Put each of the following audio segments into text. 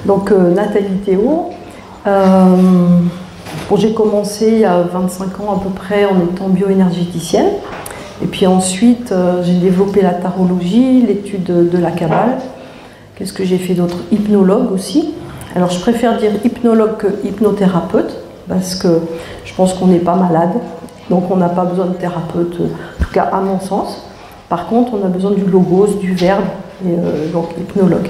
Donc Nathalie Théo, j'ai commencé il y a 25 ans à peu près en étant bioénergéticienne. Et puis ensuite, j'ai développé la tarologie, l'étude de la Kabbale. Qu'est-ce que j'ai fait d'autre? Hypnologue aussi. Alors je préfère dire hypnologue que hypnothérapeute, parce que je pense qu'on n'est pas malade, donc on n'a pas besoin de thérapeute, en tout cas à mon sens. Par contre, on a besoin du logos, du verbe, et donc hypnologue.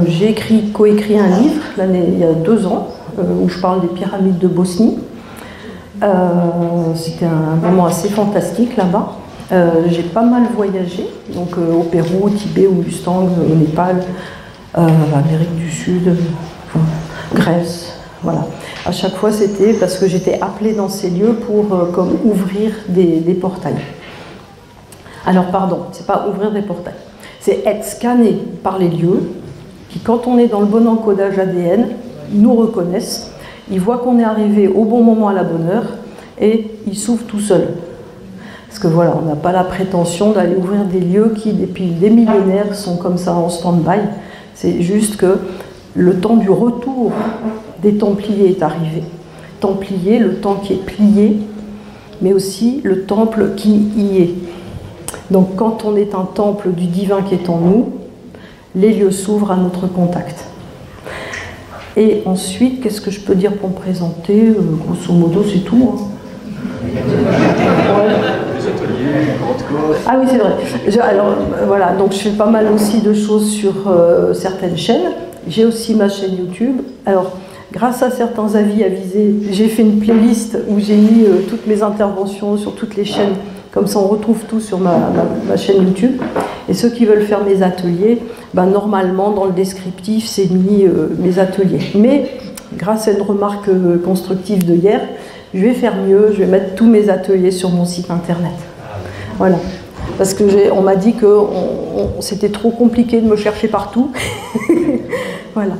J'ai coécrit un livre il y a 2 ans, où je parle des pyramides de Bosnie. C'était un moment assez fantastique là-bas. J'ai pas mal voyagé, donc au Pérou, au Tibet, au Mustang, au Népal, Amérique du Sud, Grèce, voilà. À chaque fois, c'était parce que j'étais appelée dans ces lieux pour comme ouvrir des portails. Alors, pardon, c'est pas ouvrir des portails, c'est être scanné par les lieux qui, quand on est dans le bon encodage ADN, nous reconnaissent, ils voient qu'on est arrivé au bon moment à la bonne heure et ils s'ouvrent tout seuls. Parce que voilà, on n'a pas la prétention d'aller ouvrir des lieux qui, depuis des millénaires, sont comme ça en stand-by. C'est juste que le temps du retour des Templiers est arrivé. Templiers, le temps qui est plié, mais aussi le temple qui y est. Donc quand on est un temple du divin qui est en nous, les lieux s'ouvrent à notre contact. Et ensuite, qu'est-ce que je peux dire pour me présenter? Grosso modo, c'est tout. Hein. Ouais. Ah oui, c'est vrai. Alors voilà, donc je fais pas mal aussi de choses sur certaines chaînes. J'ai aussi ma chaîne YouTube. Alors, grâce à certains avis avisés, j'ai fait une playlist où j'ai mis toutes mes interventions sur toutes les chaînes. Comme ça, on retrouve tout sur ma chaîne YouTube. Et ceux qui veulent faire mes ateliers, ben, normalement, dans le descriptif, c'est mis mes ateliers. Mais, grâce à une remarque constructive de hier, je vais faire mieux, je vais mettre tous mes ateliers sur mon site internet. Voilà. Parce qu'on m'a dit que c'était trop compliqué de me chercher partout. Voilà.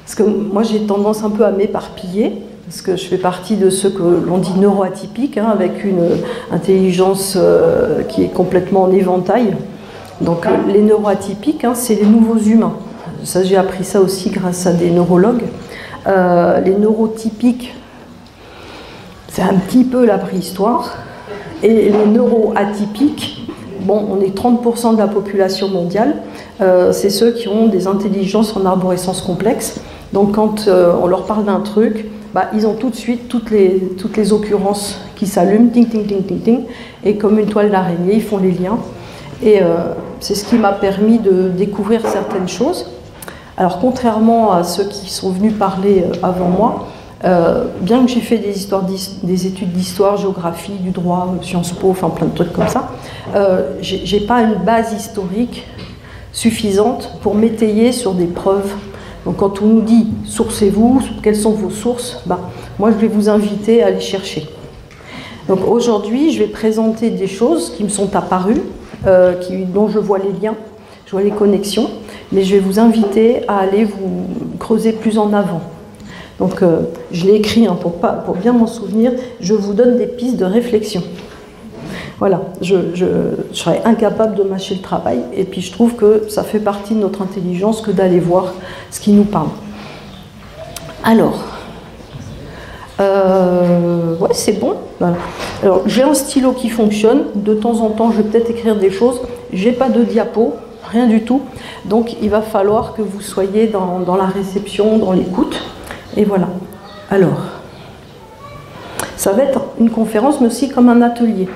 Parce que moi, j'ai tendance un peu à m'éparpiller. Parce que je fais partie de ceux que l'on dit neuroatypiques, hein, avec une intelligence qui est complètement en éventail. Donc les neuroatypiques, hein, c'est les nouveaux humains. Ça, j'ai appris ça aussi grâce à des neurologues. Les neurotypiques, c'est un petit peu la préhistoire. Et les neuroatypiques, bon, on est 30% de la population mondiale. C'est ceux qui ont des intelligences en arborescence complexe. Donc quand on leur parle d'un truc, bah, ils ont tout de suite toutes les occurrences qui s'allument, ting, ting, ting, ting, ting, et comme une toile d'araignée, ils font les liens. Et c'est ce qui m'a permis de découvrir certaines choses. Alors, contrairement à ceux qui sont venus parler avant moi, bien que j'ai fait des études d'histoire, géographie, du droit, Sciences Po, enfin plein de trucs comme ça, j'ai pas une base historique suffisante pour m'étayer sur des preuves. Donc quand on nous dit « sourcez-vous », quelles sont vos sources, bah, moi je vais vous inviter à les chercher. Donc aujourd'hui, je vais présenter des choses qui me sont apparues, dont je vois les liens, je vois les connexions, mais je vais vous inviter à aller vous creuser plus en avant. Donc je l'ai écrit hein, pour bien m'en souvenir, je vous donne des pistes de réflexion. Voilà, je serais incapable de mâcher le travail, et puis je trouve que ça fait partie de notre intelligence que d'aller voir ce qui nous parle. Alors, ouais, c'est bon. Voilà. Alors, j'ai un stylo qui fonctionne, de temps en temps je vais peut-être écrire des choses, j'ai pas de diapo, rien du tout, donc il va falloir que vous soyez dans la réception, dans l'écoute, et voilà. Alors, ça va être une conférence, mais aussi comme un atelier.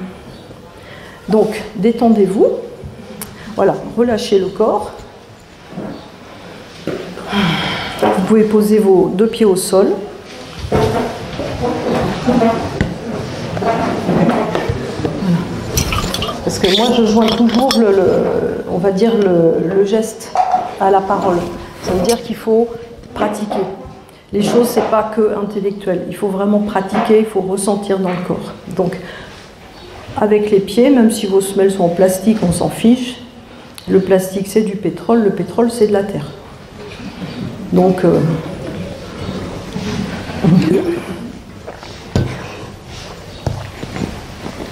Donc, détendez-vous, voilà, relâchez le corps. Vous pouvez poser vos 2 pieds au sol. Voilà. Parce que moi, je joins toujours on va dire le geste à la parole. Ça veut dire qu'il faut pratiquer. Les choses, c'est pas que intellectuel. Il faut vraiment pratiquer, il faut ressentir dans le corps. Donc, avec les pieds, même si vos semelles sont en plastique, on s'en fiche. Le plastique, c'est du pétrole. Le pétrole, c'est de la terre. Donc,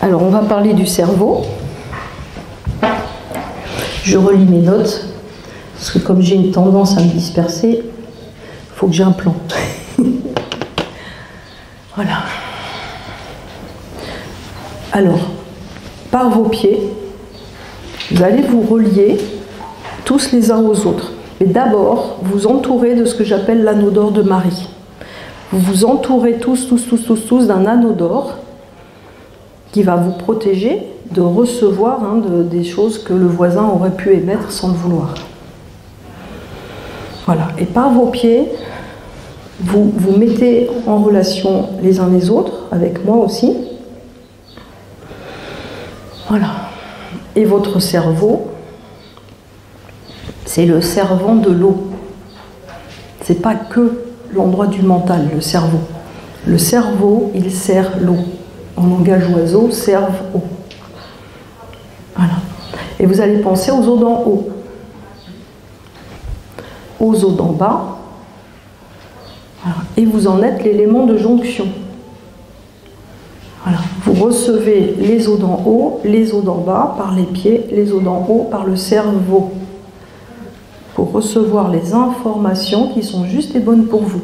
alors, on va parler du cerveau. Je relis mes notes, parce que comme j'ai une tendance à me disperser, faut que j'ai un plan. Voilà. Alors, par vos pieds, vous allez vous relier tous les uns aux autres. Mais d'abord, vous entourez de ce que j'appelle l'anneau d'or de Marie. Vous vous entourez tous d'un anneau d'or qui va vous protéger de recevoir des choses que le voisin aurait pu émettre sans le vouloir. Voilà. Et par vos pieds, vous vous mettez en relation les uns les autres, avec moi aussi. Voilà. Et votre cerveau, c'est le servant de l'eau. C'est pas que l'endroit du mental, le cerveau. Le cerveau, il sert l'eau. En langage oiseau, serve eau. Voilà. Et vous allez penser aux eaux d'en haut, aux eaux d'en bas, voilà. Et vous en êtes l'élément de jonction. Voilà. Vous recevez les eaux d'en haut, les eaux d'en bas par les pieds, les eaux d'en haut par le cerveau, pour recevoir les informations qui sont justes et bonnes pour vous.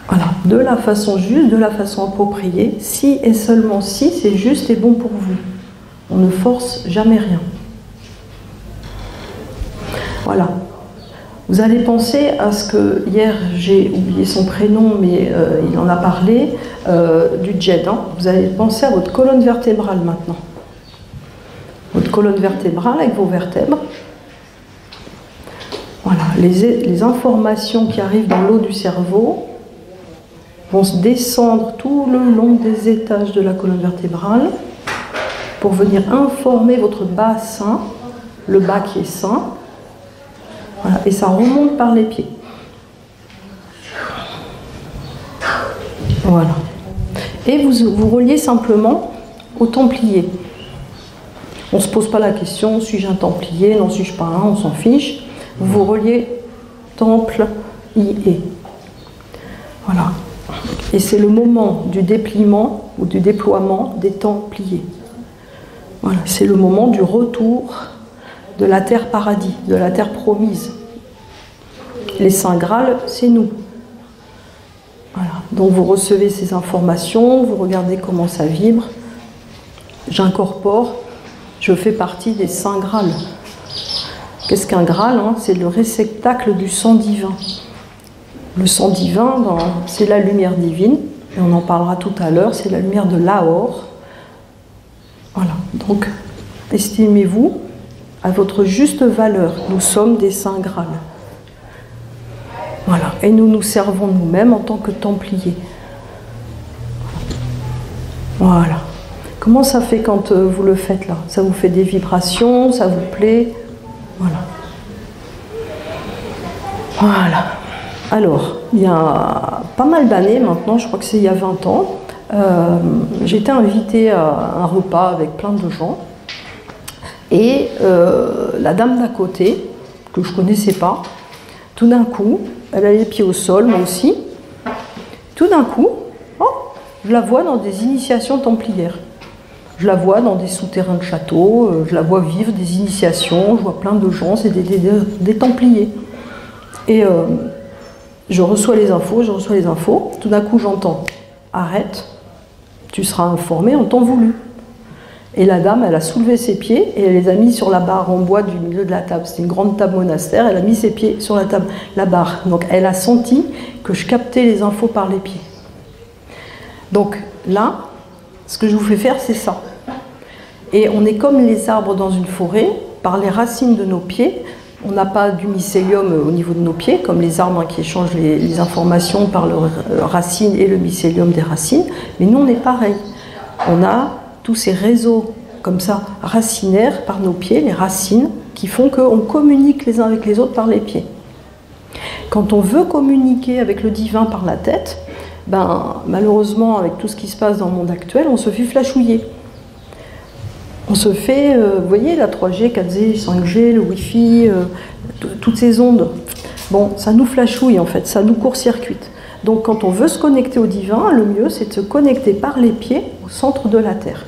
Voilà, de la façon juste, de la façon appropriée, si et seulement si c'est juste et bon pour vous. On ne force jamais rien. Voilà. Vous allez penser à ce que, hier j'ai oublié son prénom, mais il en a parlé, du djed. Vous allez penser à votre colonne vertébrale maintenant. Votre colonne vertébrale avec vos vertèbres. Voilà, les informations qui arrivent dans l'eau du cerveau vont se descendre tout le long des étages de la colonne vertébrale pour venir informer votre bassin, le bas qui est sain. Voilà, et ça remonte par les pieds. Voilà. Et vous reliez simplement au Templier. On ne se pose pas la question, suis-je un Templier, non suis-je pas un, on s'en fiche. Vous vous reliez Temple, I-E. Voilà. Et c'est le moment du dépliement ou du déploiement des Templiers. Voilà, c'est le moment du retour de la terre paradis, de la terre promise. Les Saints Graal, c'est nous. Voilà. Donc vous recevez ces informations, vous regardez comment ça vibre. J'incorpore, je fais partie des Saints Graal. Qu'est-ce qu'un Graal, C'est le réceptacle du sang divin. Le sang divin, c'est la lumière divine, et on en parlera tout à l'heure, c'est la lumière de l'Aor. Voilà, donc estimez-vous à votre juste valeur. Nous sommes des Saints Graal. Voilà, et nous nous servons nous-mêmes en tant que Templiers. Voilà. Comment ça fait quand vous le faites là? Ça vous fait des vibrations, ça vous plaît? Voilà. Voilà. Alors, il y a pas mal d'années maintenant, je crois que c'est il y a 20 ans, j'étais invitée à un repas avec plein de gens. Et la dame d'à côté, que je ne connaissais pas, tout d'un coup, elle a les pieds au sol, moi aussi. Tout d'un coup, je la vois dans des initiations templières. Je la vois dans des souterrains de châteaux, je la vois vivre des initiations, je vois plein de gens, c'est des templiers. Et je reçois les infos, tout d'un coup j'entends « Arrête, tu seras informé en temps voulu ». Et la dame, elle a soulevé ses pieds et elle les a mis sur la barre en bois du milieu de la table. C'était une grande table monastère, elle a mis ses pieds sur la table, la barre. Donc elle a senti que je captais les infos par les pieds. Donc là, ce que je vous fais faire, c'est ça. Et on est comme les arbres dans une forêt, par les racines de nos pieds. On n'a pas du mycélium au niveau de nos pieds, comme les arbres qui échangent les informations par leurs racines et le mycélium des racines. Mais nous, on est pareil. On a tous ces réseaux comme ça, racinaires par nos pieds, les racines, qui font qu'on communique les uns avec les autres par les pieds. Quand on veut communiquer avec le divin par la tête, malheureusement, avec tout ce qui se passe dans le monde actuel, on se fait flashouiller. On se fait, vous voyez, la 3G, 4G, 5G, le Wi-Fi, toutes ces ondes. Bon, ça nous flashouille en fait, ça nous court-circuite. Donc quand on veut se connecter au divin, le mieux c'est de se connecter par les pieds au centre de la Terre.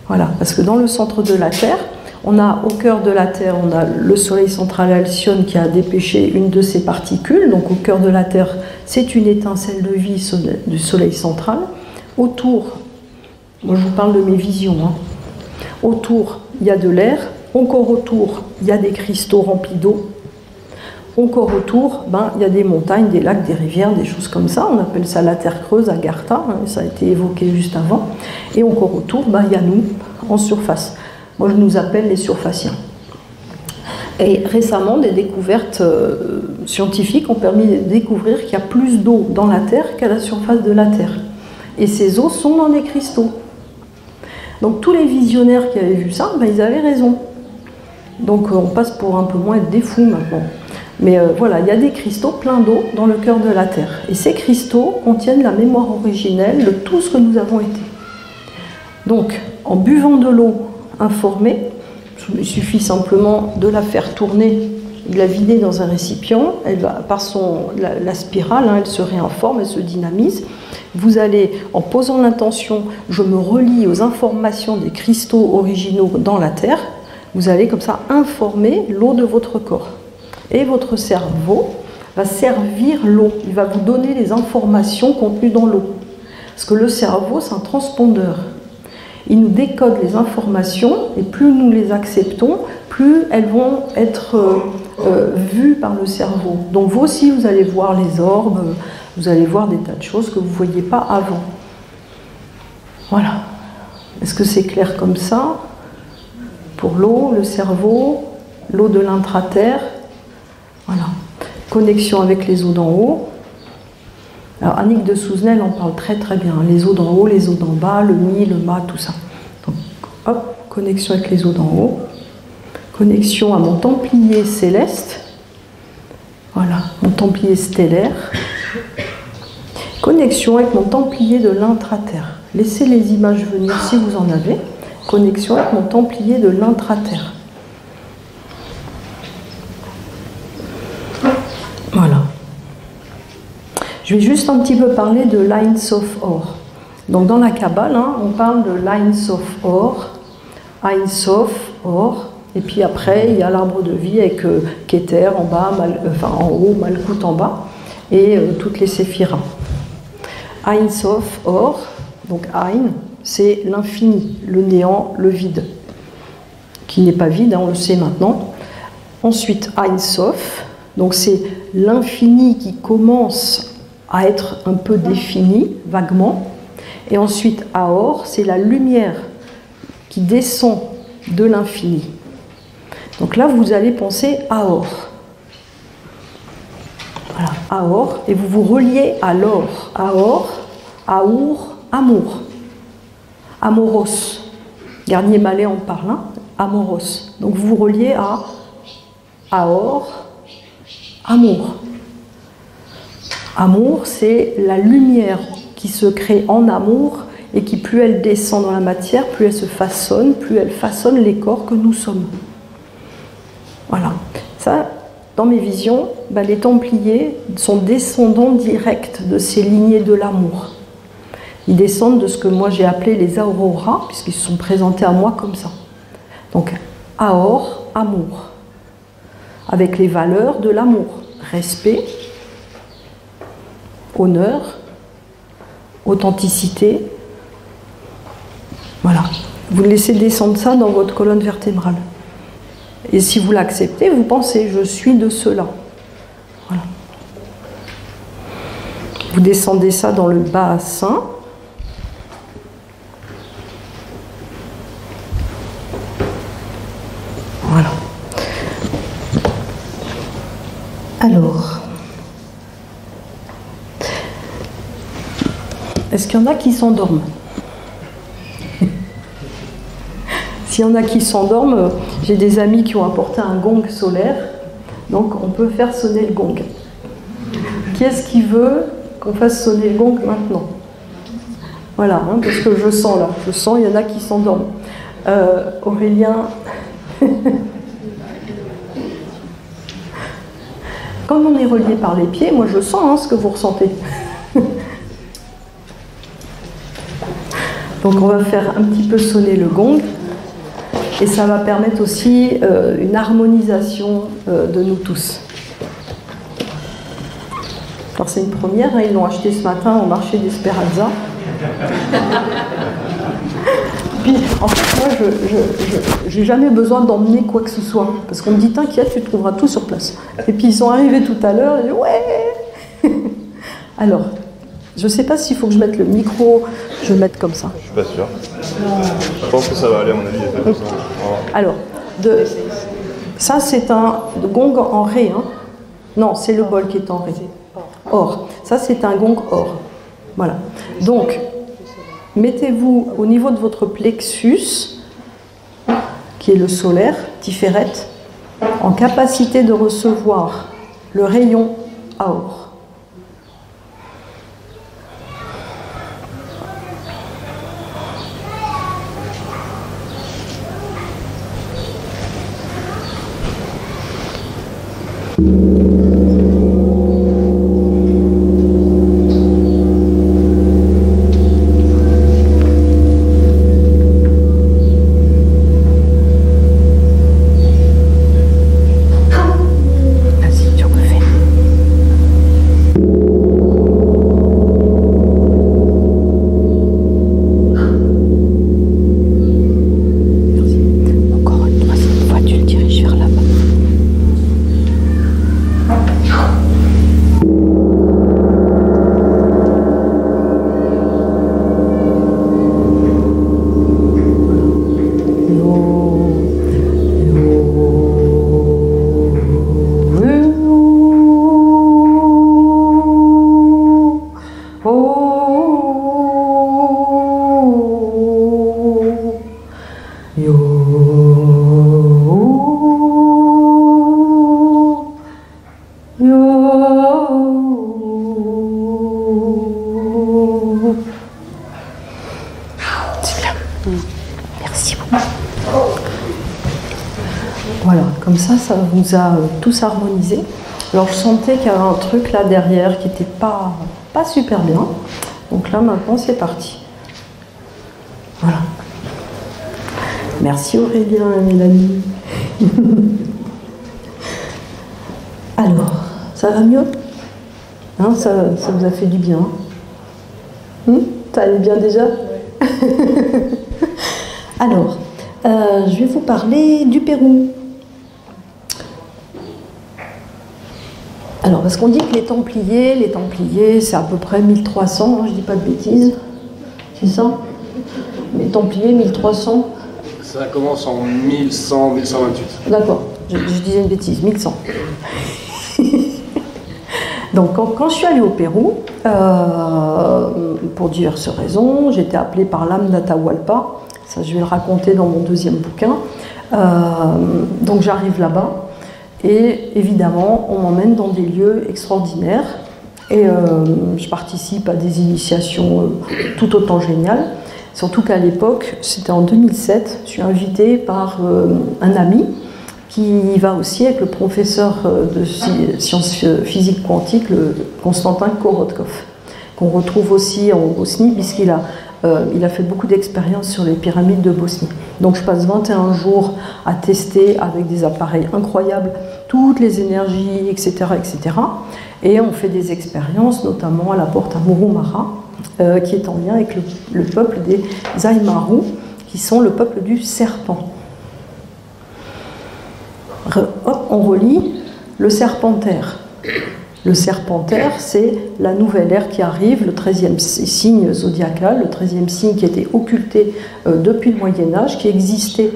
Voilà, parce que dans le centre de la Terre, On a au cœur de la Terre, on a le Soleil central Alcyone qui a dépêché une de ses particules. Donc au cœur de la Terre, c'est une étincelle de vie du Soleil central. Autour, moi je vous parle de mes visions, hein. Autour, il y a de l'air. Encore autour, il y a des cristaux remplis d'eau. Encore autour, il y a des montagnes, des lacs, des rivières, des choses comme ça. On appelle ça la Terre creuse, Agartha, hein, ça a été évoqué juste avant. Et encore autour, il y a nous, en surface. Moi, je nous appelle les surfaciens. Et récemment, des découvertes scientifiques ont permis de découvrir qu'il y a plus d'eau dans la Terre qu'à la surface de la Terre. Et ces eaux sont dans des cristaux. Donc tous les visionnaires qui avaient vu ça, ils avaient raison. Donc on passe pour un peu moins être des fous maintenant. Mais voilà, il y a des cristaux pleins d'eau dans le cœur de la Terre. Et ces cristaux contiennent la mémoire originelle de tout ce que nous avons été. Donc, en buvant de l'eau informée, il suffit simplement de la faire tourner, de la vider dans un récipient. Elle va, par la spirale, hein, elle se réinforme, elle se dynamise. Vous allez, en posant l'intention, je me relie aux informations des cristaux originaux dans la Terre, vous allez comme ça informer l'eau de votre corps. Et votre cerveau va servir l'eau, il va vous donner les informations contenues dans l'eau. Parce que le cerveau, c'est un transpondeur. Il nous décode les informations, et plus nous les acceptons, plus elles vont être vues par le cerveau. Donc vous aussi, vous allez voir les orbes, vous allez voir des tas de choses que vous ne voyiez pas avant. Voilà. Est-ce que c'est clair comme ça? Pour l'eau, le cerveau, l'eau de l'intraterre. Voilà. Connexion avec les eaux d'en haut. Alors Annick de Souzenel en parle très très bien. Les eaux d'en haut, les eaux d'en bas, le mi, le ma, tout ça. Donc, hop, connexion avec les eaux d'en haut. Connexion à mon templier céleste. Voilà, mon templier stellaire. Connexion avec mon templier de l'intraterre. Laissez les images venir si vous en avez. Connexion avec mon templier de l'intraterre. Voilà. Je vais juste un petit peu parler de l'Ein Sof Or. Donc dans la Kabbale, hein, on parle de l'Ein Sof Or, Ein Sof Or, et puis après il y a l'arbre de vie avec Keter en bas, en haut, Malkout en bas, et toutes les séphiras. Ein Sof Or, donc Ein, c'est l'infini, le néant, le vide, qui n'est pas vide, hein, on le sait maintenant. Ensuite Ein Sof, donc c'est l'infini qui commence à être un peu défini, vaguement. Et ensuite, Aor, c'est la lumière qui descend de l'infini. Donc là, vous allez penser Aor. Voilà, Aor, et vous vous reliez à l'or. Aor, Aour, amour. Amoros. Garnier Mallet en parle, hein, amoros. Donc vous vous reliez à Aor, amour. Amour, c'est la lumière qui se crée en amour et qui, plus elle descend dans la matière, plus elle se façonne, plus elle façonne les corps que nous sommes. Voilà. Ça, dans mes visions, les Templiers sont descendants directs de ces lignées de l'amour. Ils descendent de ce que moi j'ai appelé les auroras, puisqu'ils se sont présentés à moi comme ça. Donc, Aor, amour, avec les valeurs de l'amour. Respect, honneur, authenticité. Voilà. Vous laissez descendre ça dans votre colonne vertébrale. Et si vous l'acceptez, vous pensez, je suis de cela. Voilà. Vous descendez ça dans le bassin. Voilà. Alors, est-ce qu'il y en a qui s'endorment? S'il y en a qui s'endorment, j'ai des amis qui ont apporté un gong solaire, donc on peut faire sonner le gong. Qui est-ce qui veut qu'on fasse sonner le gong maintenant? Voilà, hein, parce que je sens là, il y en a qui s'endorment. Aurélien. Comme on est relié par les pieds, moi je sens, hein, ce que vous ressentez. Donc on va faire un petit peu sonner le gong. et ça va permettre aussi une harmonisation de nous tous. Alors c'est une première, hein, ils l'ont acheté ce matin au marché d'Esperanza. Puis en fait, moi, je n'ai jamais besoin d'emmener quoi que ce soit, parce qu'on me dit t'inquiète, tu trouveras tout sur place. Et puis ils sont arrivés tout à l'heure, et je dis ouais. Alors, je ne sais pas s'il faut que je mette le micro, je vais le mettre comme ça. Je suis pas sûr. Je pense que ça va aller à mon avis. Okay. Alors, ça c'est un gong en ré. Hein. Non, c'est le bol qui est en ré. Or. Ça c'est un gong or. Voilà. Donc, mettez-vous au niveau de votre plexus, qui est le solaire, Tiferet, en capacité de recevoir le rayon Aor. Ça vous a tous harmonisé. Alors je sentais qu'il y avait un truc là derrière qui n'était pas super bien. Donc là maintenant c'est parti. Voilà. Merci Aurélien et Mélanie. Alors, ça va mieux hein, ça vous a fait du bien ça allait bien déjà. Alors, je vais vous parler du Pérou. Alors, parce qu'on dit que les Templiers, c'est à peu près 1300, hein, je dis pas de bêtises, c'est ça? Les Templiers, 1300. Ça commence en 1100, 1128. D'accord, je disais une bêtise, 1100. Donc, quand je suis allée au Pérou, pour diverses raisons, j'étais appelée par l'âme d'Atahualpa, ça je vais le raconter dans mon deuxième bouquin. Donc, j'arrive là-bas. Et évidemment, on m'emmène dans des lieux extraordinaires et je participe à des initiations tout autant géniales. Surtout qu'à l'époque, c'était en 2007, je suis invitée par un ami qui va aussi avec le professeur de sciences physiques quantiques, le Konstantin Korotkov, qu'on retrouve aussi en Bosnie puisqu'il a fait beaucoup d'expériences sur les pyramides de Bosnie. Donc je passe 21 jours à tester avec des appareils incroyables toutes les énergies, etc., etc. Et on fait des expériences, notamment à la porte à Murumara, qui est en lien avec le peuple des Aymaru, qui sont le peuple du serpent. Hop, on relie le serpentaire. Le serpentaire, c'est la nouvelle ère qui arrive, le 13e signe zodiacal, le 13e signe qui était occulté depuis le Moyen-Âge, qui existait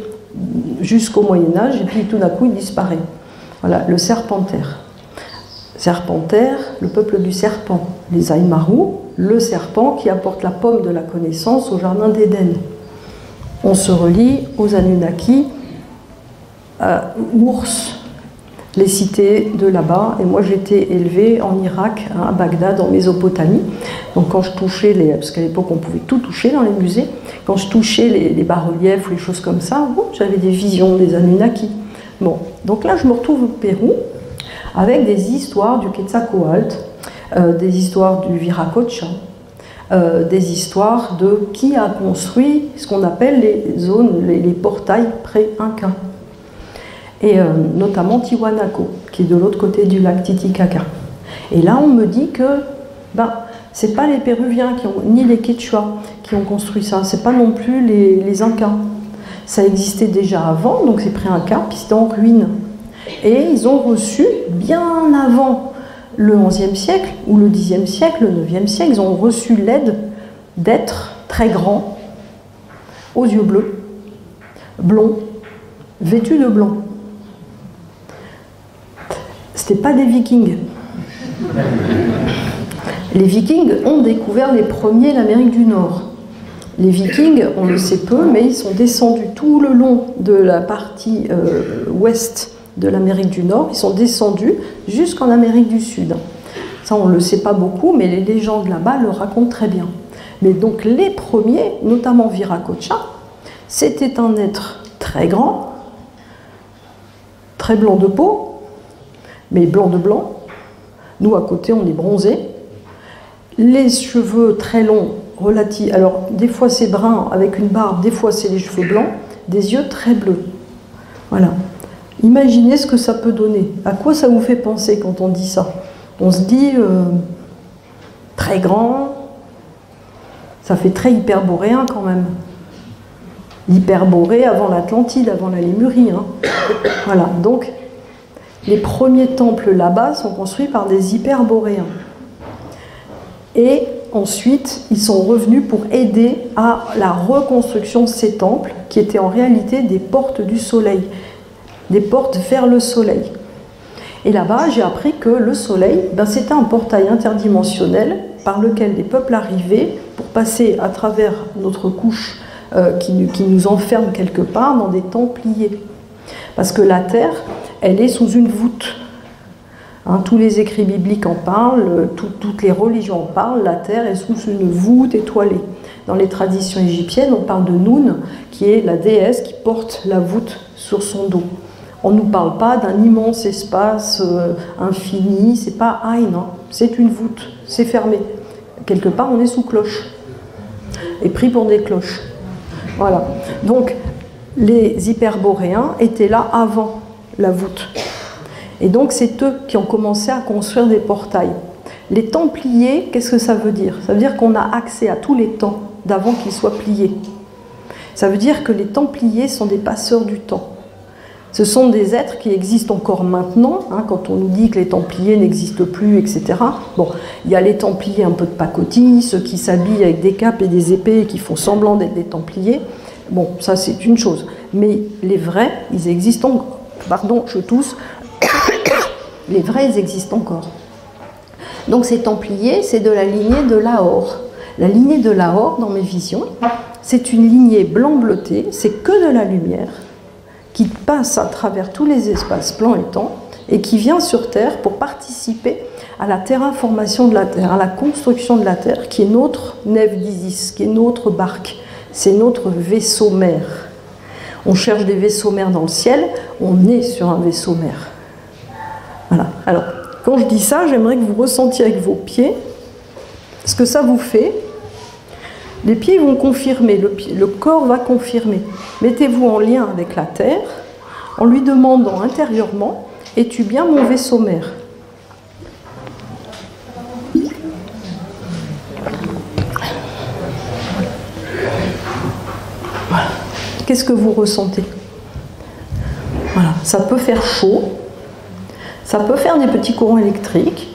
jusqu'au Moyen-Âge, et puis tout d'un coup il disparaît. Voilà, le serpentaire. Serpentaire, le peuple du serpent. Les Aymaru, le serpent qui apporte la pomme de la connaissance au jardin d'Éden. On se relie aux Anunnaki, ours, les cités de là-bas. Et moi j'étais élevée en Irak, à Bagdad, en Mésopotamie. Donc quand je touchais parce qu'à l'époque on pouvait tout toucher dans les musées, quand je touchais les bas-reliefs ou les choses comme ça, j'avais des visions des Anunnaki. Bon, donc là je me retrouve au Pérou avec des histoires du Quetzalcoatl, des histoires du Viracocha, des histoires de qui a construit ce qu'on appelle les zones, les portails pré-incains. Et notamment Tiwanaku, qui est de l'autre côté du lac Titicaca. Et là, on me dit que c'est pas les Péruviens ni les Quechua qui ont construit ça, c'est pas non plus les Incas. Ça existait déjà avant, donc c'est pré-Inca, puis c'était en ruine. Et ils ont reçu, bien avant le XIe siècle, ou le Xe siècle, le IXe siècle, ils ont reçu l'aide d'êtres très grands, aux yeux bleus, blonds, vêtus de blanc. C'était pas des Vikings. Les Vikings ont découvert les premiers l'Amérique du Nord. Les Vikings, on le sait peu, mais ils sont descendus tout le long de la partie ouest de l'Amérique du Nord. Ils sont descendus jusqu'en Amérique du Sud. Ça, on ne le sait pas beaucoup, mais les légendes là-bas le racontent très bien. Mais donc les premiers, notamment Viracocha, c'était un être très grand, très blanc de peau, mais blanc de blanc. Nous, à côté, on est bronzés. Les cheveux très longs, relatifs. Alors, des fois, c'est brun avec une barbe, des fois, c'est les cheveux blancs, des yeux très bleus. Voilà. Imaginez ce que ça peut donner. À quoi ça vous fait penser quand on dit ça? On se dit très grand, ça fait très hyperboréen quand même. L'hyperborée avant l'Atlantide, avant la Lémurie. Hein. Voilà. Donc, les premiers temples là-bas sont construits par des hyperboréens. Et ensuite, ils sont revenus pour aider à la reconstruction de ces temples, qui étaient en réalité des portes du soleil, des portes vers le soleil. Et là-bas, j'ai appris que le soleil, c'était un portail interdimensionnel par lequel les peuples arrivaient pour passer à travers notre couche qui nous enferme quelque part dans des templiers. Parce que la Terre, elle est sous une voûte. Hein, tous les écrits bibliques en parlent, toutes les religions en parlent, la Terre est sous une voûte étoilée. Dans les traditions égyptiennes, on parle de Noun, qui est la déesse qui porte la voûte sur son dos. On ne nous parle pas d'un immense espace infini, c'est pas Aïn, hein, c'est une voûte, c'est fermé. Quelque part, on est sous cloche, et pris pour des cloches. Voilà. Donc, les hyperboréens étaient là avant la voûte. Et donc, c'est eux qui ont commencé à construire des portails. Les templiers, qu'est-ce que ça veut dire? Ça veut dire qu'on a accès à tous les temps d'avant qu'ils soient pliés. Ça veut dire que les templiers sont des passeurs du temps. Ce sont des êtres qui existent encore maintenant, hein, quand on nous dit que les templiers n'existent plus, etc. Bon, il y a les templiers un peu de pacotille, ceux qui s'habillent avec des capes et des épées et qui font semblant d'être des templiers. Bon, ça c'est une chose. Mais les vrais, ils existent encore. Pardon, je tousse. Les vrais, ils existent encore. Donc ces templiers, c'est de la lignée de Lahore. La lignée de Lahore, dans mes visions, c'est une lignée blanc-bleuté, c'est que de la lumière, qui passe à travers tous les espaces plan et temps, et qui vient sur Terre pour participer à la terraformation de la Terre, à la construction de la Terre, qui est notre nef d'Isis, qui est notre barque, c'est notre vaisseau mère. On cherche des vaisseaux mères dans le ciel, on est sur un vaisseau mère. Voilà. Alors, quand je dis ça, j'aimerais que vous ressentiez avec vos pieds ce que ça vous fait. Les pieds vont confirmer, le corps va confirmer. Mettez-vous en lien avec la Terre en lui demandant intérieurement « Es-tu bien mon vaisseau mère ?» Voilà. Qu'est-ce que vous ressentez? Voilà. Ça peut faire chaud, ça peut faire des petits courants électriques.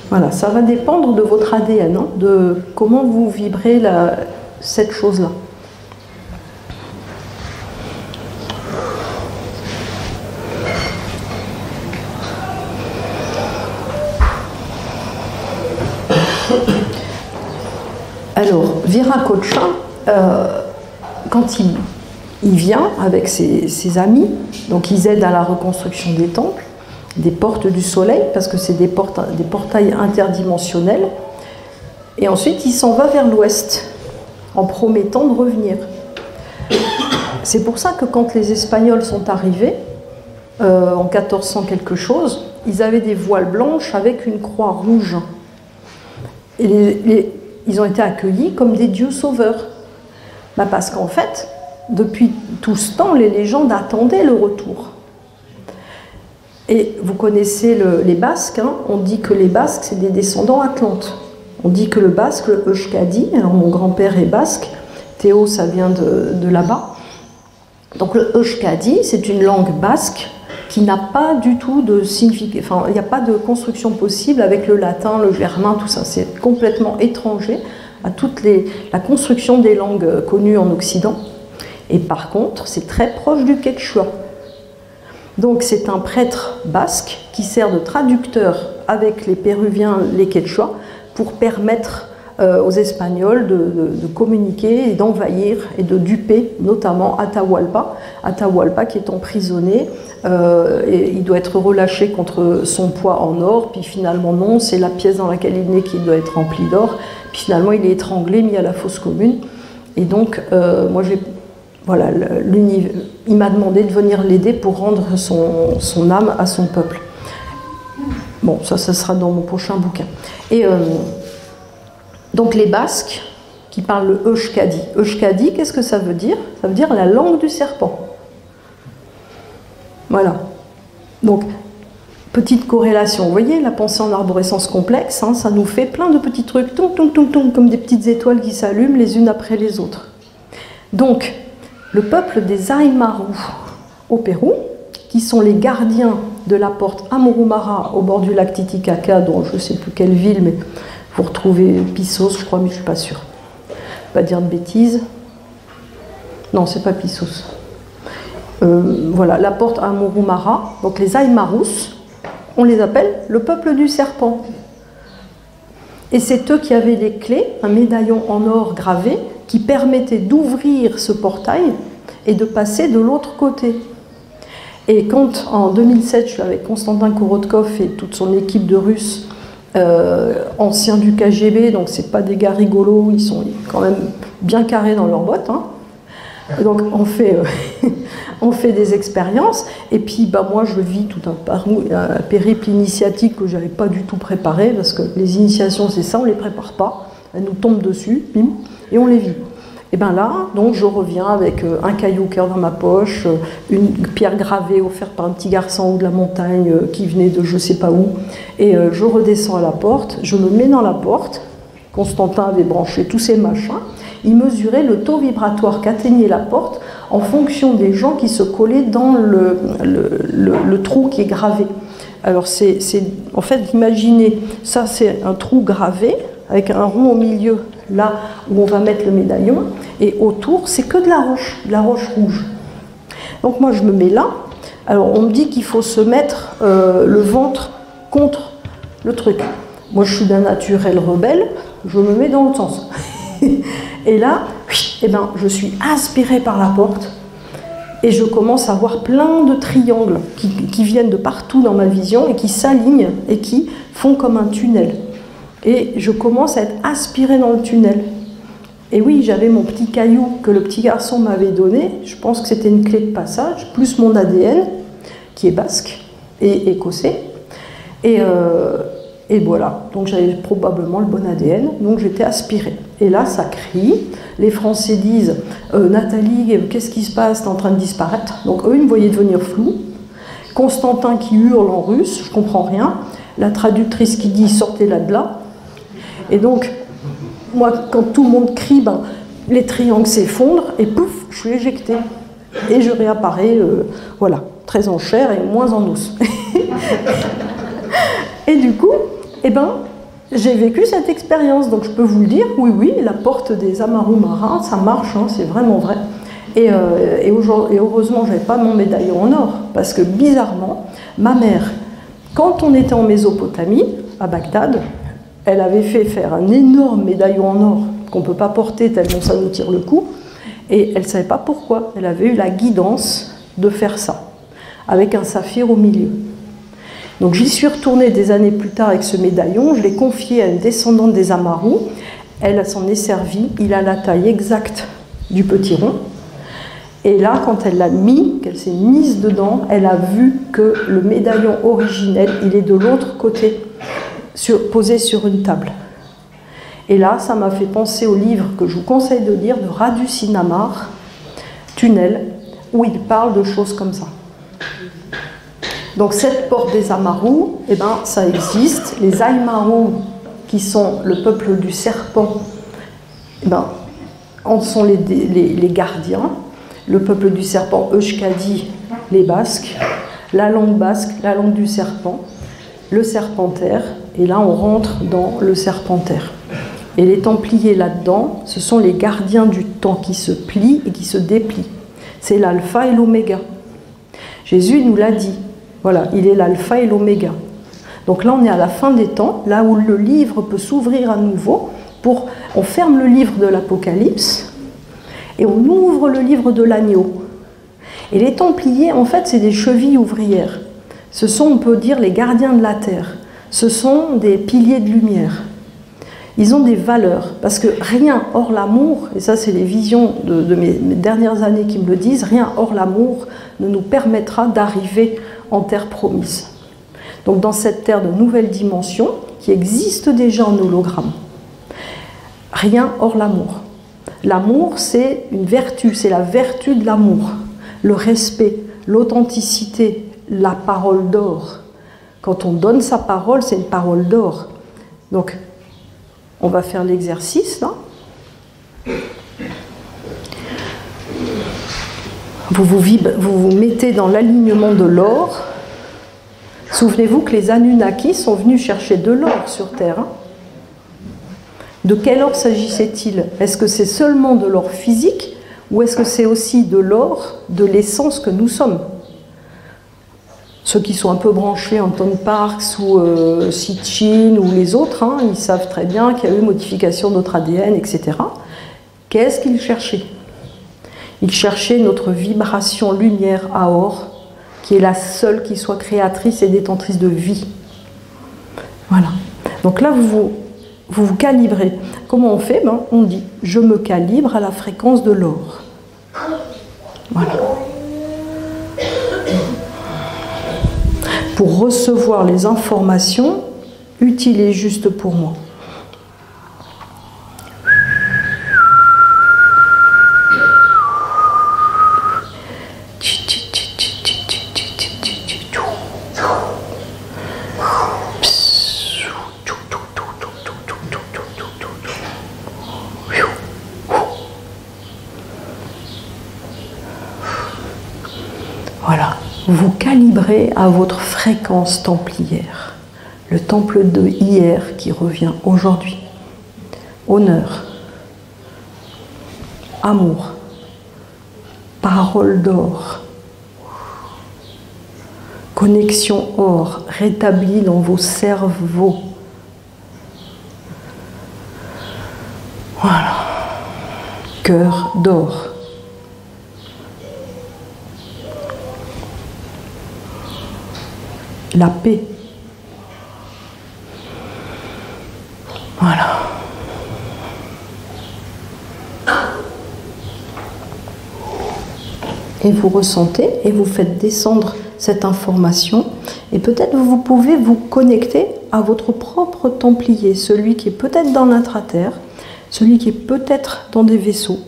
Voilà, ça va dépendre de votre ADN, hein, de comment vous vibrez cette chose-là. Alors, Viracocha, quand il vient avec ses amis, donc ils aident à la reconstruction des temples, des portes du soleil, parce que c'est des portails interdimensionnels, et ensuite il s'en va vers l'ouest, en promettant de revenir. C'est pour ça que quand les Espagnols sont arrivés, en 1400 quelque chose, ils avaient des voiles blanches avec une croix rouge. Et ils ont été accueillis comme des dieux sauveurs. Bah parce qu'en fait, depuis tout ce temps, les légendes attendaient le retour. Et vous connaissez les Basques, hein, on dit que les Basques, c'est des descendants atlantes. On dit que le basque, le Euskadi, alors mon grand-père est basque, Théo, ça vient de là-bas. Donc le Euskadi, c'est une langue basque qui n'a pas du tout de signification, enfin, il n'y a pas de construction possible avec le latin, le germain, tout ça. C'est complètement étranger à la construction des langues connues en Occident. Et par contre, c'est très proche du quechua. Donc c'est un prêtre basque qui sert de traducteur avec les Péruviens, les Quechua, pour permettre aux Espagnols de communiquer et d'envahir et de duper notamment Atahualpa. Atahualpa qui est emprisonné, et il doit être relâché contre son poids en or, puis finalement non, c'est la pièce dans laquelle il est qui doit être remplie d'or, puis finalement il est étranglé, mis à la fosse commune. Et donc moi voilà, il m'a demandé de venir l'aider pour rendre son âme à son peuple. Bon, ça sera dans mon prochain bouquin. Et donc les Basques, qui parlent le Euskadi. Euskadi, qu'est-ce que ça veut dire? Ça veut dire la langue du serpent. Voilà. Donc, petite corrélation. Vous voyez, la pensée en arborescence complexe, hein, ça nous fait plein de petits trucs, comme des petites étoiles qui s'allument les unes après les autres. Donc, le peuple des Aymaru au Pérou, qui sont les gardiens de la porte Amurumara au bord du lac Titicaca, dont je ne sais plus quelle ville, mais vous retrouvez Pissos, je crois, mais je ne suis pas sûre. Je ne vais pas dire de bêtises. Non, c'est pas Pissos. Voilà, la porte Amurumara, donc les Aymarus, on les appelle le peuple du serpent. Et c'est eux qui avaient les clés, un médaillon en or gravé, qui permettait d'ouvrir ce portail et de passer de l'autre côté. Et quand, en 2007, je suis avec Konstantin Korotkov et toute son équipe de Russes, anciens du KGB, donc c'est pas des gars rigolos, ils sont quand même bien carrés dans leurs bottes, hein. Donc on fait des expériences, et puis bah, moi je vis tout un périple initiatique que je n'avais pas du tout préparé, parce que les initiations c'est ça, on ne les prépare pas, elles nous tombent dessus, bim, et on les vit. Et bien là, donc je reviens avec un caillou au cœur dans ma poche, une pierre gravée offerte par un petit garçon de la montagne qui venait de je sais pas où, et je redescends à la porte, je me mets dans la porte, Constantin avait branché tous ces machins, il mesurait le taux vibratoire qu'atteignait la porte en fonction des gens qui se collaient dans le trou qui est gravé. Alors c'est en fait, imaginez, ça c'est un trou gravé avec un rond au milieu, là où on va mettre le médaillon, et autour c'est que de la roche rouge. Donc moi je me mets là, alors on me dit qu'il faut se mettre le ventre contre le truc. Moi je suis d'un naturel rebelle, je me mets dans l'autre sens. Et là, eh ben, je suis aspirée par la porte et je commence à voir plein de triangles qui viennent de partout dans ma vision et qui s'alignent et qui font comme un tunnel. Et je commence à être aspirée dans le tunnel. Et oui, j'avais mon petit caillou que le petit garçon m'avait donné, je pense que c'était une clé de passage, plus mon ADN, qui est basque et écossais. Et voilà, donc j'avais probablement le bon ADN, donc j'étais aspirée. Et là, ça crie, les Français disent « Nathalie, qu'est-ce qui se passe? T'es en train de disparaître ?» Donc eux, ils me voyaient devenir flou. Constantin qui hurle en russe, je comprends rien. La traductrice qui dit « Sortez-la de là ». Et donc, moi, quand tout le monde crie, ben, les triangles s'effondrent et pouf, je suis éjectée. Et je réapparais, voilà, très en chair et moins en os. Et du coup, eh ben, j'ai vécu cette expérience, donc je peux vous le dire, oui, la porte des Amurumara, ça marche, hein, c'est vraiment vrai. Et heureusement, je n'avais pas mon médaillon en or, parce que bizarrement, ma mère, quand on était en Mésopotamie, à Bagdad, elle avait fait faire un énorme médaillon en or qu'on ne peut pas porter tellement ça nous tire le cou, et elle ne savait pas pourquoi. Elle avait eu la guidance de faire ça, avec un saphir au milieu. Donc j'y suis retournée des années plus tard avec ce médaillon, je l'ai confié à une descendante des Amaru, elle s'en est servie, il a la taille exacte du petit rond, et là quand elle l'a mis, qu'elle s'est mise dedans, elle a vu que le médaillon originel, il est de l'autre côté, posé sur une table. Et là, ça m'a fait penser au livre que je vous conseille de lire de Radu Sinamar, Tunnel, où il parle de choses comme ça. Donc cette porte des Amaru, eh ben, ça existe. Les Aymaru, qui sont le peuple du serpent, eh ben, en sont les gardiens. Le peuple du serpent, Euskadi, les Basques. La langue basque, la langue du serpent. Le serpentaire. Et là, on rentre dans le serpentaire. Et les Templiers là-dedans, ce sont les gardiens du temps qui se plient et qui se déplient. C'est l'alpha et l'oméga. Jésus nous l'a dit. Voilà, il est l'alpha et l'oméga. Donc là, on est à la fin des temps, là où le livre peut s'ouvrir à nouveau. On ferme le livre de l'Apocalypse et on ouvre le livre de l'agneau. Et les Templiers, en fait, c'est des chevilles ouvrières. Ce sont, on peut dire, les gardiens de la terre. Ce sont des piliers de lumière. Ils ont des valeurs, parce que rien hors l'amour, et ça c'est les visions de mes dernières années qui me le disent, rien hors l'amour ne nous permettra d'arriver en terre promise. Donc dans cette terre de nouvelle dimension, qui existe déjà en hologramme, rien hors l'amour. L'amour, c'est une vertu, c'est la vertu de l'amour. Le respect, l'authenticité, la parole d'or. Quand on donne sa parole, c'est une parole d'or. Donc, on va faire l'exercice, là. Vous vous mettez dans l'alignement de l'or. Souvenez-vous que les Anunnakis sont venus chercher de l'or sur Terre. Hein. De quel or s'agissait-il? Est-ce que c'est seulement de l'or physique ou est-ce que c'est aussi de l'or de l'essence que nous sommes? Ceux qui sont un peu branchés en Anton Parks ou Sitchin ou les autres, hein, ils savent très bien qu'il y a eu modification de notre ADN, etc. Qu'est-ce qu'ils cherchaient? Ils cherchaient notre vibration lumière à or, qui est la seule qui soit créatrice et détentrice de vie. Voilà. Donc là, vous calibrez. Comment on fait? Ben, on dit « je me calibre à la fréquence de l'or ». Voilà. Pour recevoir les informations utiles et justes pour moi. Voilà. Vous calibrez à votre fréquence templière. Le temple de hier qui revient aujourd'hui. Honneur, amour, parole d'or, connexion or rétablie dans vos cerveaux. Voilà. Cœur d'or. La paix. Voilà. Et vous ressentez et vous faites descendre cette information et peut-être vous pouvez vous connecter à votre propre templier, celui qui est peut-être dans l'intraterre, celui qui est peut-être dans des vaisseaux.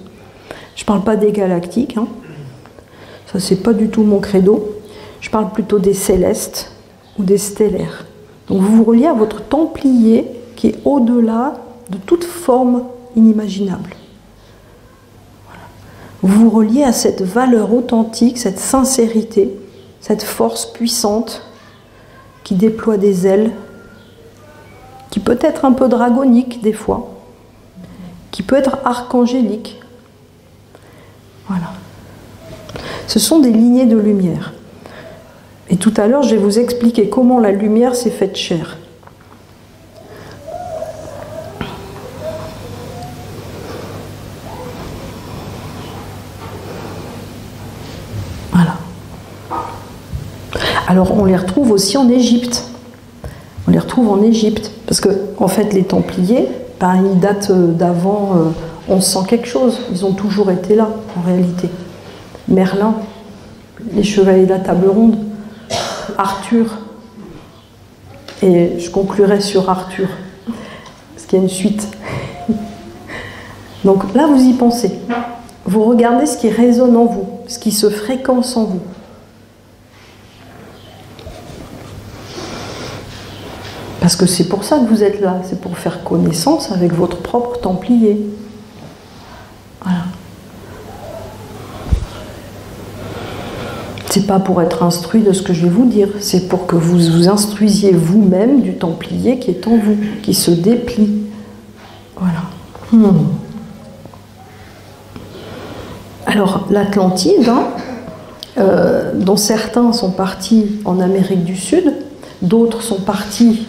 Je ne parle pas des galactiques, hein. Ça c'est pas du tout mon credo. Je parle plutôt des célestes ou des stellaires. Donc vous vous reliez à votre templier qui est au-delà de toute forme inimaginable. Voilà. Vous vous reliez à cette valeur authentique, cette sincérité, cette force puissante qui déploie des ailes, qui peut être un peu dragonique des fois, qui peut être archangélique. Voilà. Ce sont des lignées de lumière. Et tout à l'heure, je vais vous expliquer comment la lumière s'est faite chair. Voilà. Alors, on les retrouve aussi en Égypte. On les retrouve en Égypte. Parce que, en fait, les Templiers, ben, ils datent d'avant 1100 quelque chose. Ils ont toujours été là, en réalité. Merlin, les chevaliers de la table ronde, Arthur, et je conclurai sur Arthur, parce qu'il y a une suite. Donc là, vous y pensez. Vous regardez ce qui résonne en vous, ce qui se fréquence en vous. Parce que c'est pour ça que vous êtes là, c'est pour faire connaissance avec votre propre Templier. Voilà. C'est pas pour être instruit de ce que je vais vous dire, c'est pour que vous vous instruisiez vous-même du Templier qui est en vous, qui se déplie. Voilà. Alors, l'Atlantide, dont certains sont partis en Amérique du Sud, d'autres sont partis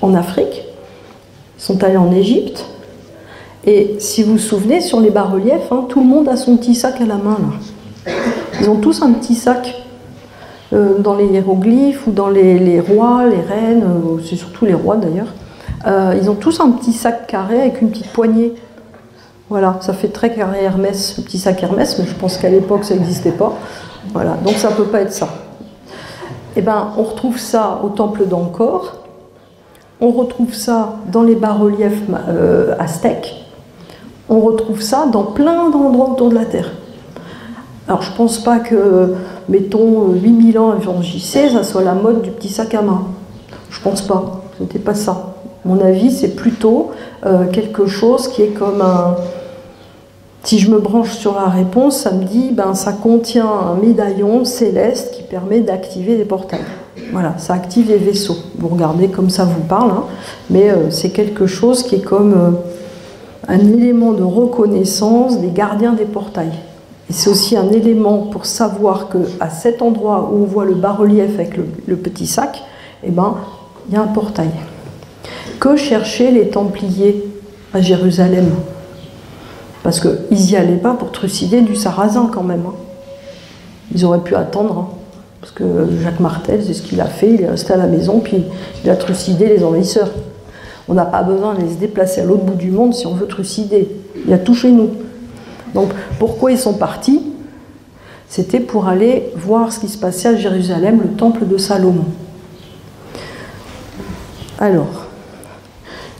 en Afrique, sont allés en Égypte. Et si vous vous souvenez, sur les bas-reliefs, tout le monde a son petit sac à la main, là. Ils ont tous un petit sac dans les hiéroglyphes ou dans les rois, les reines, c'est surtout les rois d'ailleurs. Ils ont tous un petit sac carré avec une petite poignée. Voilà, ça fait très carré Hermès, le petit sac Hermès, mais je pense qu'à l'époque ça n'existait pas. Voilà, donc ça ne peut pas être ça. Eh bien, on retrouve ça au temple d'Angkor, on retrouve ça dans les bas-reliefs aztèques, on retrouve ça dans plein d'endroits autour de la Terre. Alors je ne pense pas que, mettons, 8000 ans avant JC, ça soit la mode du petit sac à main. Je ne pense pas, ce n'était pas ça. À mon avis, c'est plutôt quelque chose qui est comme un... Si je me branche sur la réponse, ça me dit, ça contient un médaillon céleste qui permet d'activer des portails. Voilà, ça active les vaisseaux. Vous regardez comme ça vous parle, mais c'est quelque chose qui est comme un élément de reconnaissance des gardiens des portails. Et c'est aussi un élément pour savoir qu'à cet endroit où on voit le bas-relief avec le petit sac, il y a un portail. Que cherchaient les Templiers à Jérusalem? Parce qu'ils n'y allaient pas pour trucider du sarrasin quand même. Ils auraient pu attendre. Parce que Jacques Martel, c'est ce qu'il a fait, il est resté à la maison, puis il a trucidé les envahisseurs. On n'a pas besoin d'aller se déplacer à l'autre bout du monde si on veut trucider. Il y a tout chez nous. Donc pourquoi ils sont partis? C'était pour aller voir ce qui se passait à Jérusalem, le temple de Salomon. Alors,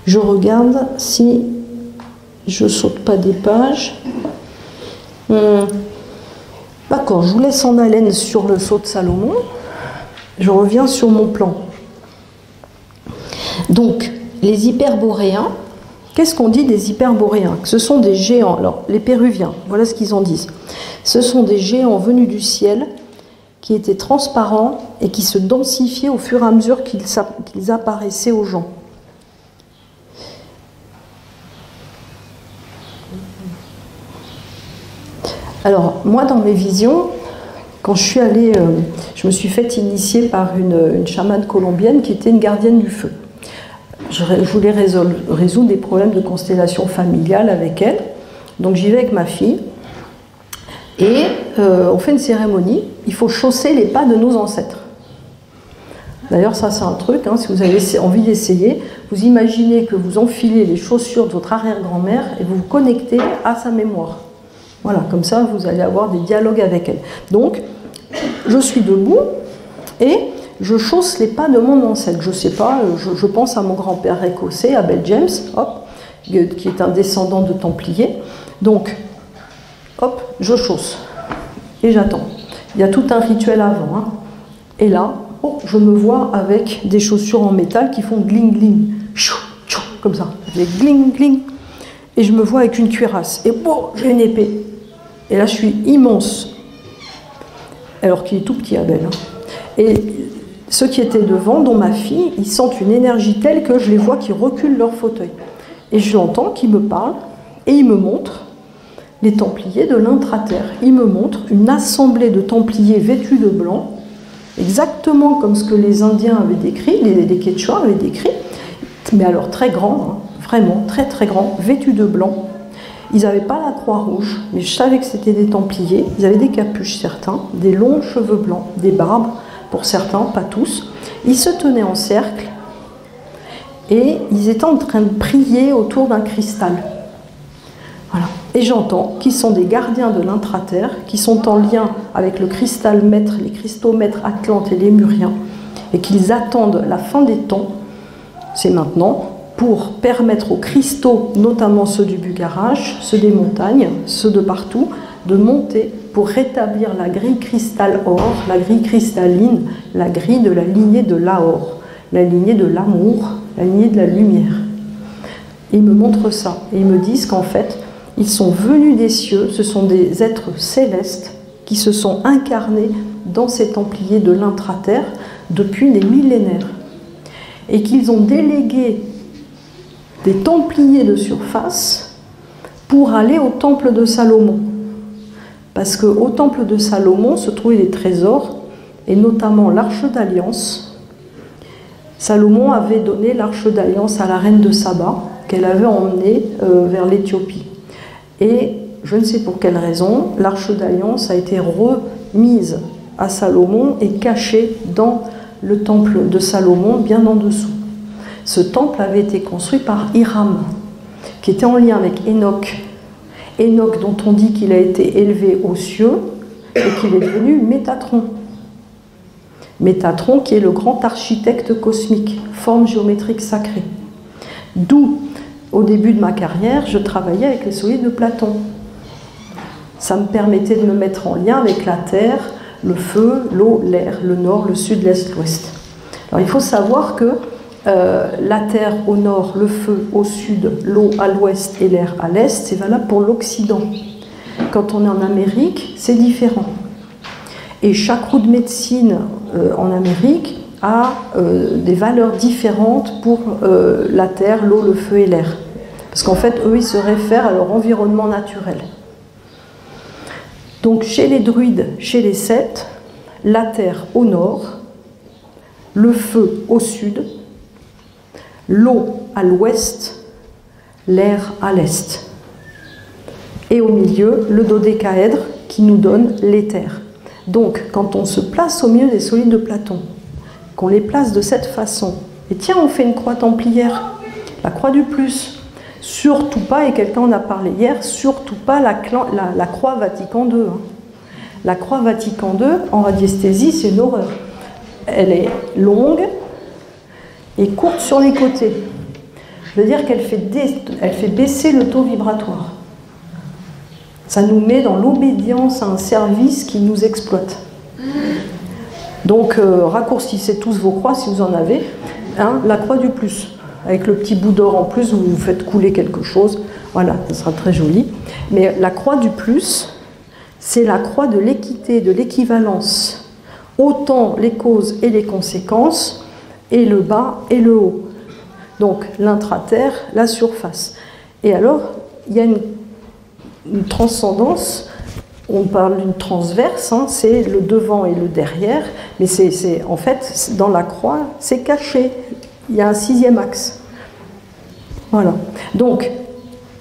je regarde si je saute pas des pages. D'accord, je vous laisse en haleine sur le sceau de Salomon. Je reviens sur mon plan. Donc, les hyperboréens, qu'est-ce qu'on dit des hyperboréens? Ce sont des géants. Alors, les Péruviens, voilà ce qu'ils en disent. Ce sont des géants venus du ciel qui étaient transparents et qui se densifiaient au fur et à mesure qu'ils apparaissaient aux gens. Alors, moi, dans mes visions, quand je suis allée, je me suis fait initier par une chamane colombienne qui était une gardienne du feu. Je voulais résoudre des problèmes de constellation familiale avec elle. Donc, j'y vais avec ma fille. Et on fait une cérémonie. Il faut chausser les pas de nos ancêtres. D'ailleurs, ça, c'est un truc. Si vous avez envie d'essayer, vous imaginez que vous enfilez les chaussures de votre arrière-grand-mère et vous vous connectez à sa mémoire. Voilà, comme ça, vous allez avoir des dialogues avec elle. Donc, je suis debout et je chausse les pas de mon ancêtre. Je ne sais pas, je pense à mon grand-père écossais, Abel James, qui est un descendant de Templiers. Donc, hop, je chausse et j'attends. Il y a tout un rituel avant. Et là, je me vois avec des chaussures en métal qui font gling gling, chou, chou, comme ça, des gling gling. Et je me vois avec une cuirasse. Et j'ai une épée. Et là, je suis immense. Alors qu'il est tout petit, Abel. Et ceux qui étaient devant, dont ma fille, ils sentent une énergie telle que je les vois qui reculent leur fauteuil. Et je l'entends qui me parle. Et il me montre les Templiers de l'intraterre. Il me montre une assemblée de Templiers vêtus de blanc, exactement comme ce que les Indiens avaient décrit, les Quechua avaient décrit, mais alors très grand, vraiment très très grand, vêtus de blanc. Ils n'avaient pas la croix rouge, mais je savais que c'était des Templiers. Ils avaient des capuches, certains, des longs cheveux blancs, des barbes, pour certains, pas tous. Ils se tenaient en cercle et ils étaient en train de prier autour d'un cristal. Voilà. Et j'entends qu'ils sont des gardiens de l'intraterre, qui sont en lien avec le cristal maître, les cristaux maîtres Atlantes et Lémuriens, et qu'ils attendent la fin des temps, c'est maintenant, pour permettre aux cristaux, notamment ceux du Bucharest, ceux des montagnes, ceux de partout, de monter pour rétablir la grille cristal-or, la grille cristalline, la grille de la lignée de l'Aor, la lignée de l'amour, la lignée de la lumière. Ils me montrent ça et ils me disent qu'en fait, ils sont venus des cieux, ce sont des êtres célestes qui se sont incarnés dans ces templiers de l'intra-terre depuis des millénaires et qu'ils ont délégué des templiers de surface pour aller au temple de Salomon. Parce qu'au temple de Salomon se trouvaient des trésors, et notamment l'arche d'alliance. Salomon avait donné l'arche d'alliance à la reine de Saba, qu'elle avait emmenée vers l'Éthiopie. Et je ne sais pour quelle raison, l'arche d'alliance a été remise à Salomon et cachée dans le temple de Salomon, bien en dessous. Ce temple avait été construit par Hiram, qui était en lien avec Enoch. Enoch, dont on dit qu'il a été élevé aux cieux et qu'il est devenu Métatron. Métatron qui est le grand architecte cosmique, forme géométrique sacrée. D'où, au début de ma carrière, je travaillais avec les solides de Platon. Ça me permettait de me mettre en lien avec la terre, le feu, l'eau, l'air, le nord, le sud, l'est, l'ouest. Alors il faut savoir que la terre au nord, le feu au sud, l'eau à l'ouest et l'air à l'est, c'est valable pour l'Occident. Quand on est en Amérique, c'est différent. Et chaque roue de médecine en Amérique a des valeurs différentes pour la terre, l'eau, le feu et l'air. Parce qu'en fait, eux, ils se réfèrent à leur environnement naturel. Donc chez les druides, chez les Celtes, la terre au nord, le feu au sud, l'eau à l'ouest, l'air à l'est. Et au milieu, le dodécaèdre qui nous donne l'éther. Donc, quand on se place au milieu des solides de Platon, qu'on les place de cette façon, et tiens, on fait une croix templière, la croix du plus, surtout pas, et quelqu'un en a parlé hier, surtout pas la croix Vatican II. Hein. La croix Vatican II, en radiesthésie, c'est une horreur. Elle est longue, et courte sur les côtés. Je veux dire qu'elle fait baisser le taux vibratoire. Ça nous met dans l'obédience à un service qui nous exploite. Donc, raccourcissez tous vos croix si vous en avez. Hein, la croix du plus, avec le petit bout d'or en plus où vous faites couler quelque chose. Voilà, ça sera très joli. Mais la croix du plus, c'est la croix de l'équité, de l'équivalence. Autant les causes et les conséquences, et le bas et le haut. Donc l'intra-terre, la surface. Et alors, il y a une transcendance, on parle d'une transverse, hein, c'est le devant et le derrière, mais c'est en fait, dans la croix, c'est caché. Il y a un 6e axe. Voilà. Donc,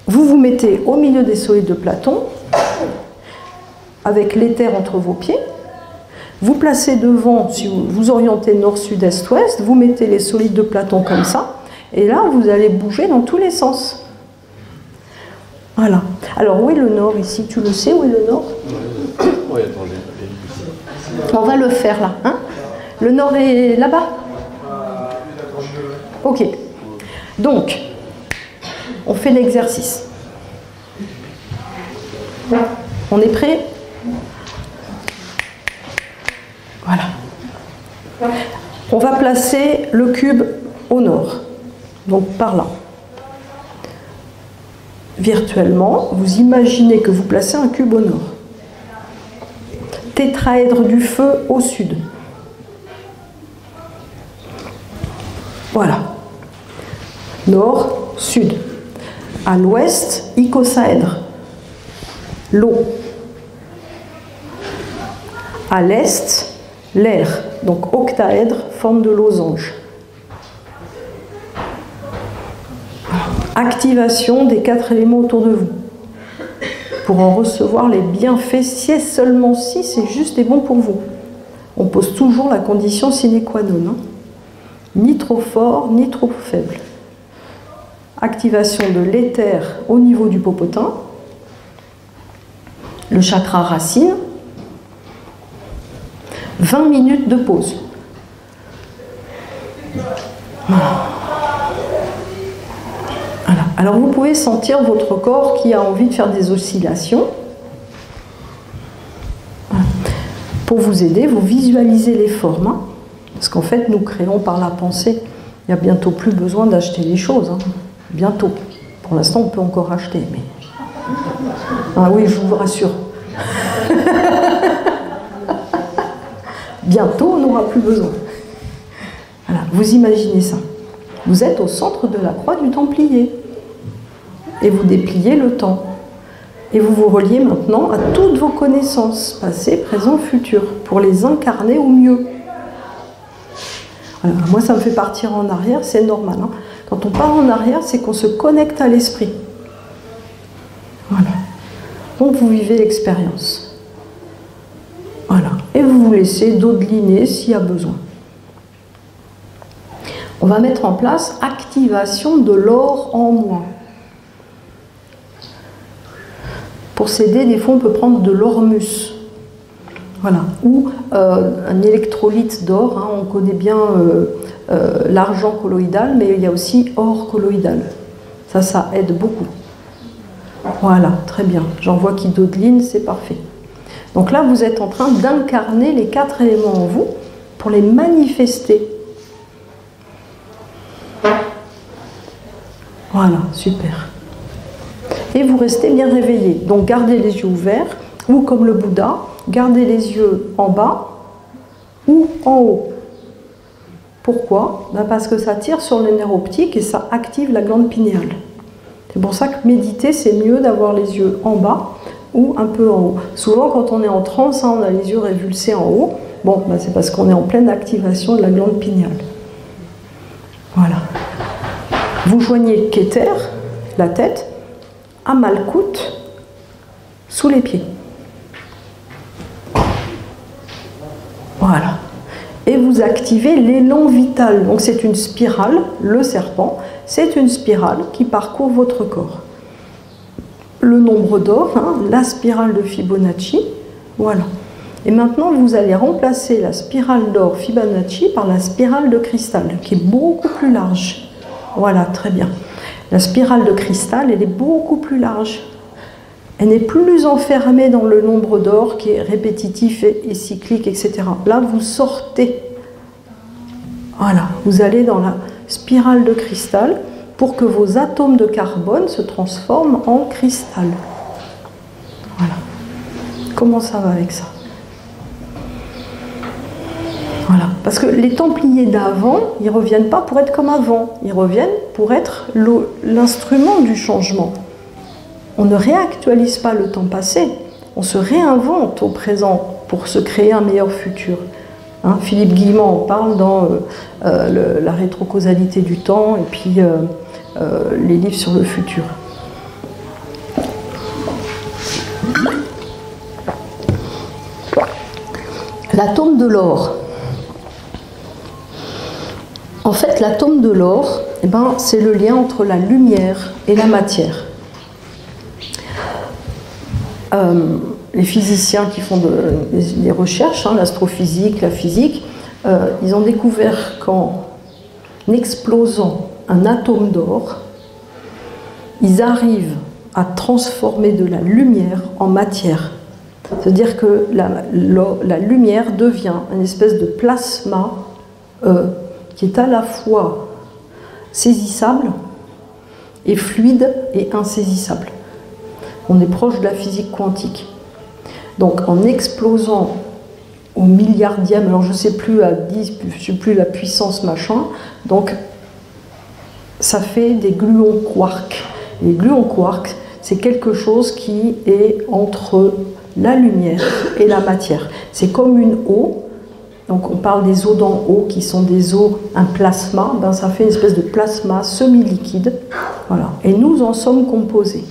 vous vous mettez au milieu des solides de Platon, avec l'éther entre vos pieds. Vous placez devant, si vous orientez nord, sud, est, ouest, vous mettez les solides de Platon comme ça, et là, vous allez bouger dans tous les sens. Voilà. Alors, où est le nord ici? Tu le sais, où est le nord? Oui, attends, On va le faire là. Hein, le nord est là-bas? Ok. Donc, on fait l'exercice. On est prêt? Voilà. On va placer le cube au nord, donc par là. Virtuellement, vous imaginez que vous placez un cube au nord. Tétraèdre du feu au sud. Voilà. Nord, sud. À l'ouest, icosaèdre. L'eau. À l'est, l'air. Donc octaèdre, forme de losange. Activation des 4 éléments autour de vous. Pour en recevoir les bienfaits, si et seulement si c'est juste et bon pour vous. On pose toujours la condition sine qua non. Hein. Ni trop fort, ni trop faible. Activation de l'éther au niveau du popotin. Le chakra racine. 20 minutes de pause. Voilà. Alors vous pouvez sentir votre corps qui a envie de faire des oscillations. Voilà. Pour vous aider, vous visualisez les formes. Hein, parce qu'en fait, nous créons par la pensée. Il n'y a bientôt plus besoin d'acheter les choses. Hein. Bientôt. Pour l'instant, on peut encore acheter. Mais... Ah oui, je vous rassure. Bientôt, on n'aura plus besoin. Voilà. Vous imaginez ça. Vous êtes au centre de la croix du Templier. Et vous dépliez le temps. Et vous vous reliez maintenant à toutes vos connaissances, passé, présent, futur, pour les incarner au mieux. Alors, moi, ça me fait partir en arrière, c'est normal. Hein. Quand on part en arrière, c'est qu'on se connecte à l'esprit. Voilà. Donc, vous vivez l'expérience. Voilà. Et vous vous laissez dodeliner s'il y a besoin. On va mettre en place activation de l'or en moi. Pour s'aider, des fois, on peut prendre de l'ormus. Voilà. Ou un électrolyte d'or. Hein. On connaît bien l'argent colloïdal, mais il y a aussi or colloïdal. Ça aide beaucoup. Voilà, très bien. J'en vois qui dodeline, c'est parfait. Donc là, vous êtes en train d'incarner les 4 éléments en vous pour les manifester. Voilà, super. Et vous restez bien réveillé. Donc gardez les yeux ouverts, ou comme le Bouddha, gardez les yeux en bas ou en haut. Pourquoi? Parce que ça tire sur le nerf optique et ça active la glande pinéale. C'est pour ça que méditer, c'est mieux d'avoir les yeux en bas ou un peu en haut. Souvent, quand on est en transe, on a les yeux révulsés en haut. Bon, c'est parce qu'on est en pleine activation de la glande pinéale. Voilà. Vous joignez Keter, la tête, à Malkout, sous les pieds. Voilà. Et vous activez l'élan vital. Donc c'est une spirale, le serpent, c'est une spirale qui parcourt votre corps. Le nombre d'or, hein, la spirale de Fibonacci, voilà. Et maintenant, vous allez remplacer la spirale d'or Fibonacci par la spirale de cristal, qui est beaucoup plus large. Voilà, très bien. La spirale de cristal, elle est beaucoup plus large. Elle n'est plus enfermée dans le nombre d'or qui est répétitif et cyclique, etc. Là, vous sortez. Voilà, vous allez dans la spirale de cristal pour que vos atomes de carbone se transforment en cristal. Voilà. Comment ça va avec ça? Voilà. Parce que les Templiers d'avant, ils ne reviennent pas pour être comme avant. Ils reviennent pour être l'instrument du changement. On ne réactualise pas le temps passé, on se réinvente au présent pour se créer un meilleur futur. Hein, Philippe Guillemot en parle dans la rétrocausalité du temps et puis les livres sur le futur. L'atome de l'or. En fait, l'atome de l'or, eh ben, c'est le lien entre la lumière et la matière. Les physiciens qui font des recherches, hein, l'astrophysique, la physique, ils ont découvert qu'en explosant un atome d'or, ils arrivent à transformer de la lumière en matière. C'est-à-dire que la lumière devient une espèce de plasma qui est à la fois saisissable et fluide et insaisissable. On est proche de la physique quantique. Donc en explosant au milliardième, alors je ne sais plus à 10, je ne sais plus la puissance machin, donc ça fait des gluons quarks. Les gluons quarks, c'est quelque chose qui est entre la lumière et la matière. C'est comme une eau, donc on parle des eaux d'en haut qui sont des eaux, un plasma, ben ça fait une espèce de plasma semi-liquide, voilà. Et nous en sommes composés.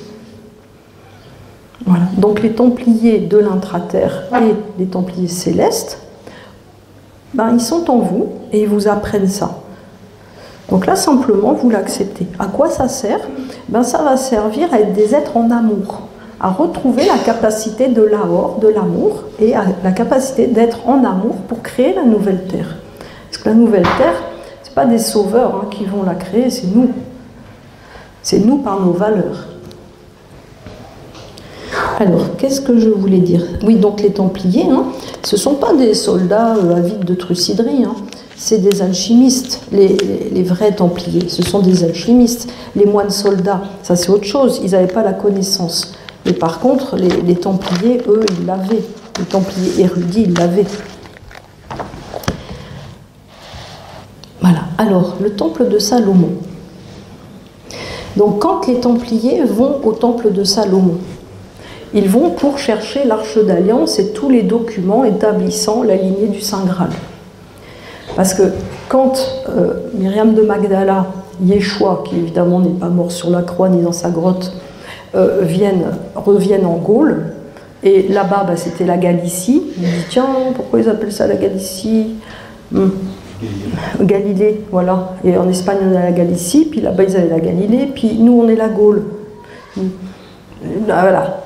Voilà. Donc les Templiers de l'intraterre et les Templiers célestes, ben, ils sont en vous et ils vous apprennent ça. Donc là, simplement, vous l'acceptez. À quoi ça sert? Ben, ça va servir à être des êtres en amour, à retrouver la capacité de l'amour et la capacité d'être en amour pour créer la nouvelle Terre. Parce que la nouvelle Terre, ce n'est pas des sauveurs hein, qui vont la créer, c'est nous. C'est nous par nos valeurs. Alors, qu'est-ce que je voulais dire? Oui, donc les Templiers, hein, ce ne sont pas des soldats avides de truciderie, hein, c'est des alchimistes, les vrais Templiers, ce sont des alchimistes. Les moines soldats, ça c'est autre chose, ils n'avaient pas la connaissance. Mais par contre, les Templiers, eux, ils l'avaient. Les Templiers érudits, ils l'avaient. Voilà, alors, le temple de Salomon. Donc, quand les Templiers vont au temple de Salomon, ils vont pour chercher l'Arche d'Alliance et tous les documents établissant la lignée du Saint Graal. Parce que quand Myriam de Magdala, Yeshua, qui évidemment n'est pas mort sur la croix ni dans sa grotte, reviennent en Gaule, et là-bas, c'était la Galicie. On dit, tiens, pourquoi ils appellent ça la Galicie? Galilée, voilà. Et en Espagne, on a la Galicie, puis là-bas, ils avaient la Galilée, puis nous, on est la Gaule. Voilà.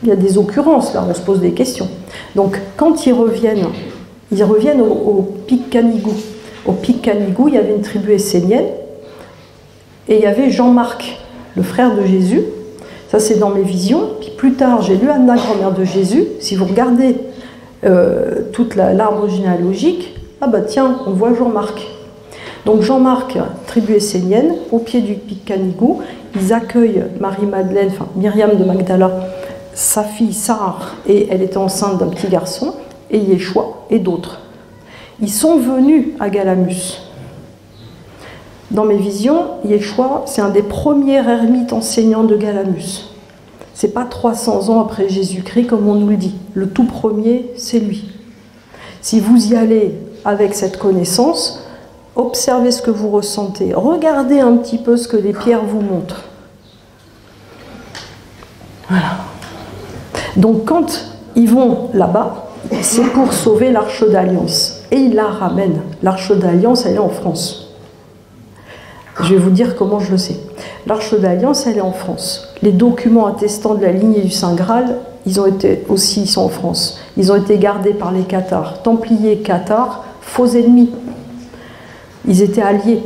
Il y a des occurrences, là, on se pose des questions. Donc, quand ils reviennent au Pic Canigou. Au Pic Canigou, il y avait une tribu essénienne, et il y avait Jean-Marc, le frère de Jésus. Ça, c'est dans mes visions. Puis plus tard, j'ai lu Anna, grand-mère de Jésus. Si vous regardez toute l'arbre généalogique, ah bah tiens, on voit Jean-Marc. Donc Jean-Marc, tribu essénienne, au pied du Pic Canigou, ils accueillent Marie-Madeleine, enfin Myriam de Magdala, sa fille Sarah, et elle était enceinte d'un petit garçon, et Yeshua et d'autres. Ils sont venus à Galamus. Dans mes visions, Yeshua, c'est un des premiers ermites enseignants de Galamus. C'est pas 300 ans après Jésus-Christ comme on nous le dit. Le tout premier, c'est lui. Si vous y allez avec cette connaissance, observez ce que vous ressentez. Regardez un petit peu ce que les pierres vous montrent. Voilà. Donc quand ils vont là-bas, c'est pour sauver l'Arche d'Alliance. Et ils la ramènent. L'Arche d'Alliance, elle est en France. Je vais vous dire comment je le sais. L'Arche d'Alliance, elle est en France. Les documents attestant de la lignée du Saint Graal, ils sont en France. Ils ont été gardés par les Cathares. Templiers, Cathares, faux ennemis. Ils étaient alliés.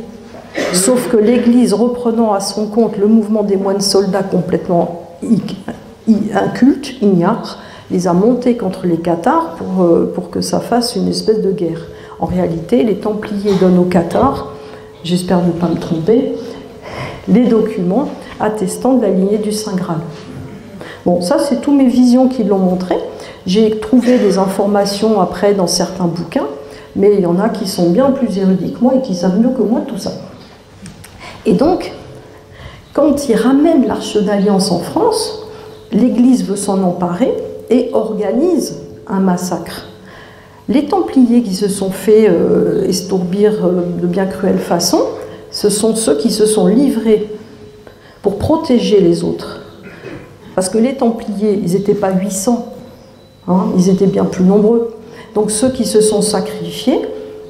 Sauf que l'Église, reprenant à son compte le mouvement des moines soldats complètement incultes, ignares, les a montés contre les Cathares pour que ça fasse une espèce de guerre. En réalité, les Templiers donnent aux Cathares, j'espère ne pas me tromper, les documents attestant de la lignée du Saint Graal. Bon, ça, c'est tous mes visions qui l'ont montré. J'ai trouvé des informations après dans certains bouquins, mais il y en a qui sont bien plus érudits que moi et qui savent mieux que moi tout ça. Et donc, quand ils ramènent l'Arche d'Alliance en France, l'Église veut s'en emparer et organise un massacre. Les Templiers qui se sont fait estourbir de bien cruelle façon, ce sont ceux qui se sont livrés pour protéger les autres. Parce que les Templiers, ils n'étaient pas 800, hein, ils étaient bien plus nombreux. Donc ceux qui se sont sacrifiés,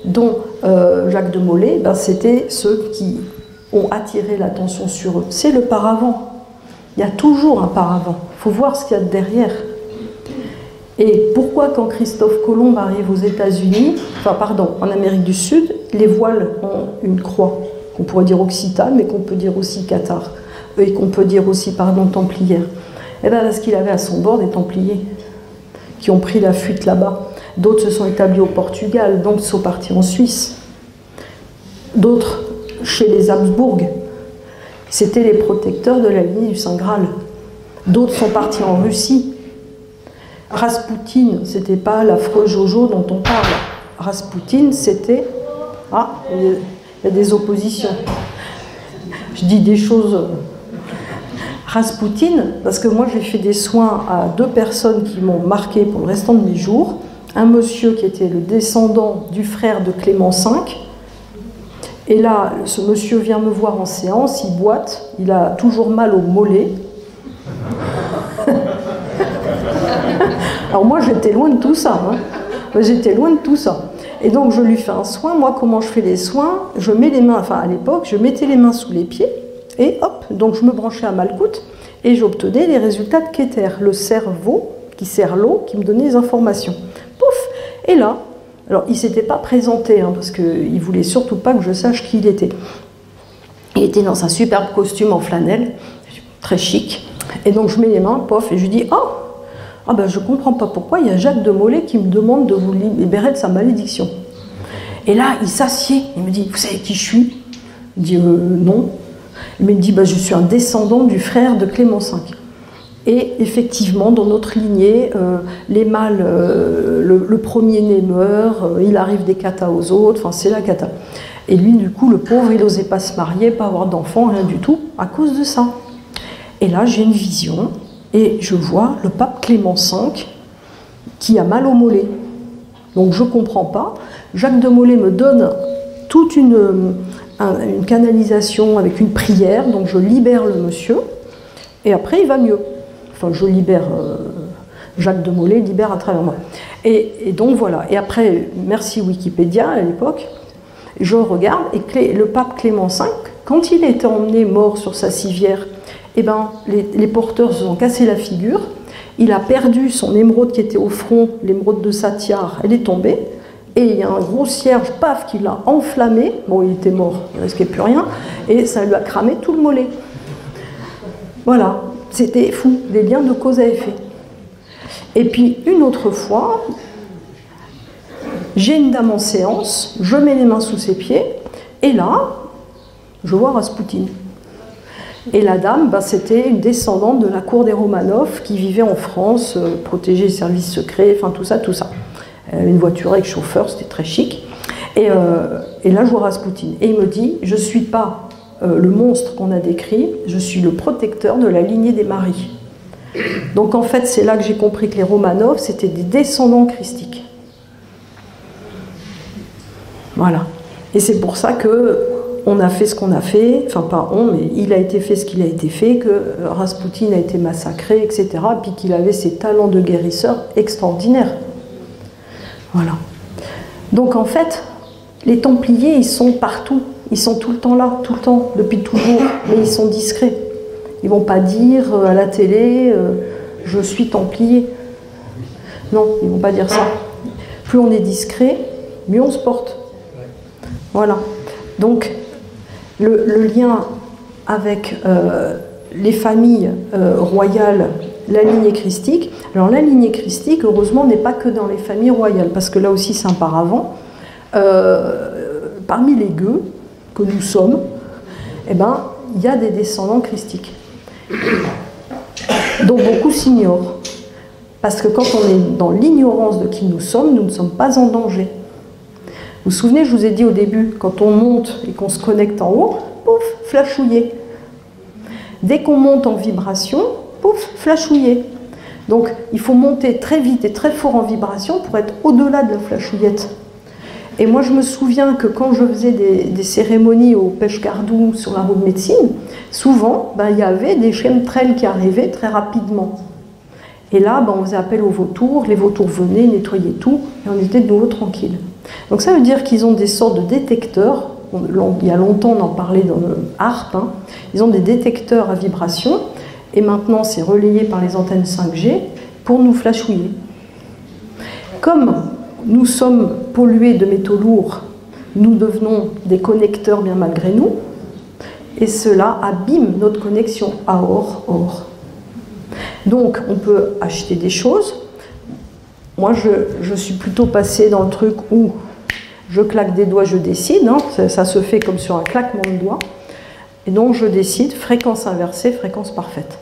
dont Jacques de Molay, c'était ceux qui ont attiré l'attention sur eux. C'est le paravent. Il y a toujours un paravent. Il faut voir ce qu'il y a derrière. Et pourquoi quand Christophe Colomb arrive aux États-Unis, en Amérique du Sud, les voiles ont une croix, qu'on pourrait dire occitane, mais qu'on peut dire aussi cathare, et qu'on peut dire aussi, templière. Et bien parce qu'il avait à son bord des Templiers qui ont pris la fuite là-bas. D'autres se sont établis au Portugal, d'autres sont partis en Suisse. D'autres chez les Habsbourg. C'était les protecteurs de la lignée du Saint Graal. D'autres sont partis en Russie. Raspoutine, c'était pas l'affreux Jojo dont on parle. Raspoutine, c'était... Ah, il y a des oppositions. Je dis des choses... Raspoutine, parce que moi j'ai fait des soins à 2 personnes qui m'ont marqué pour le restant de mes jours. Un monsieur qui était le descendant du frère de Clément V. Et là, ce monsieur vient me voir en séance, il boite, il a toujours mal au mollet. Alors moi j'étais loin de tout ça, hein. J'étais loin de tout ça. Et donc je lui fais un soin. Moi, comment je fais les soins? Je mets les mains, à l'époque, je mettais les mains sous les pieds, et hop, donc je me branchais à Malkout, et j'obtenais les résultats de Keter, le cerveau qui sert l'eau, qui me donnait les informations. Pouf. Et là, alors il ne s'était pas présenté, hein, parce qu'il ne voulait surtout pas que je sache qui il était. Il était dans un superbe costume en flanelle, très chic. Et donc je mets les mains, pof, et je lui dis « Ah ben je comprends pas pourquoi il y a Jacques de Molay qui me demande de vous libérer de sa malédiction. » Et là, il s'assied, il me dit « Vous savez qui je suis ?» Il dit « Non. » Il me dit bah, « Je suis un descendant du frère de Clément V. » Et effectivement, dans notre lignée, les mâles, le premier-né meurt, il arrive des catas aux autres, enfin c'est la cata. Et lui, du coup, le pauvre, il n'osait pas se marier, pas avoir d'enfant, rien du tout, à cause de ça. Et là, j'ai une vision, et je vois le pape Clément V qui a mal au mollet. Donc je ne comprends pas. Jacques de Molay me donne toute une canalisation avec une prière, donc je libère le monsieur, et après il va mieux. Enfin, je libère, Jacques de Molay libère à travers moi. Et donc voilà. Et après, merci Wikipédia à l'époque, je regarde, et le pape Clément V, quand il a été emmené mort sur sa civière, eh ben, les porteurs se sont cassés la figure, il a perdu son émeraude qui était au front, l'émeraude de sa tiare, elle est tombée, et il y a un gros cierge, paf, qui l'a enflammé, bon, il était mort, il ne risquait plus rien, et ça lui a cramé tout le mollet. Voilà, c'était fou, des liens de cause à effet. Et puis, une autre fois, j'ai une dame en séance, je mets les mains sous ses pieds, et là, je vois Raspoutine. Et la dame, bah, c'était une descendante de la cour des Romanov qui vivait en France, protégée des services secrets, enfin tout ça, tout ça. Une voiture avec chauffeur, c'était très chic. Et là, je vois Raspoutine. Et il me dit, je ne suis pas le monstre qu'on a décrit, je suis le protecteur de la lignée des maris. Donc en fait, c'est là que j'ai compris que les Romanov, c'était des descendants christiques. Voilà. Et c'est pour ça qu'on a fait ce qu'on a fait, enfin pas on, mais il a été fait ce qu'il a été fait, que Raspoutine a été massacré, etc. Puis qu'il avait ses talents de guérisseur extraordinaires. Voilà. Donc en fait, les Templiers, ils sont partout. Ils sont tout le temps là, tout le temps, depuis toujours. Mais ils sont discrets. Ils ne vont pas dire à la télé « je suis Templier ». Non, ils ne vont pas dire ça. Plus on est discret, mieux on se porte. Voilà. Donc, le lien avec les familles royales, la lignée christique. Alors la lignée christique, heureusement, n'est pas que dans les familles royales, parce que là aussi c'est un paravent. Parmi les gueux que nous sommes, eh ben, il y a des descendants christiques, dont beaucoup s'ignorent. Parce que quand on est dans l'ignorance de qui nous ne sommes pas en danger. Vous vous souvenez, je vous ai dit au début, quand on monte et qu'on se connecte en haut, pouf, flashouillé. Dès qu'on monte en vibration, pouf, flashouillé. Donc il faut monter très vite et très fort en vibration pour être au-delà de la flashouillette. Et moi je me souviens que quand je faisais des cérémonies au Pêche-Cardou sur la route de médecine, souvent il y avait des chemtrails qui arrivaient très rapidement. Et là on faisait appel aux vautours, les vautours venaient nettoyer tout et on était de nouveau tranquille. Donc ça veut dire qu'ils ont des sortes de détecteurs, il y a longtemps on en parlait dans le HARP, hein. Ils ont des détecteurs à vibration et maintenant c'est relayé par les antennes 5G pour nous flashouiller. Comme nous sommes pollués de métaux lourds, nous devenons des connecteurs bien malgré nous, et cela abîme notre connexion à or. Donc on peut acheter des choses. Moi je suis plutôt passée dans le truc où je claque des doigts, je décide, hein, ça se fait comme sur un claquement de doigts, et donc je décide fréquence inversée, fréquence parfaite.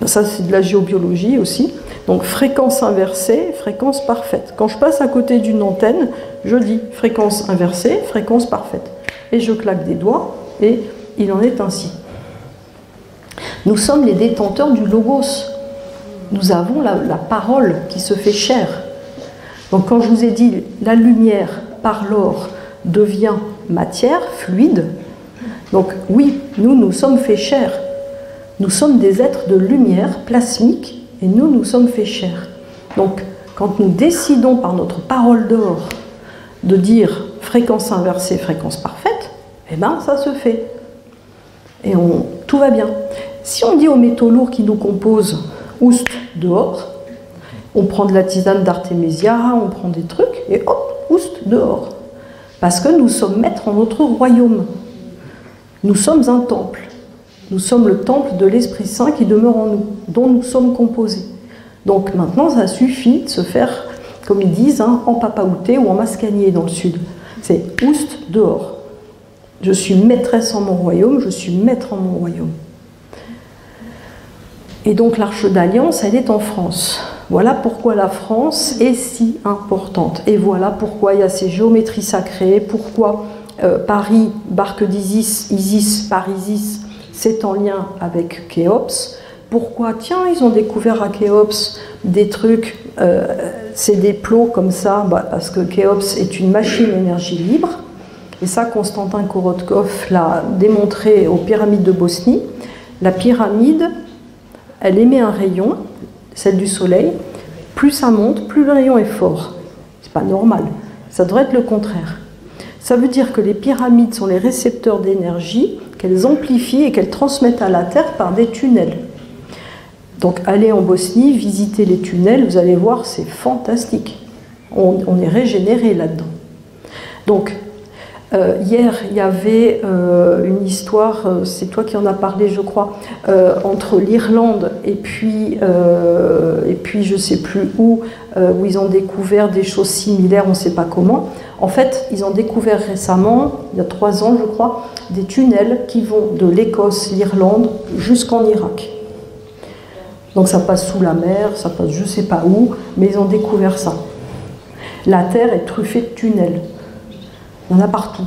Ça c'est de la géobiologie aussi. Donc fréquence inversée, fréquence parfaite. Quand je passe à côté d'une antenne, je dis fréquence inversée, fréquence parfaite. Et je claque des doigts, et il en est ainsi. Nous sommes les détenteurs du logos. Nous avons la parole qui se fait chair. Donc quand je vous ai dit la lumière par l'or devient matière, fluide, donc oui, nous sommes faits chair. Nous sommes des êtres de lumière plasmique, et nous sommes faits chair. Donc, quand nous décidons par notre parole d'or de dire fréquence inversée, fréquence parfaite, eh bien, ça se fait. Et tout va bien. Si on dit aux métaux lourds qui nous composent, oust, dehors, on prend de la tisane d'Artémisia, on prend des trucs, et hop, oust, dehors. Parce que nous sommes maîtres en notre royaume. Nous sommes un temple. Nous sommes le temple de l'Esprit Saint qui demeure en nous, dont nous sommes composés. Donc maintenant, ça suffit de se faire, comme ils disent, en papaouté ou en mascagné dans le sud. C'est oust dehors. Je suis maîtresse en mon royaume, je suis maître en mon royaume. Et donc l'Arche d'Alliance, elle est en France. Voilà pourquoi la France est si importante. Et voilà pourquoi il y a ces géométries sacrées, pourquoi Paris, barque d'Isis, Isis, Paris-Isis, c'est en lien avec Khéops. Pourquoi, tiens, ils ont découvert à Khéops des trucs, c'est des plots comme ça, parce que Khéops est une machine énergie libre. Et ça, Konstantin Korotkov l'a démontré aux pyramides de Bosnie. La pyramide, elle émet un rayon, celle du soleil. Plus ça monte, plus le rayon est fort. C'est pas normal. Ça devrait être le contraire. Ça veut dire que les pyramides sont les récepteurs d'énergie qu'elles amplifient et qu'elles transmettent à la Terre par des tunnels. Donc allez en Bosnie, visitez les tunnels, vous allez voir, c'est fantastique. On est régénéré là-dedans. Donc, hier, il y avait une histoire, c'est toi qui en as parlé, je crois, entre l'Irlande et puis je ne sais plus où ils ont découvert des choses similaires, on ne sait pas comment. En fait, ils ont découvert récemment, il y a 3 ans, je crois, des tunnels qui vont de l'Écosse, l'Irlande, jusqu'en Irak. Donc ça passe sous la mer, ça passe je ne sais pas où, mais ils ont découvert ça. La Terre est truffée de tunnels. Il y en a partout.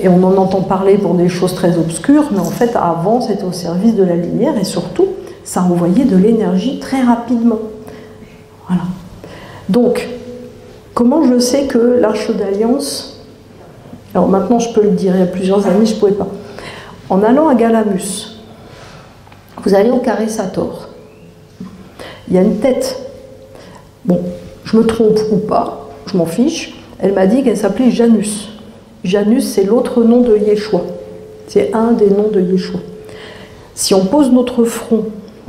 Et on en entend parler pour des choses très obscures, mais en fait, avant, c'était au service de la lumière, et surtout, ça envoyait de l'énergie très rapidement. Voilà. Donc, comment je sais que l'Arche d'Alliance... Alors maintenant, je peux le dire, il y a plusieurs années, je ne pouvais pas. En allant à Galamus, vous allez au carré Sator. Il y a une tête. Bon, je me trompe ou pas, je m'en fiche. Elle m'a dit qu'elle s'appelait Janus. Janus, c'est l'autre nom de Yeshua. C'est un des noms de Yeshua. Si on pose notre front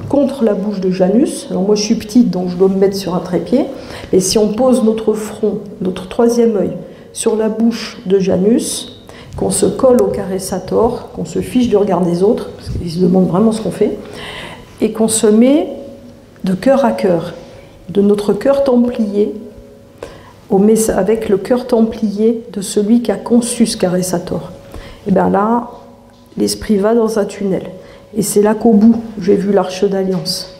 contre la bouche de Janus, alors moi je suis petite donc je dois me mettre sur un trépied, et si on pose notre front, notre troisième œil, sur la bouche de Janus, qu'on se colle au carré Sator, qu'on se fiche du regard des autres, parce qu'ils se demandent vraiment ce qu'on fait, et qu'on se met de cœur à cœur, de notre cœur templier, avec le cœur templier de celui qui a conçu ce carré Sator. Et bien là, l'esprit va dans un tunnel. Et c'est là qu'au bout, j'ai vu l'Arche d'Alliance.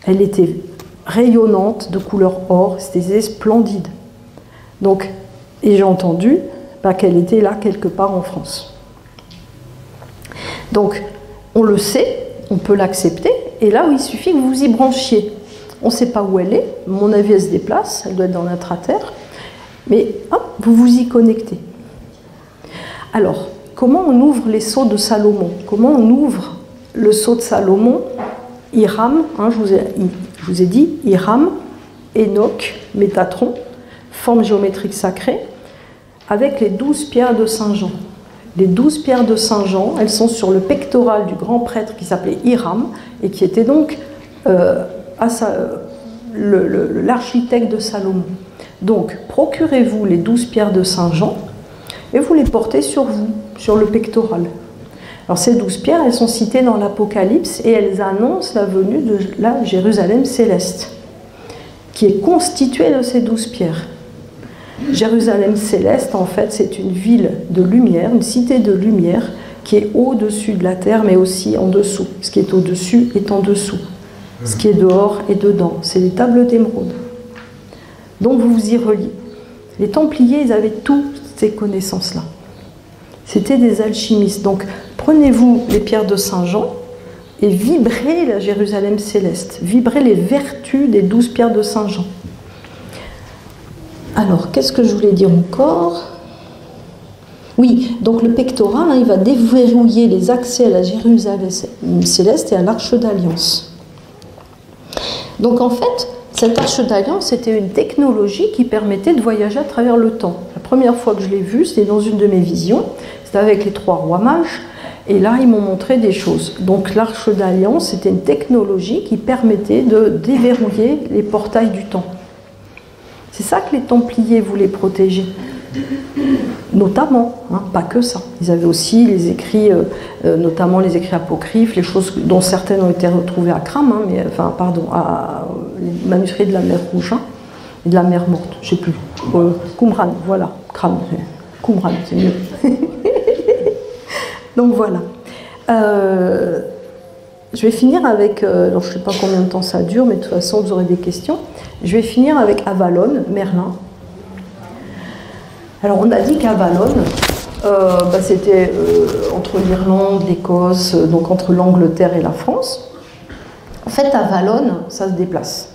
Elle était rayonnante, de couleur or, c'était splendide. Donc, et j'ai entendu qu'elle était là quelque part en France. Donc, on le sait, on peut l'accepter, et là, il suffit que vous vous y branchiez. On ne sait pas où elle est, à mon avis, elle se déplace, elle doit être dans l'intra-terre, mais hop, vous vous y connectez. Alors, comment on ouvre les sceaux de Salomon? Comment on ouvre le sceau de Salomon? Hiram, je vous ai dit, Hiram, Enoch, Métatron, forme géométrique sacrée, avec les 12 pierres de Saint Jean. Les 12 pierres de Saint Jean, elles sont sur le pectoral du grand prêtre qui s'appelait Hiram, et qui était donc l'architecte de Salomon. Donc, procurez-vous les 12 pierres de Saint Jean, et vous les portez sur vous, sur le pectoral. Alors ces 12 pierres, elles sont citées dans l'Apocalypse et elles annoncent la venue de la Jérusalem céleste, qui est constituée de ces 12 pierres. Jérusalem céleste, en fait, c'est une ville de lumière, une cité de lumière, qui est au-dessus de la terre, mais aussi en dessous. Ce qui est au-dessus est en dessous. Ce qui est dehors est dedans. C'est les tables d'émeraude. Donc vous vous y reliez. Les Templiers, ils avaient toutes ces connaissances-là. C'était des alchimistes. Donc prenez-vous les pierres de Saint Jean et vibrez la Jérusalem céleste. Vibrez les vertus des 12 pierres de Saint Jean. Alors, qu'est-ce que je voulais dire encore? Oui, donc le pectoral, il va déverrouiller les accès à la Jérusalem céleste et à l'Arche d'Alliance. Donc en fait, cette Arche d'Alliance, c'était une technologie qui permettait de voyager à travers le temps. La première fois que je l'ai vue, c'était dans une de mes visions, c'était avec les 3 rois mages, et là, ils m'ont montré des choses. Donc l'Arche d'Alliance, c'était une technologie qui permettait de déverrouiller les portails du temps. C'est ça que les Templiers voulaient protéger. Notamment, hein, pas que ça. Ils avaient aussi les écrits, notamment les écrits apocryphes, les choses dont certaines ont été retrouvées à Cram, hein, les manuscrits de la mer Rouge, hein, et de la mer Morte, je ne sais plus. Qumran, voilà, Cram, Qumran, c'est mieux. Donc voilà. Je vais finir avec, alors je ne sais pas combien de temps ça dure, mais de toute façon vous aurez des questions. Je vais finir avec Avallone, Merlin. Alors on a dit qu'Avallone, c'était entre l'Irlande, l'Écosse, donc entre l'Angleterre et la France. En fait, Avallone, ça se déplace.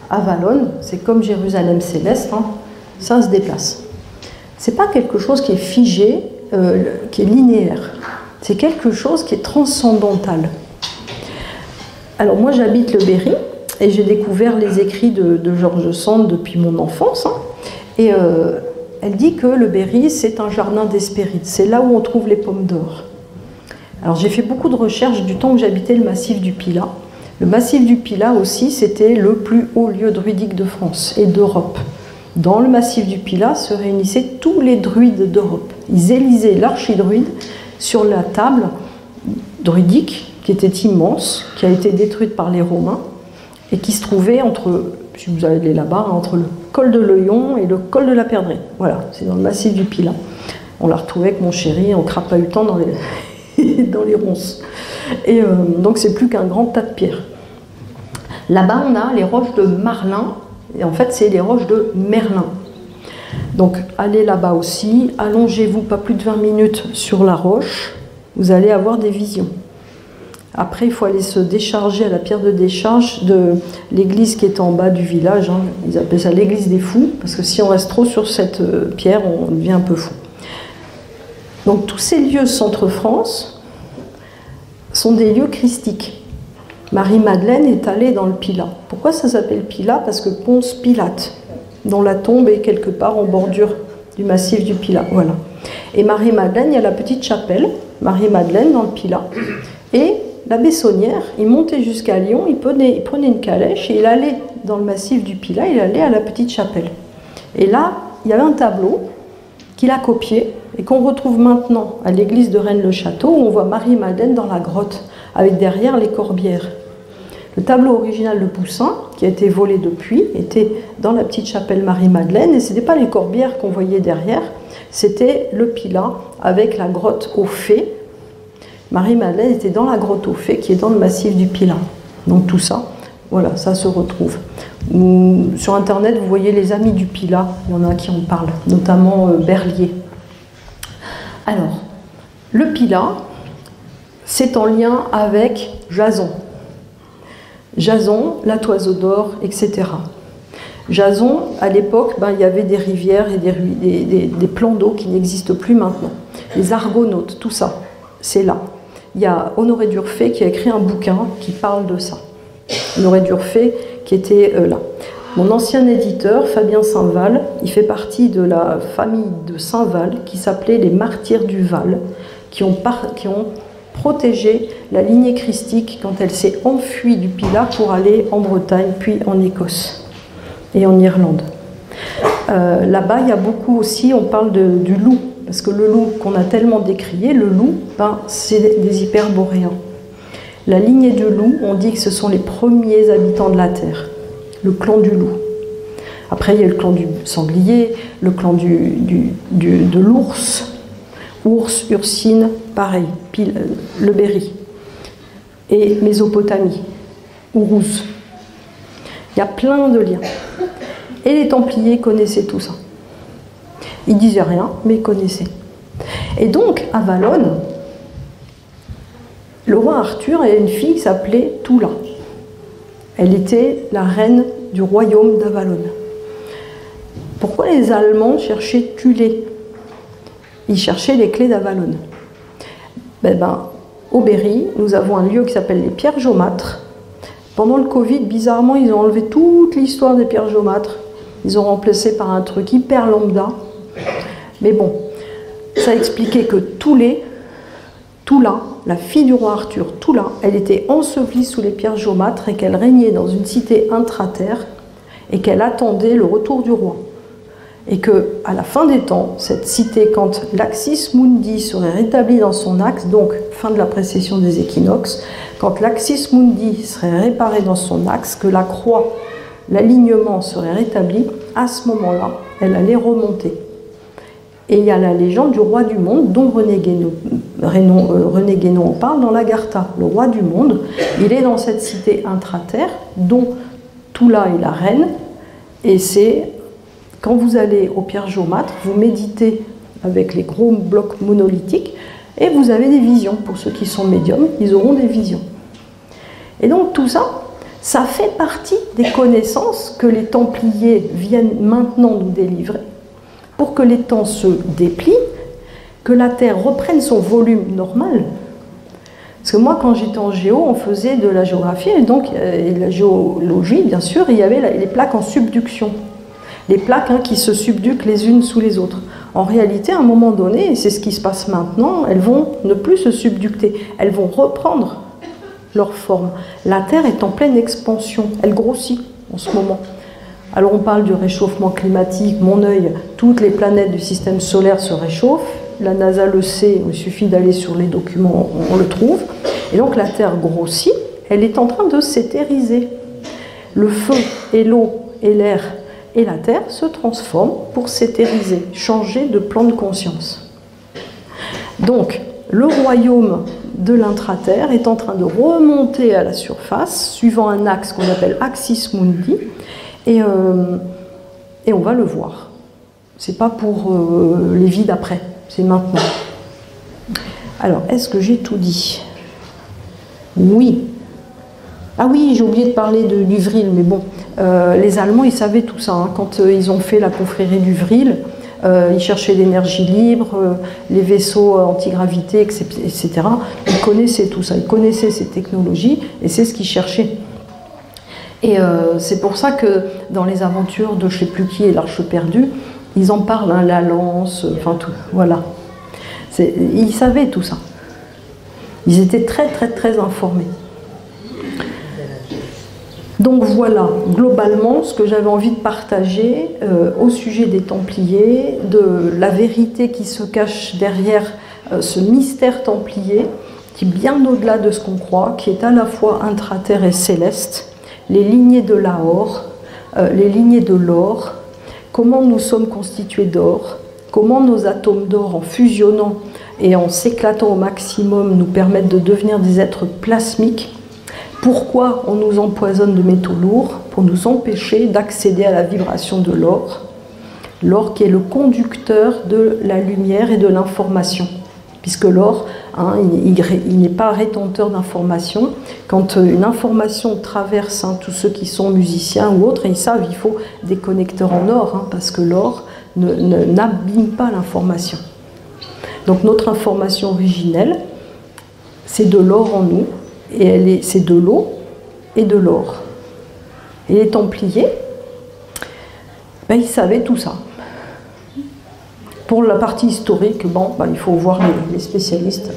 Avallone, c'est comme Jérusalem céleste, hein, ça se déplace. C'est pas quelque chose qui est figé, qui est linéaire. C'est quelque chose qui est transcendantal. Alors moi j'habite le Berry et j'ai découvert les écrits de George Sand depuis mon enfance. Hein, et elle dit que le Berry c'est un jardin d'Hespérides, c'est là où on trouve les pommes d'or. Alors j'ai fait beaucoup de recherches du temps où j'habitais le massif du Pilat. Le massif du Pilat aussi c'était le plus haut lieu druidique de France et d'Europe. Dans le massif du Pilat se réunissaient tous les druides d'Europe. Ils élisaient l'archidruide sur la table druidique qui était immense, qui a été détruite par les Romains et qui se trouvait entre, si vous allez là-bas, entre le col de l'Oyon et le col de la Perdrix. Voilà, c'est dans le massif du Pilat. On l'a retrouvée avec mon chéri en crapahutant dans les ronces. Et donc c'est plus qu'un grand tas de pierres. Là-bas on a les roches de Marlin, et en fait c'est les roches de Merlin. Donc allez là-bas aussi, allongez-vous pas plus de 20 minutes sur la roche, vous allez avoir des visions. Après il faut aller se décharger à la pierre de décharge de l'église qui est en bas du village, hein. Ils appellent ça l'église des fous, parce que si on reste trop sur cette pierre, on devient un peu fou. Donc tous ces lieux Centre-France sont des lieux christiques. Marie-Madeleine est allée dans le Pilat. Pourquoi ça s'appelle Pilat? Parce que Ponce Pilate, dont la tombe est quelque part en bordure du massif du Pilat. Voilà. Et Marie-Madeleine, il y a la petite chapelle, Marie-Madeleine dans le Pilat. Et l'abbé Saunière, il montait jusqu'à Lyon, il prenait une calèche et il allait dans le massif du Pilat, il allait à la petite chapelle. Et là, il y avait un tableau qu'il a copié et qu'on retrouve maintenant à l'église de Rennes-le-Château, où on voit Marie-Madeleine dans la grotte, avec derrière les corbières. Le tableau original de Poussin, qui a été volé depuis, était dans la petite chapelle Marie-Madeleine, et ce n'était pas les corbières qu'on voyait derrière, c'était le Pilat avec la grotte aux Fées. Marie-Madeleine était dans la grotte aux Fées, qui est dans le massif du Pilat. Donc tout ça, voilà, ça se retrouve. Sur Internet, vous voyez les amis du Pilat, il y en a qui en parlent, notamment Berlier. Alors, le Pilat, c'est en lien avec Jason. Jason, la Toison d'Or, etc. Jason, à l'époque, il y avait des rivières et des plans d'eau qui n'existent plus maintenant. Les Argonautes, tout ça, c'est là. Il y a Honoré d'Urfé qui a écrit un bouquin qui parle de ça. Honoré d'Urfé qui était là. Mon ancien éditeur, Fabien Saint-Val, il fait partie de la famille de Saint-Val qui s'appelait les Martyrs du Val, qui ont protégé la lignée christique quand elle s'est enfuie du Pilat pour aller en Bretagne, puis en Écosse et en Irlande. Là-bas, il y a beaucoup aussi, on parle du loup, parce que le loup qu'on a tellement décrié, le loup, c'est des hyperboréens. La lignée du loup, on dit que ce sont les premiers habitants de la Terre, le clan du loup. Après, il y a le clan du sanglier, le clan de l'ours, ours, ursine, pareil, le Berry, et Mésopotamie, Ourouz. Il y a plein de liens. Et les Templiers connaissaient tout ça. Ils disaient rien, mais ils connaissaient. Et donc, à Avallone, le roi Arthur avait une fille qui s'appelait Toula. Elle était la reine du royaume d'Avallone. Pourquoi les Allemands cherchaient Thulé? Ils cherchaient les clés d'Avallone. Au Berry, nous avons un lieu qui s'appelle les pierres jaumâtres. Pendant le Covid, bizarrement, ils ont enlevé toute l'histoire des pierres jaumâtres. Ils ont remplacé par un truc hyper lambda. Mais bon, ça expliquait que Toula, la fille du roi Arthur, Toula, elle était ensevelie sous les pierres jaumâtres et qu'elle régnait dans une cité intra-terre et qu'elle attendait le retour du roi. Et qu'à la fin des temps, cette cité, quand l'Axis Mundi serait rétabli dans son axe, donc fin de la précession des équinoxes, quand l'Axis Mundi serait réparé dans son axe, que la croix, l'alignement serait rétabli, à ce moment-là, elle allait remonter. Et il y a la légende du roi du monde, dont René Guénon en parle dans l'Agartha. Le roi du monde, il est dans cette cité intraterre, dont Toula est la reine, et c'est... Quand vous allez au Pierre Jaumâtre, vous méditez avec les gros blocs monolithiques et vous avez des visions. Pour ceux qui sont médiums, ils auront des visions. Et donc tout ça, ça fait partie des connaissances que les Templiers viennent maintenant nous délivrer pour que les temps se déplient, que la Terre reprenne son volume normal. Parce que moi, quand j'étais en géo, on faisait de la géographie et donc la géologie, bien sûr, et il y avait les plaques en subduction. Les plaques qui se subduquent les unes sous les autres. En réalité, à un moment donné, et c'est ce qui se passe maintenant, elles vont ne plus se subducter, elles vont reprendre leur forme. La Terre est en pleine expansion, elle grossit en ce moment. Alors on parle du réchauffement climatique, mon œil, toutes les planètes du système solaire se réchauffent, la NASA le sait, il suffit d'aller sur les documents, on le trouve, et donc la Terre grossit, elle est en train de s'éthériser. Le feu et l'eau et l'air et la Terre se transforme pour s'éthériser, changer de plan de conscience. Donc, le royaume de l'intraterre est en train de remonter à la surface, suivant un axe qu'on appelle Axis Mundi, et on va le voir. C'est pas pour les vies d'après, c'est maintenant. Alors, est-ce que j'ai tout dit? Oui. Ah oui, j'ai oublié de parler du Vril, mais bon, les Allemands, ils savaient tout ça. Quand ils ont fait la confrérie du Vril, ils cherchaient l'énergie libre, les vaisseaux antigravité, etc. Ils connaissaient tout ça, ils connaissaient ces technologies, et c'est ce qu'ils cherchaient. Et c'est pour ça que dans les aventures de je ne sais plus qui et l'Arche perdue, ils en parlent, la lance, enfin tout, voilà. Ils savaient tout ça. Ils étaient très, très, très informés. Donc voilà, globalement, ce que j'avais envie de partager au sujet des Templiers, de la vérité qui se cache derrière ce mystère templier, qui est bien au-delà de ce qu'on croit, qui est à la fois intraterre et céleste, les lignées de l'Aor, les lignées de l'or, comment nous sommes constitués d'or, comment nos atomes d'or, en fusionnant et en s'éclatant au maximum, nous permettent de devenir des êtres plasmiques. Pourquoi on nous empoisonne de métaux lourds? Pour nous empêcher d'accéder à la vibration de l'or. L'or qui est le conducteur de la lumière et de l'information. Puisque l'or, il n'est pas rétenteur d'informations. Quand une information traverse, tous ceux qui sont musiciens ou autres, ils savent qu'il faut des connecteurs en or, parce que l'or n'abîme pas l'information. Donc notre information originelle, c'est de l'or en nous. Et c'est de l'eau et de l'or. Et les Templiers, ils savaient tout ça. Pour la partie historique, il faut voir les spécialistes.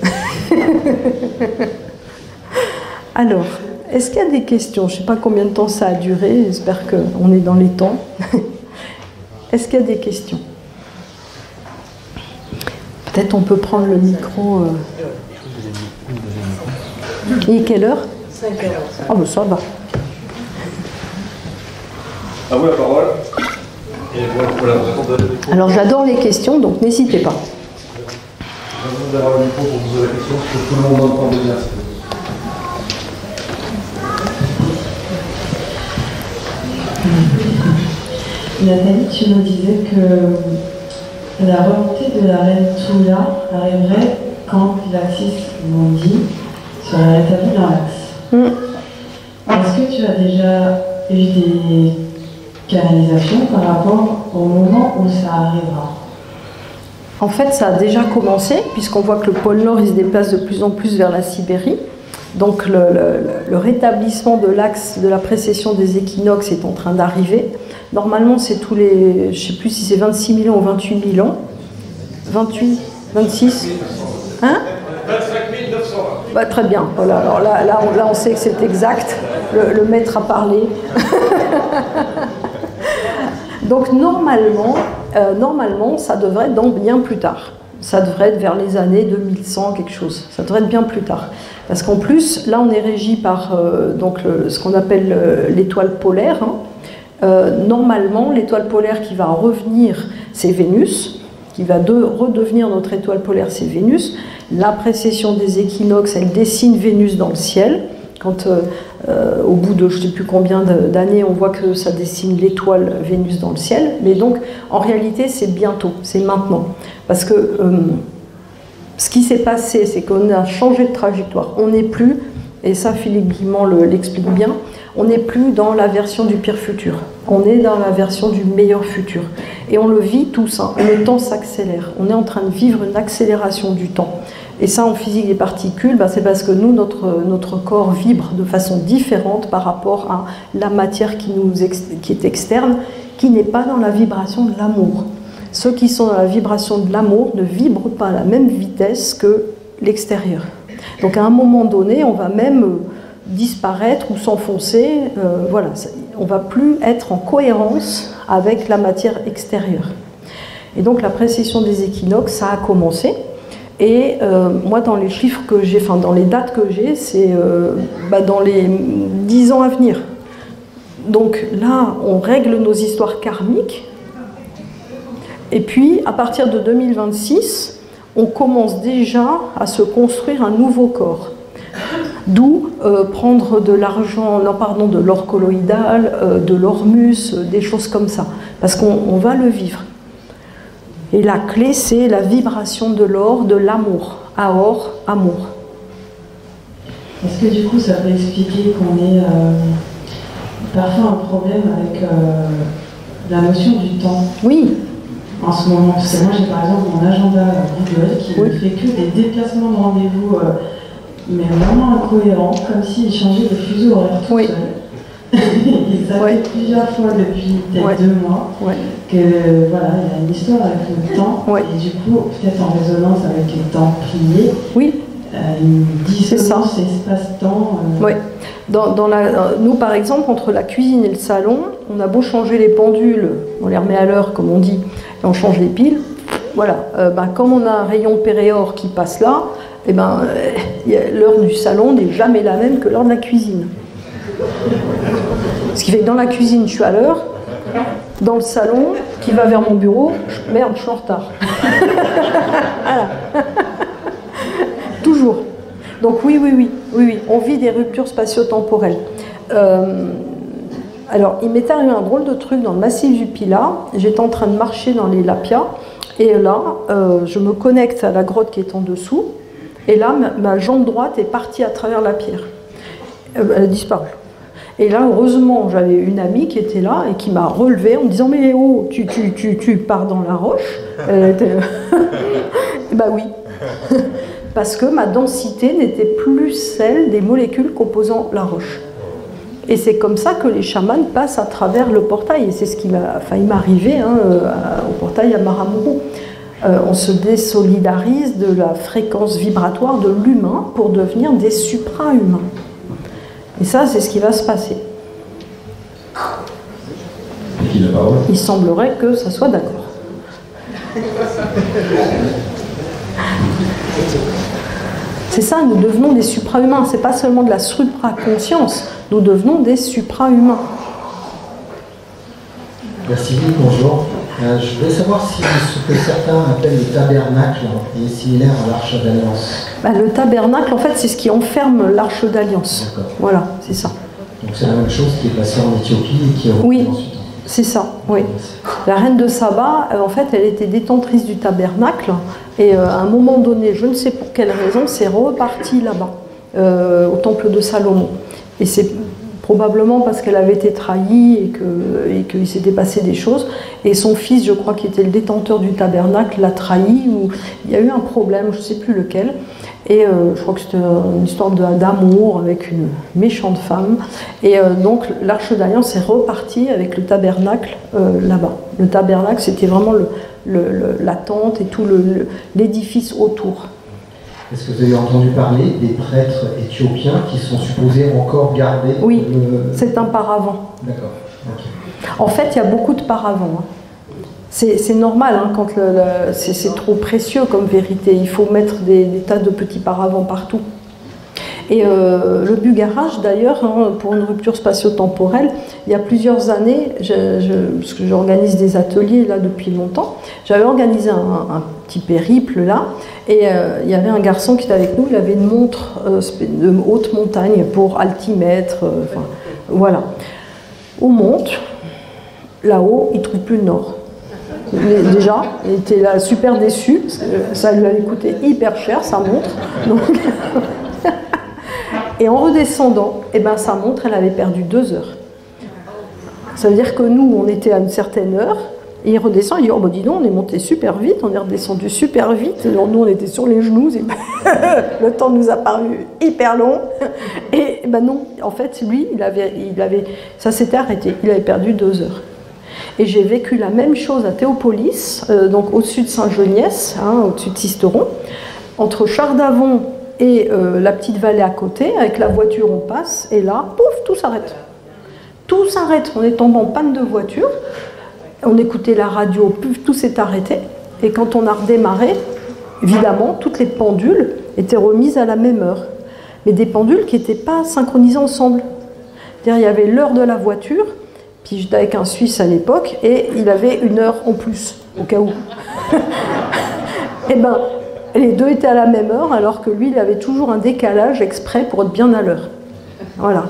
Alors, est-ce qu'il y a des questions? Je ne sais pas combien de temps ça a duré, j'espère qu'on est dans les temps. Est-ce qu'il y a des questions? Peut-être on peut prendre le micro... Il est quelle heure? 5 heures. Ah ben ça va. À vous la parole. Et voilà, alors j'adore les questions, donc n'hésitez pas. Je vous d'avoir le micro pour poser la question, parce que tout le monde entend bien. Nathalie, tu nous disais que la remontée de la reine Toula arriverait quand l'Axis Mundi serait rétabli dans l'axe. Est-ce que tu as déjà eu des canalisations par rapport au moment où ça arrivera? En fait, ça a déjà commencé, puisqu'on voit que le pôle Nord il se déplace de plus en plus vers la Sibérie. Donc le rétablissement de l'axe de la précession des équinoxes est en train d'arriver. Normalement, c'est tous les, je ne sais plus si c'est 26 000 ans ou 28 000 ans. 28, 26 hein? 25 920. Très bien. Voilà. Alors là, on sait que c'est exact. Le maître a parlé. Donc normalement, Normalement, ça devrait être dans bien plus tard. Ça devrait être vers les années 2100, quelque chose. Ça devrait être bien plus tard. Parce qu'en plus, là, on est régi par ce qu'on appelle l'étoile polaire. Normalement, l'étoile polaire qui va revenir, c'est Vénus. Qui va redevenir notre étoile polaire, c'est Vénus. La précession des équinoxes, elle dessine Vénus dans le ciel. Quand au bout de je ne sais plus combien d'années, on voit que ça dessine l'étoile Vénus dans le ciel. Mais donc, en réalité, c'est bientôt, c'est maintenant. Parce que ce qui s'est passé, c'est qu'on a changé de trajectoire. On n'est plus, et ça Philippe Guimand l'explique bien, on n'est plus dans la version du pire futur. On est dans la version du meilleur futur. Et on le vit tous, hein. Le temps s'accélère. On est en train de vivre une accélération du temps. Et ça, en physique des particules, c'est parce que nous, notre corps vibre de façon différente par rapport à la matière qui est externe, qui n'est pas dans la vibration de l'amour. Ceux qui sont dans la vibration de l'amour ne vibrent pas à la même vitesse que l'extérieur. Donc à un moment donné, on va même disparaître ou s'enfoncer. Voilà, on ne va plus être en cohérence avec la matière extérieure. Et donc la précession des équinoxes, ça a commencé. Et moi, dans les chiffres que j'ai, enfin dans les dates que j'ai, c'est dans les 10 ans à venir. Donc là, on règle nos histoires karmiques. Et puis, à partir de 2026, on commence déjà à se construire un nouveau corps. D'où prendre de l'argent, de l'or colloïdal, de l'ormus, des choses comme ça. Parce qu'on va le vivre. Et la clé, c'est la vibration de l'or, de l'amour. Aor, amour. Est-ce que du coup, ça peut expliquer qu'on ait parfois un problème avec la notion du temps? Oui. En ce moment, parce que moi j'ai par exemple mon agenda Google qui ne fait que des déplacements de rendez-vous, mais vraiment incohérents, comme s'il changeait de fuseau horaire tout seul. Et ça fait plusieurs fois depuis peut-être 2 mois que voilà, il y a une histoire avec le temps, et du coup, peut-être en résonance avec les Templiers, une dissonance espace-temps. Oui. Nous, par exemple, entre la cuisine et le salon, on a beau changer les pendules, on les remet à l'heure, comme on dit, et on change les piles. Voilà. Comme on a un rayon Péréor qui passe là, l'heure du salon n'est jamais la même que l'heure de la cuisine. Ce qui fait que dans la cuisine, je suis à l'heure. Dans le salon, qui va vers mon bureau, merde, je suis en retard. Voilà. Toujours. Donc oui, on vit des ruptures spatio-temporelles. Alors, il m'est arrivé un drôle de truc dans le massif du Pilat. J'étais en train de marcher dans les Lapias, et là, je me connecte à la grotte qui est en dessous, et là, ma jambe droite est partie à travers la pierre. Elle a disparu. Et là, heureusement, j'avais une amie qui était là et qui m'a relevée en me disant « Mais oh, tu pars dans la roche ?» Bah oui. Parce que ma densité n'était plus celle des molécules composant la roche. Et c'est comme ça que les chamans passent à travers le portail. Et c'est ce qui m'est arrivé au portail à Maramuru. On se désolidarise de la fréquence vibratoire de l'humain pour devenir des supra-humains. Et ça, c'est ce qui va se passer. Il semblerait que ça soit d'accord. C'est ça, nous devenons des supra-humains. C'est pas seulement de la supra-conscience, nous devenons des supra-humains. Merci, bonjour. Je voulais savoir si ce que certains appellent le tabernacle est similaire à l'Arche d'Alliance. Le tabernacle, en fait, c'est ce qui enferme l'Arche d'Alliance. Voilà, c'est ça. Donc c'est la même chose qui est passée en Éthiopie et qui est revenue ensuite. C'est ça, oui. La reine de Saba, en fait, elle était détentrice du tabernacle, et à un moment donné, je ne sais pour quelle raison, c'est reparti là-bas, au temple de Salomon. Et c'est probablement parce qu'elle avait été trahie et qu'il s'était passé des choses. Et son fils, je crois, qui était le détenteur du tabernacle, l'a trahi, ou il y a eu un problème, je ne sais plus lequel. Et je crois que c'était une histoire d'amour avec une méchante femme. Et donc l'Arche d'Alliance est repartie avec le tabernacle là-bas. Le tabernacle, c'était vraiment la tente et tout l'édifice autour. Est-ce que vous avez entendu parler des prêtres éthiopiens qui sont supposés encore garder... Oui, c'est un paravent. D'accord. Okay. En fait, il y a beaucoup de paravents. C'est normal, hein, quand c'est trop précieux comme vérité. Il faut mettre des tas de petits paravents partout. Et le Bugarage, d'ailleurs, hein, pour une rupture spatio-temporelle, il y a plusieurs années, parce que j'organise des ateliers là depuis longtemps, j'avais organisé un petit périple là, et il y avait un garçon qui était avec nous, il avait une montre de haute montagne pour altimètre, enfin, voilà. On monte, là-haut, il ne trouve plus le nord. Déjà, il était là super déçu, parce que ça lui avait coûté hyper cher, sa montre. Donc et en redescendant, eh ben, sa montre, elle avait perdu 2 heures. Ça veut dire que nous, on était à une certaine heure, et il redescend, il dit, oh bah dis donc, on est monté super vite, on est redescendu super vite, alors nous on était sur les genoux, et le temps nous a paru hyper long, et ben non, en fait, lui, ça s'était arrêté, il avait perdu 2 heures. Et j'ai vécu la même chose à Théopolis, donc au-dessus de Saint-Geniès, hein, au-dessus de Sisteron, entre Chardavon et la petite vallée à côté, avec la voiture on passe, et là, pouf, tout s'arrête. Tout s'arrête, on est tombé en panne de voiture, on écoutait la radio, pouf, tout s'est arrêté, et quand on a redémarré, évidemment, toutes les pendules étaient remises à la même heure, mais des pendules qui n'étaient pas synchronisées ensemble. C'est-à-dire, il y avait l'heure de la voiture, puis j'étais avec un Suisse à l'époque, et il avait 1 heure en plus, au cas où. Et ben, les deux étaient à la même heure, alors que lui, il avait toujours un décalage exprès pour être bien à l'heure. Voilà.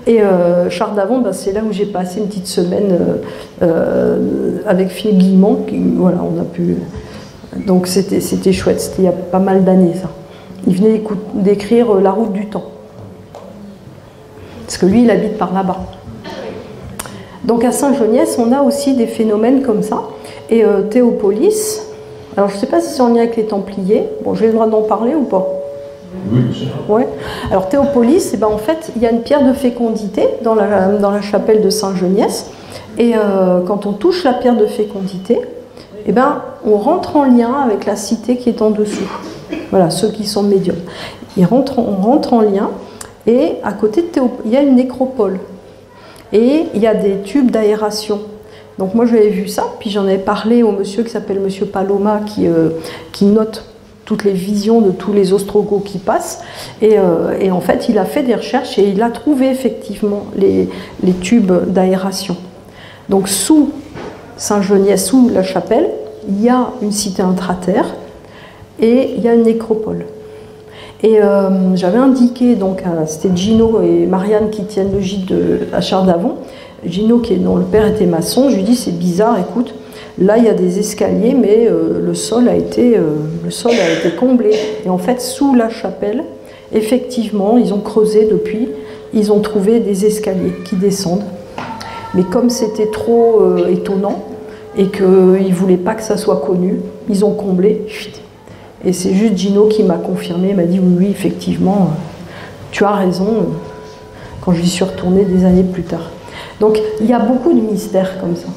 Et Chardavon, ben, c'est là où j'ai passé une petite semaine avec Philippe Guillemont. Voilà, on a pu... Donc c'était chouette, c'était il y a pas mal d'années, ça. Il venait d'écrire La route du temps. Parce que lui, il habite par là-bas. Donc à Saint-Geniès, on a aussi des phénomènes comme ça. Et Théopolis, alors je ne sais pas si c'est en lien avec les Templiers. Bon, j'ai le droit d'en parler ou pas? Oui, bien sûr. Ouais. Alors Théopolis, eh ben, en fait, il y a une pierre de fécondité dans la chapelle de Saint-Geniès. Et quand on touche la pierre de fécondité, eh ben, on rentre en lien avec la cité qui est en dessous. Voilà, ceux qui sont médiums. On rentre en lien, et à côté de Théopolis, il y a une nécropole. Et il y a des tubes d'aération. Donc moi j'avais vu ça, puis j'en ai parlé au monsieur qui s'appelle monsieur Paloma, qui note toutes les visions de tous les ostrogoths qui passent. Et en fait il a fait des recherches et il a trouvé effectivement les tubes d'aération. Donc sous Saint-Geniès, sous la chapelle, il y a une cité intraterre et il y a une nécropole. Et j'avais indiqué, donc c'était Gino et Marianne qui tiennent le gîte à Chardavon. Gino, dont le père était maçon, je lui dis c'est bizarre, écoute, là il y a des escaliers, mais le sol a été comblé. Et en fait, sous la chapelle, effectivement, ils ont creusé depuis, ils ont trouvé des escaliers qui descendent. Mais comme c'était trop étonnant et qu'ils ne voulaient pas que ça soit connu, ils ont comblé. Et c'est juste Gino qui m'a confirmé, m'a dit oui, effectivement, tu as raison, quand je lui suis retournée des années plus tard. Donc il y a beaucoup de mystères comme ça.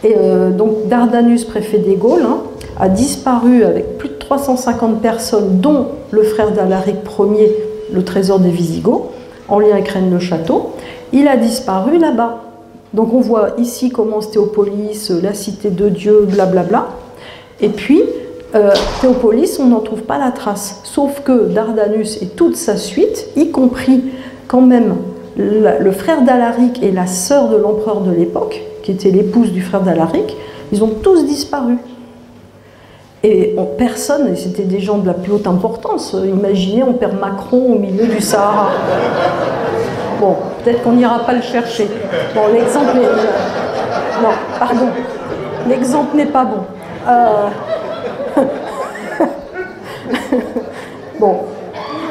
Et donc Dardanus, préfet des Gaules, hein, a disparu avec plus de 350 personnes, dont le frère d'Alaric Ier, le trésor des Visigoths, en lien avec Rennes-le-Château. Il a disparu là-bas. Donc on voit ici commence Théopolis, la cité de Dieu, blablabla. Et puis, Théopolis, on n'en trouve pas la trace. Sauf que Dardanus et toute sa suite, y compris quand même le frère d'Alaric et la sœur de l'empereur de l'époque, qui était l'épouse du frère d'Alaric, ils ont tous disparu. Et personne, et c'était des gens de la plus haute importance, imaginez, on perd Macron au milieu du Sahara. Bon, peut-être qu'on n'ira pas le chercher. Bon, l'exemple est... Non, pardon. L'exemple n'est pas bon. Bon,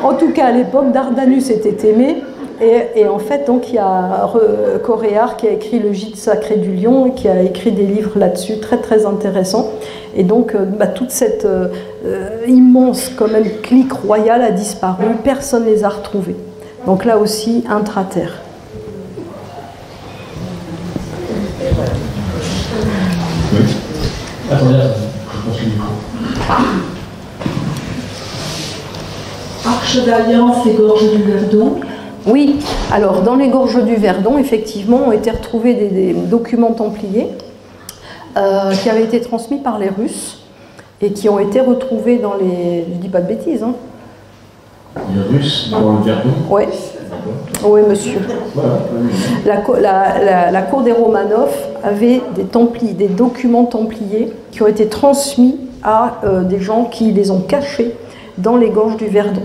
en tout cas, à l'époque, Dardanus était aimé. Et en fait, donc, il y a Coréard qui a écrit le Gîte sacré du Lion, qui a écrit des livres là-dessus, très très intéressants. Et donc, toute cette immense quand même clique royale a disparu, personne ne les a retrouvés. Donc là aussi, intraterre. Oui. Attendez, je pense le micro. Arche d'Alliance et Gorge du Verdon. Oui, alors dans les gorges du Verdon, effectivement, ont été retrouvés des documents templiers qui avaient été transmis par les Russes et qui ont été retrouvés dans les... Je dis pas de bêtises, hein. Les Russes dans le Verdon. Oui. Oui, monsieur. La cour des Romanov avait des documents templiers qui ont été transmis à des gens qui les ont cachés dans les gorges du Verdon.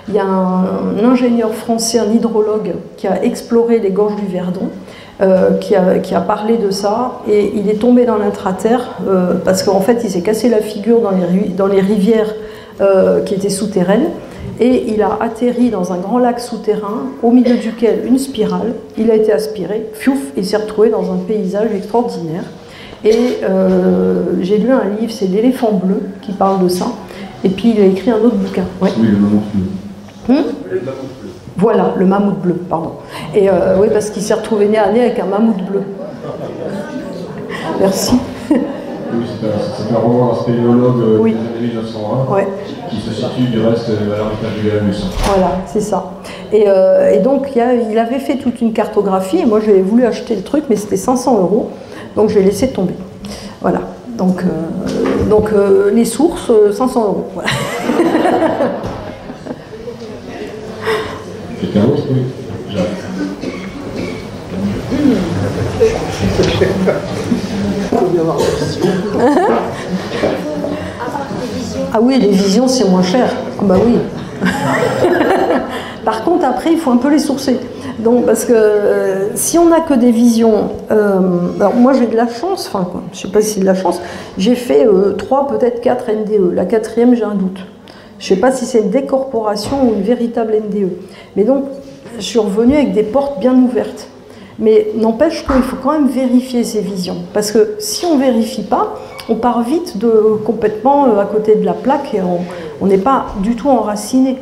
Il y a un ingénieur français, un hydrologue, qui a exploré les gorges du Verdon, qui a parlé de ça, et il est tombé dans l'intraterre parce qu'en fait il s'est cassé la figure dans les rivières qui étaient souterraines, et il a atterri dans un grand lac souterrain au milieu duquel une spirale, il a été aspiré, fiouf, et s'est retrouvé dans un paysage extraordinaire. Et j'ai lu un livre, c'est L'éléphant bleu, qui parle de ça, et puis il a écrit un autre bouquin. Ouais. Oui, le mammouth bleu. Voilà, le mammouth bleu, pardon. Et oui, parce qu'il s'est retrouvé nez à nez avec un mammouth bleu. Merci. Oui, c'est un roman d'un spéléologue oui. des années 1901, ouais. Qui se situe du reste à l'Armitage du Galamus. Voilà, c'est ça. Et donc, il avait fait toute une cartographie, et moi j'avais voulu acheter le truc, mais c'était 500 €, donc j'ai laissé tomber. Voilà. Donc les sources, 500 €. Voilà. Quelqu'un d'autre, oui. J'arrive. Ah oui, les visions, c'est moins cher. Ah bah oui. Par contre, après, il faut un peu les sourcer. Donc, parce que si on n'a que des visions... alors moi, j'ai de la chance, enfin, quoi, je ne sais pas si c'est de la chance, j'ai fait 3, peut-être 4 NDE. La 4e, j'ai un doute. Je ne sais pas si c'est une décorporation ou une véritable NDE. Mais donc, je suis revenue avec des portes bien ouvertes. Mais n'empêche qu'il faut quand même vérifier ces visions. Parce que si on ne vérifie pas, on part vite complètement à côté de la plaque et on n'est pas du tout enraciné.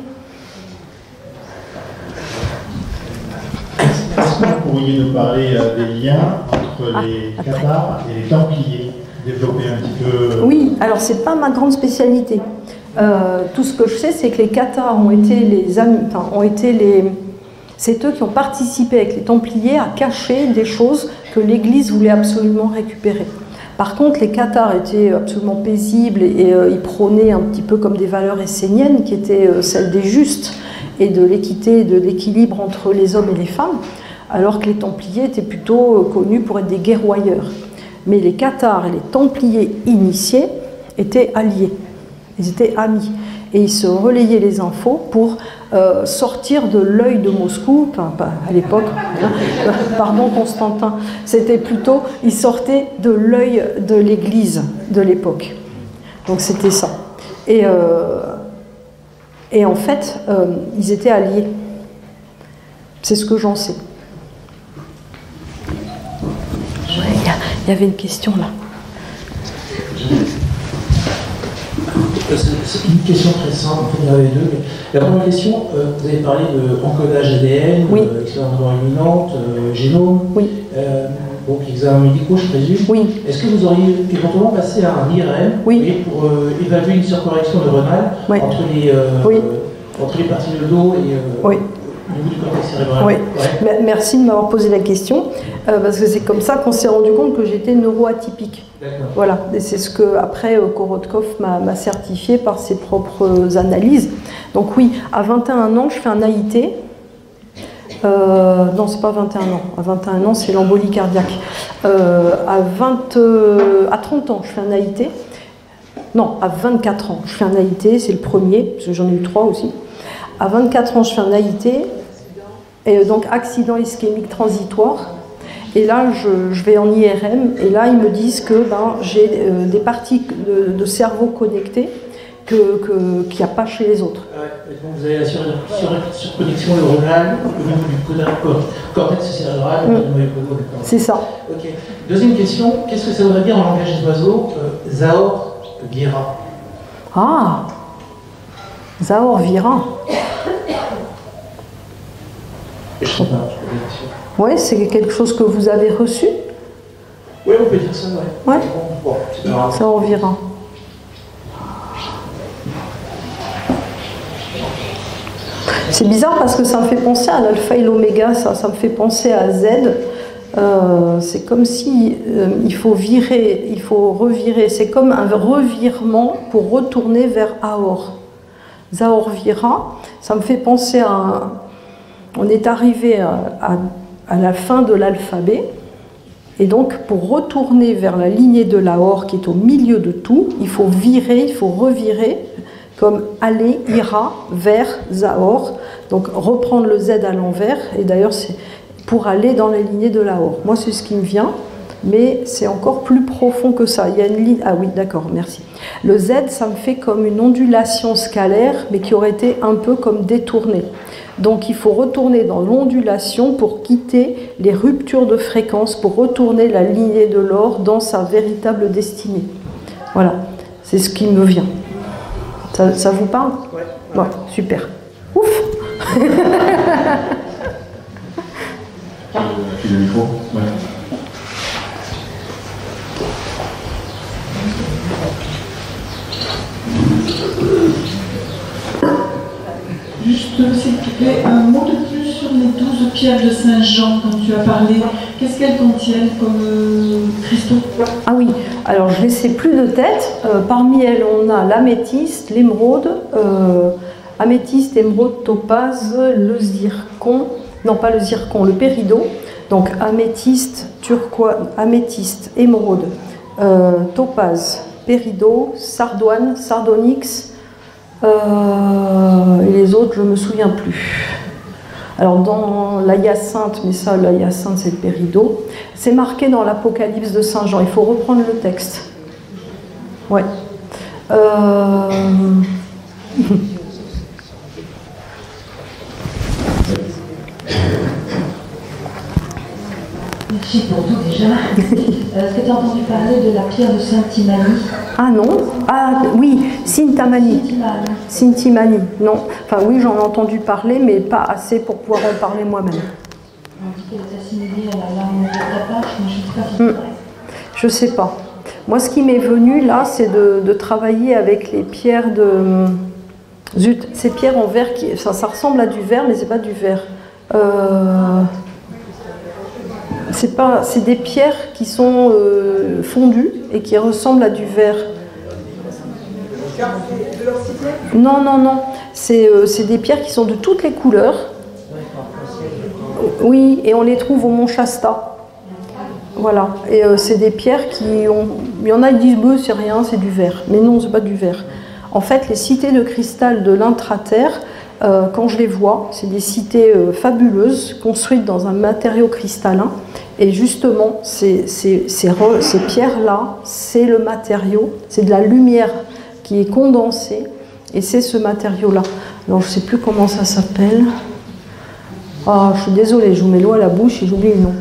Est-ce que vous pourriez nous parler des liens entre les cathares et les templiers? Développer un petit peu... Oui, alors c'est pas ma grande spécialité. Tout ce que je sais, c'est que les cathares c'est eux qui ont participé avec les templiers à cacher des choses que l'Église voulait absolument récupérer. Par contre, les cathares étaient absolument paisibles et ils prônaient un petit peu comme des valeurs esséniennes qui étaient celles des justes et de l'équité et de l'équilibre entre les hommes et les femmes, alors que les templiers étaient plutôt connus pour être des guerroyeurs. Mais les cathares et les templiers initiés étaient alliés, ils étaient amis. Et ils se relayaient les infos pour sortir de l'œil de Moscou, enfin, à l'époque, hein, pardon Constantin, c'était plutôt, ils sortaient de l'œil de l'Église de l'époque. Donc c'était ça. Et en fait, ils étaient alliés. C'est ce que j'en sais. Il y avait une question là. C'est une question très simple, en fait, il y en avait deux. Mais la première question, vous avez parlé d'encodage ADN, oui. Excellence mort imminente, génome, oui. Donc examens médicaux, je présume. Oui. Est-ce que vous auriez éventuellement passé à un IRM oui. Pour évaluer une surcorrection neuronale oui. entre les parties de dos et oui. au niveau du cortex cérébral? Oui. Ouais. Merci de m'avoir posé la question, parce que c'est comme ça qu'on s'est rendu compte que j'étais neuroatypique. Voilà, et c'est ce que après Korotkov m'a certifié par ses propres analyses. Donc oui, à 21 ans, je fais un AIT. Non, c'est pas 21 ans. À 21 ans, c'est l'embolie cardiaque. À 30 ans, je fais un AIT. Non, à 24 ans, je fais un AIT, c'est le premier, parce que j'en ai eu 3 aussi. À 24 ans, je fais un AIT, et donc accident ischémique transitoire. Et là, je vais en IRM, et là, ils me disent que j'ai des parties de cerveau connectées qu'il n'y a pas chez les autres. Ouais, donc vous avez la surconnexion neuronale au niveau du cortex cérébral. C'est ça. Ok. Deuxième question, qu'est-ce que ça voudrait dire en langage des oiseaux, Zahor Vira? Ah, Zahor Vira. Je sais pas. Oui, c'est quelque chose que vous avez reçu? Oui, on peut dire ça, ouais. Ouais. Bon, Zahor Vira. C'est bizarre parce que ça me fait penser à l'alpha et l'oméga, ça me fait penser à Z, c'est comme si il faut virer, il faut revirer. C'est comme un revirement pour retourner vers Aor. Zaor Vira, ça me fait penser à... On est arrivé à la fin de l'alphabet, et donc pour retourner vers la lignée de l'Aor qui est au milieu de tout, il faut virer, il faut revirer, comme aller, ira, vers Zaor, donc reprendre le Z à l'envers, et d'ailleurs c'est pour aller dans la lignée de l'Aor. Moi c'est ce qui me vient, mais c'est encore plus profond que ça. Il y a une ligne... Ah oui, d'accord, merci. Le Z, ça me fait comme une ondulation scalaire, mais qui aurait été un peu comme détournée. Donc il faut retourner dans l'ondulation pour quitter les ruptures de fréquence, pour retourner la lignée de l'or dans sa véritable destinée. Voilà, c'est ce qui me vient. Ça vous parle? Ouais. Ouais, super. Ouf. Le micro. Ouais. Juste, s'il te plaît, un mot de plus sur les 12 pierres de Saint-Jean dont tu as parlé. Qu'est-ce qu'elles contiennent comme cristaux? Ah oui, alors je ne les sais plus de tête. Parmi elles, on a l'améthyste, l'émeraude, améthyste, émeraude, topaze, le zircon, non pas le zircon, le péridot. Donc améthyste, turquoise, améthyste, émeraude, topaze, péridot, sardoine, sardonyx, et les autres, je ne me souviens plus. Alors dans la hyacinthe, mais ça, la hyacinthe, c'est le péridot, c'est marqué dans l'Apocalypse de Saint Jean. Il faut reprendre le texte. Ouais. Merci pour tout déjà. Est-ce que tu as entendu parler de la pierre de Saint-Timani? Ah non? Ah oui, Sintamani. Sintimani, non. Enfin oui, j'en ai entendu parler, mais pas assez pour pouvoir en parler moi-même. On dit qu'elle est assimilée à la lame de Tapache, mais je ne sais pas si c'est vrai. Je sais pas. Moi, ce qui m'est venu là, c'est de travailler avec les pierres de... Zut, ces pierres en verre, ça ressemble à du verre, mais c'est pas du verre. C'est des pierres qui sont fondues et qui ressemblent à du verre. Non, non, non. C'est des pierres qui sont de toutes les couleurs. Oui, et on les trouve au Mont Shasta. Voilà. Et c'est des pierres qui ont... Il y en a qui disent, c'est rien, c'est du verre. Mais non, c'est pas du verre. En fait, les cités de cristal de l'intraterre, quand je les vois, c'est des cités fabuleuses, construites dans un matériau cristallin. Et justement, ces pierres-là, c'est le matériau, c'est de la lumière qui est condensée, et c'est ce matériau-là. Alors, je ne sais plus comment ça s'appelle. Ah, je suis désolée, je vous mets l'eau à la bouche et j'oublie le nom.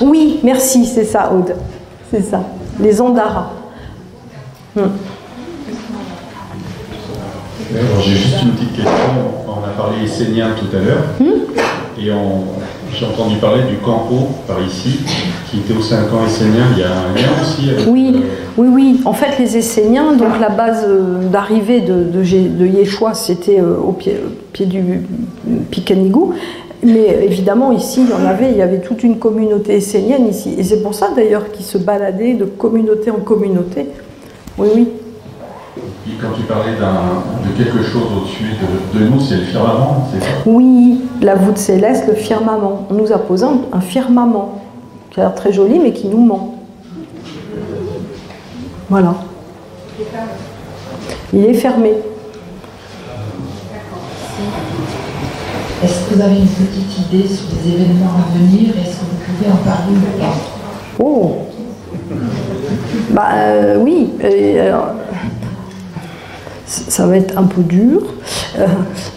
Oui, merci, c'est ça, Aude. C'est ça, les Andaras. Alors, j'ai juste une petite question. On a parlé essénien tout à l'heure. Et j'ai entendu parler du campo par ici, qui était aussi un camp essénien. Il y a un lien aussi avec... Oui. En fait, les Esséniens, donc la base d'arrivée de Yeshua, c'était au pied du Picanigou. Mais évidemment, ici, il y avait toute une communauté essénienne ici. Et c'est pour ça, d'ailleurs, qu'ils se baladaient de communauté en communauté. Oui. Et quand tu parlais de quelque chose au-dessus de nous, c'est le firmament, c'est ça? Oui, la voûte céleste, le firmament. On nous a posé un firmament qui a l'air très joli, mais qui nous ment. Voilà. Il est fermé. Est-ce que vous avez une petite idée sur les événements à venir? Est-ce que vous pouvez en parler ou pas? Oh. Oui. Alors, ça va être un peu dur.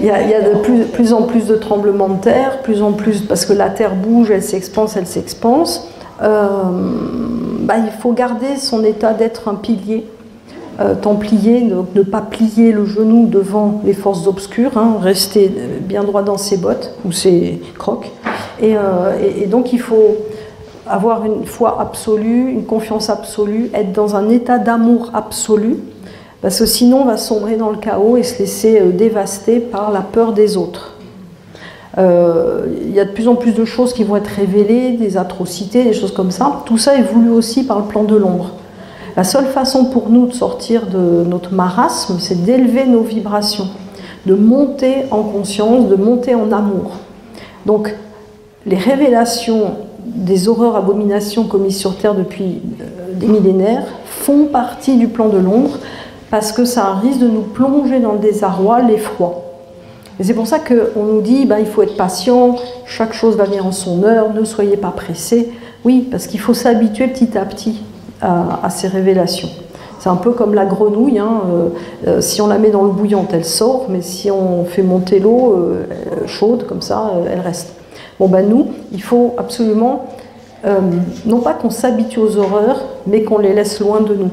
Il y a de plus en plus de tremblements de terre, plus en plus, parce que la terre bouge, elle s'expanse. Il faut garder son état d'être un pilier templier, donc ne pas plier le genou devant les forces obscures, rester bien droit dans ses bottes ou ses crocs. Et donc il faut avoir une foi absolue, une confiance absolue, être dans un état d'amour absolu, parce que sinon on va sombrer dans le chaos et se laisser dévaster par la peur des autres. Il y a de plus en plus de choses qui vont être révélées, des atrocités, des choses comme ça. Tout ça est voulu aussi par le plan de l'ombre. La seule façon pour nous de sortir de notre marasme, c'est d'élever nos vibrations, de monter en conscience, de monter en amour. Donc, les révélations des horreurs, abominations commises sur Terre depuis des millénaires font partie du plan de l'ombre parce que ça risque de nous plonger dans le désarroi, l'effroi. Et c'est pour ça qu'on nous dit il faut être patient, chaque chose va venir en son heure, ne soyez pas pressés. Oui, parce qu'il faut s'habituer petit à petit à ces révélations. C'est un peu comme la grenouille, si on la met dans l'eau bouillante, elle sort, mais si on fait monter l'eau chaude, comme ça, elle reste. Nous, il faut absolument, non pas qu'on s'habitue aux horreurs, mais qu'on les laisse loin de nous.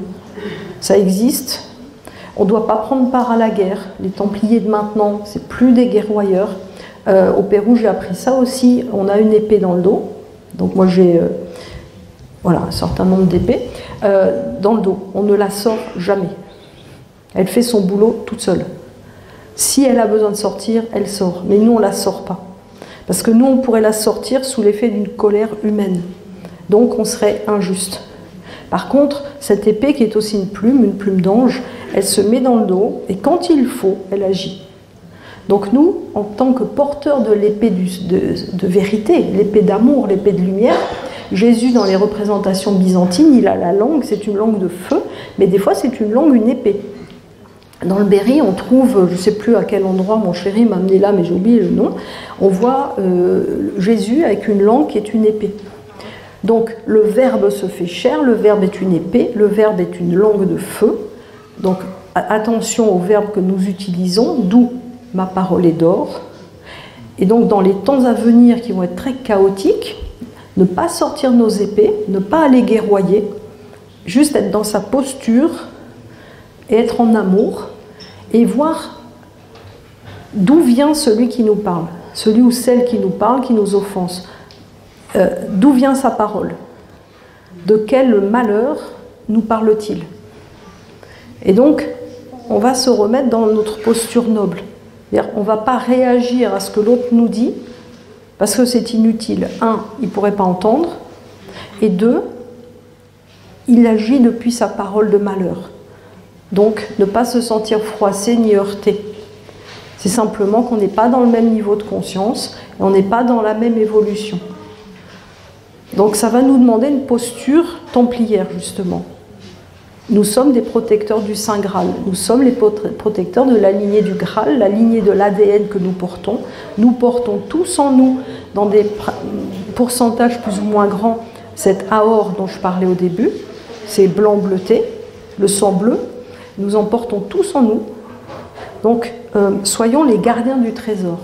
Ça existe. On ne doit pas prendre part à la guerre. Les Templiers de maintenant, c'est plus des guerroyeurs. Au Pérou, j'ai appris ça aussi. On a une épée dans le dos. Donc moi, j'ai un certain nombre d'épées dans le dos. On ne la sort jamais. Elle fait son boulot toute seule. Si elle a besoin de sortir, elle sort. Mais nous, on ne la sort pas. Parce que nous, on pourrait la sortir sous l'effet d'une colère humaine. Donc, on serait injuste. Par contre, cette épée, qui est aussi une plume d'ange, elle se met dans le dos, et quand il faut, elle agit. Donc nous, en tant que porteurs de l'épée de vérité, l'épée d'amour, l'épée de lumière, Jésus, dans les représentations byzantines, il a la langue, c'est une langue de feu, mais des fois, c'est une langue, une épée. Dans le Berry, on trouve, je ne sais plus à quel endroit, mon chéri m'a amené là, mais j'ai oublié le nom, on voit Jésus avec une langue qui est une épée. Donc le Verbe se fait chair, le Verbe est une épée, le Verbe est une langue de feu. Donc attention au verbe que nous utilisons, d'où ma parole est d'or. Et donc dans les temps à venir qui vont être très chaotiques, ne pas sortir nos épées, ne pas aller guerroyer, juste être dans sa posture et être en amour et voir d'où vient celui qui nous parle, celui ou celle qui nous parle, qui nous offense. D'où vient sa parole? De quel malheur nous parle-t-il? Et donc, on va se remettre dans notre posture noble. C'est-à-dire, on ne va pas réagir à ce que l'autre nous dit, parce que c'est inutile. Un, il ne pourrait pas entendre, et deux, il agit depuis sa parole de malheur. Donc, ne pas se sentir froissé ni heurté. C'est simplement qu'on n'est pas dans le même niveau de conscience, et on n'est pas dans la même évolution. Donc ça va nous demander une posture templière, justement. Nous sommes des protecteurs du Saint Graal. Nous sommes les protecteurs de la lignée du Graal, la lignée de l'ADN que nous portons. Nous portons tous en nous, dans des pourcentages plus ou moins grands, cet aor dont je parlais au début, c'est blanc bleuté, le sang bleu. Nous en portons tous en nous. Donc, soyons les gardiens du trésor.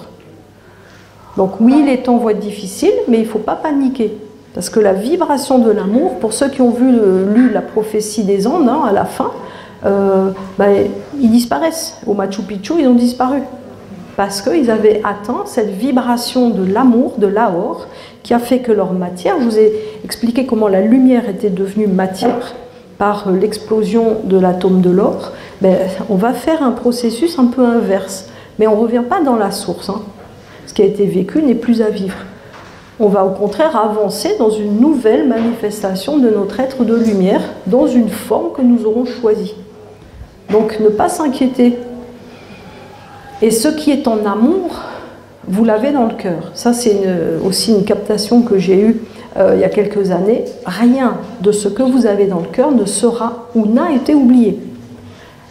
Donc oui, les temps vont être difficiles, mais il ne faut pas paniquer. Parce que la vibration de l'amour, pour ceux qui ont lu la prophétie des Andes, à la fin, ils disparaissent. Au Machu Picchu, ils ont disparu. Parce qu'ils avaient atteint cette vibration de l'amour, de l'aor, qui a fait que leur matière, je vous ai expliqué comment la lumière était devenue matière par l'explosion de l'atome de l'or, on va faire un processus un peu inverse. Mais on ne revient pas dans la source. Ce qui a été vécu n'est plus à vivre. On va au contraire avancer dans une nouvelle manifestation de notre être de lumière, dans une forme que nous aurons choisie. Donc ne pas s'inquiéter. Et ce qui est en amour, vous l'avez dans le cœur. Ça, c'est aussi une captation que j'ai eue il y a quelques années. Rien de ce que vous avez dans le cœur ne sera ou n'a été oublié.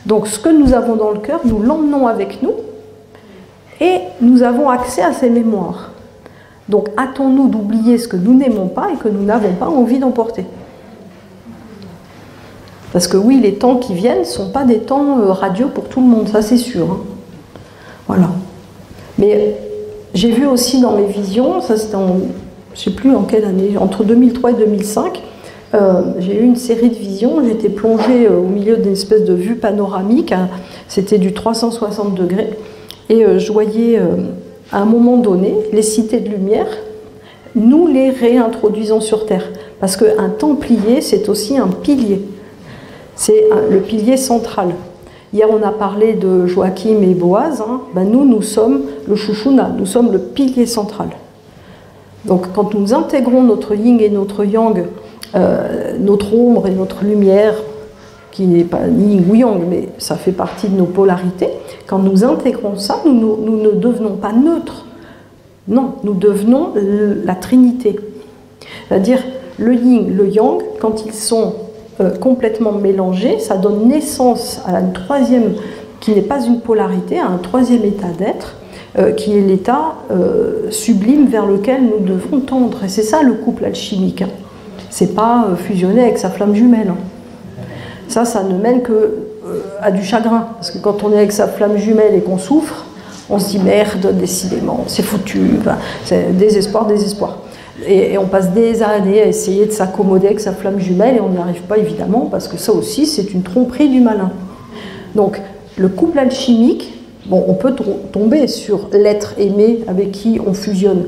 Donc ce que nous avons dans le cœur, nous l'emmenons avec nous et nous avons accès à ces mémoires. Donc hâtons-nous d'oublier ce que nous n'aimons pas et que nous n'avons pas envie d'emporter. Parce que oui, les temps qui viennent ne sont pas des temps radieux pour tout le monde, ça c'est sûr. Voilà. Mais j'ai vu aussi dans mes visions, ça c'était je ne sais plus en quelle année, entre 2003 et 2005, j'ai eu une série de visions, j'étais plongée au milieu d'une espèce de vue panoramique, c'était du 360 degrés, et je voyais à un moment donné les cités de lumière, nous les réintroduisons sur Terre. Parce qu'un templier, c'est aussi un pilier. C'est le pilier central. Hier, on a parlé de Joachim et Boaz. Hein. Ben, nous sommes le Shushuna, nous sommes le pilier central. Donc, quand nous intégrons notre yin et notre yang, notre ombre et notre lumière, qui n'est pas ni yin ou yang, mais ça fait partie de nos polarités, quand nous intégrons ça, nous ne devenons pas neutres. Non, nous devenons la Trinité. C'est-à-dire, le yin, le yang, quand ils sont complètement mélangés, ça donne naissance à une troisième, qui n'est pas une polarité, à un troisième état d'être, qui est l'état sublime vers lequel nous devons tendre. Et c'est ça le couple alchimique. Hein. C'est pas fusionner avec sa flamme jumelle. Hein. Ça ne mène que à du chagrin. Parce que quand on est avec sa flamme jumelle et qu'on souffre, on se dit merde, décidément, c'est foutu. Enfin, c'est désespoir, désespoir. Et on passe des années à essayer de s'accommoder avec sa flamme jumelle et on n'y arrive pas évidemment parce que ça aussi c'est une tromperie du malin. Donc le couple alchimique, bon, on peut tomber sur l'être aimé avec qui on fusionne,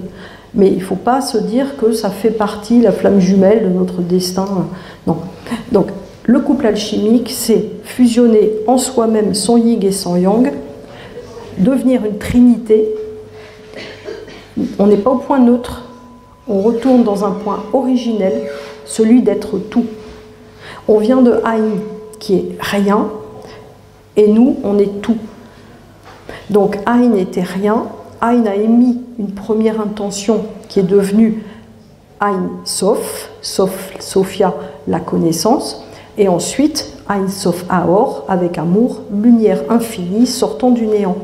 mais il ne faut pas se dire que ça fait partie, la flamme jumelle, de notre destin. Non. Donc le couple alchimique, c'est fusionner en soi-même son yin et son yang, devenir une trinité. On n'est pas au point neutre. On retourne dans un point originel, celui d'être tout. On vient de Aïn, qui est rien, et nous, on est tout. Donc Aïn n'était rien, Aïn a émis une première intention qui est devenue Aïn Sof, Sophia, la connaissance, et ensuite Aïn Sof Aor, avec amour, lumière infinie sortant du néant,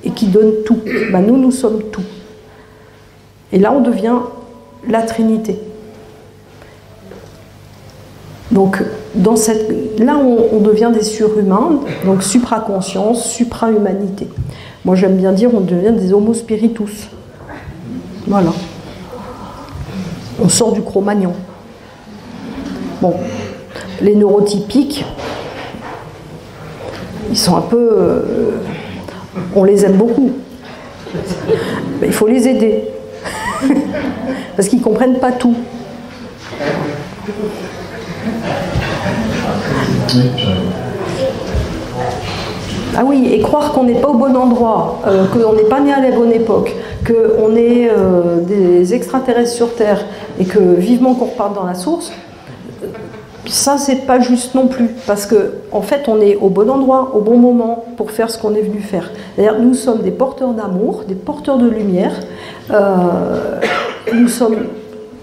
et qui donne tout. Ben, nous sommes tout. Et là, on devient la Trinité. Donc, là, on devient des surhumains, donc supraconscience, supra-humanité. Moi, j'aime bien dire, on devient des homo spiritus. Voilà. On sort du Cro-Magnon. Bon, les neurotypiques, ils sont un peu... on les aime beaucoup. Mais il faut les aider. Parce qu'ils ne comprennent pas tout. Ah oui, et croire qu'on n'est pas au bon endroit, qu'on n'est pas né à la bonne époque, qu'on est des extraterrestres sur Terre et que vivement qu'on reparte dans la source, ça c'est pas juste non plus, parce que en fait on est au bon endroit, au bon moment pour faire ce qu'on est venu faire. D'ailleurs, nous sommes des porteurs d'amour, des porteurs de lumière, nous sommes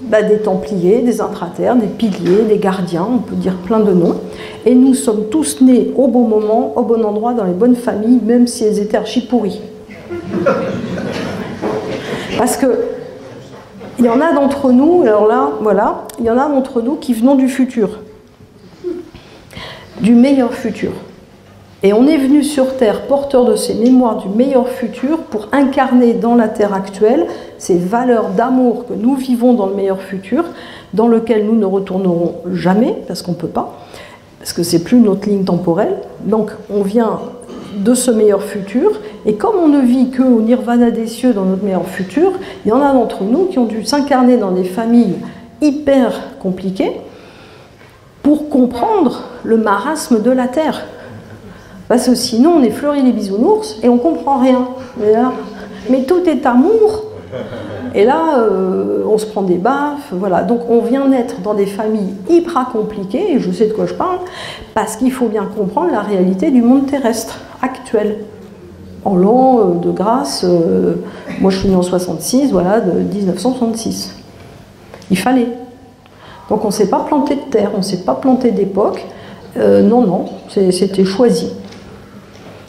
des Templiers, des Intraterres, des Piliers, des Gardiens, on peut dire plein de noms, et nous sommes tous nés au bon moment, au bon endroit, dans les bonnes familles, même si elles étaient archi pourries. Parce que il y en a d'entre nous, alors là, voilà, il y en a d'entre nous qui venons du futur, du meilleur futur. Et on est venu sur Terre porteur de ces mémoires du meilleur futur pour incarner dans la Terre actuelle ces valeurs d'amour que nous vivons dans le meilleur futur, dans lequel nous ne retournerons jamais, parce qu'on ne peut pas, parce que c'est plus notre ligne temporelle. Donc on vient de ce meilleur futur, et comme on ne vit qu'au nirvana des cieux dans notre meilleur futur, il y en a d'entre nous qui ont dû s'incarner dans des familles hyper compliquées pour comprendre le marasme de la Terre. Parce que sinon on est fleuris les bisounours et on ne comprend rien. Mais tout est amour. Et là, on se prend des baffes, voilà. Donc on vient naître dans des familles hyper compliquées, et je sais de quoi je parle, parce qu'il faut bien comprendre la réalité du monde terrestre actuel. En l'an de grâce, moi je suis née en 66, voilà, de 1966. Il fallait. Donc on ne s'est pas planté de terre, on ne s'est pas planté d'époque. Non, c'était choisi.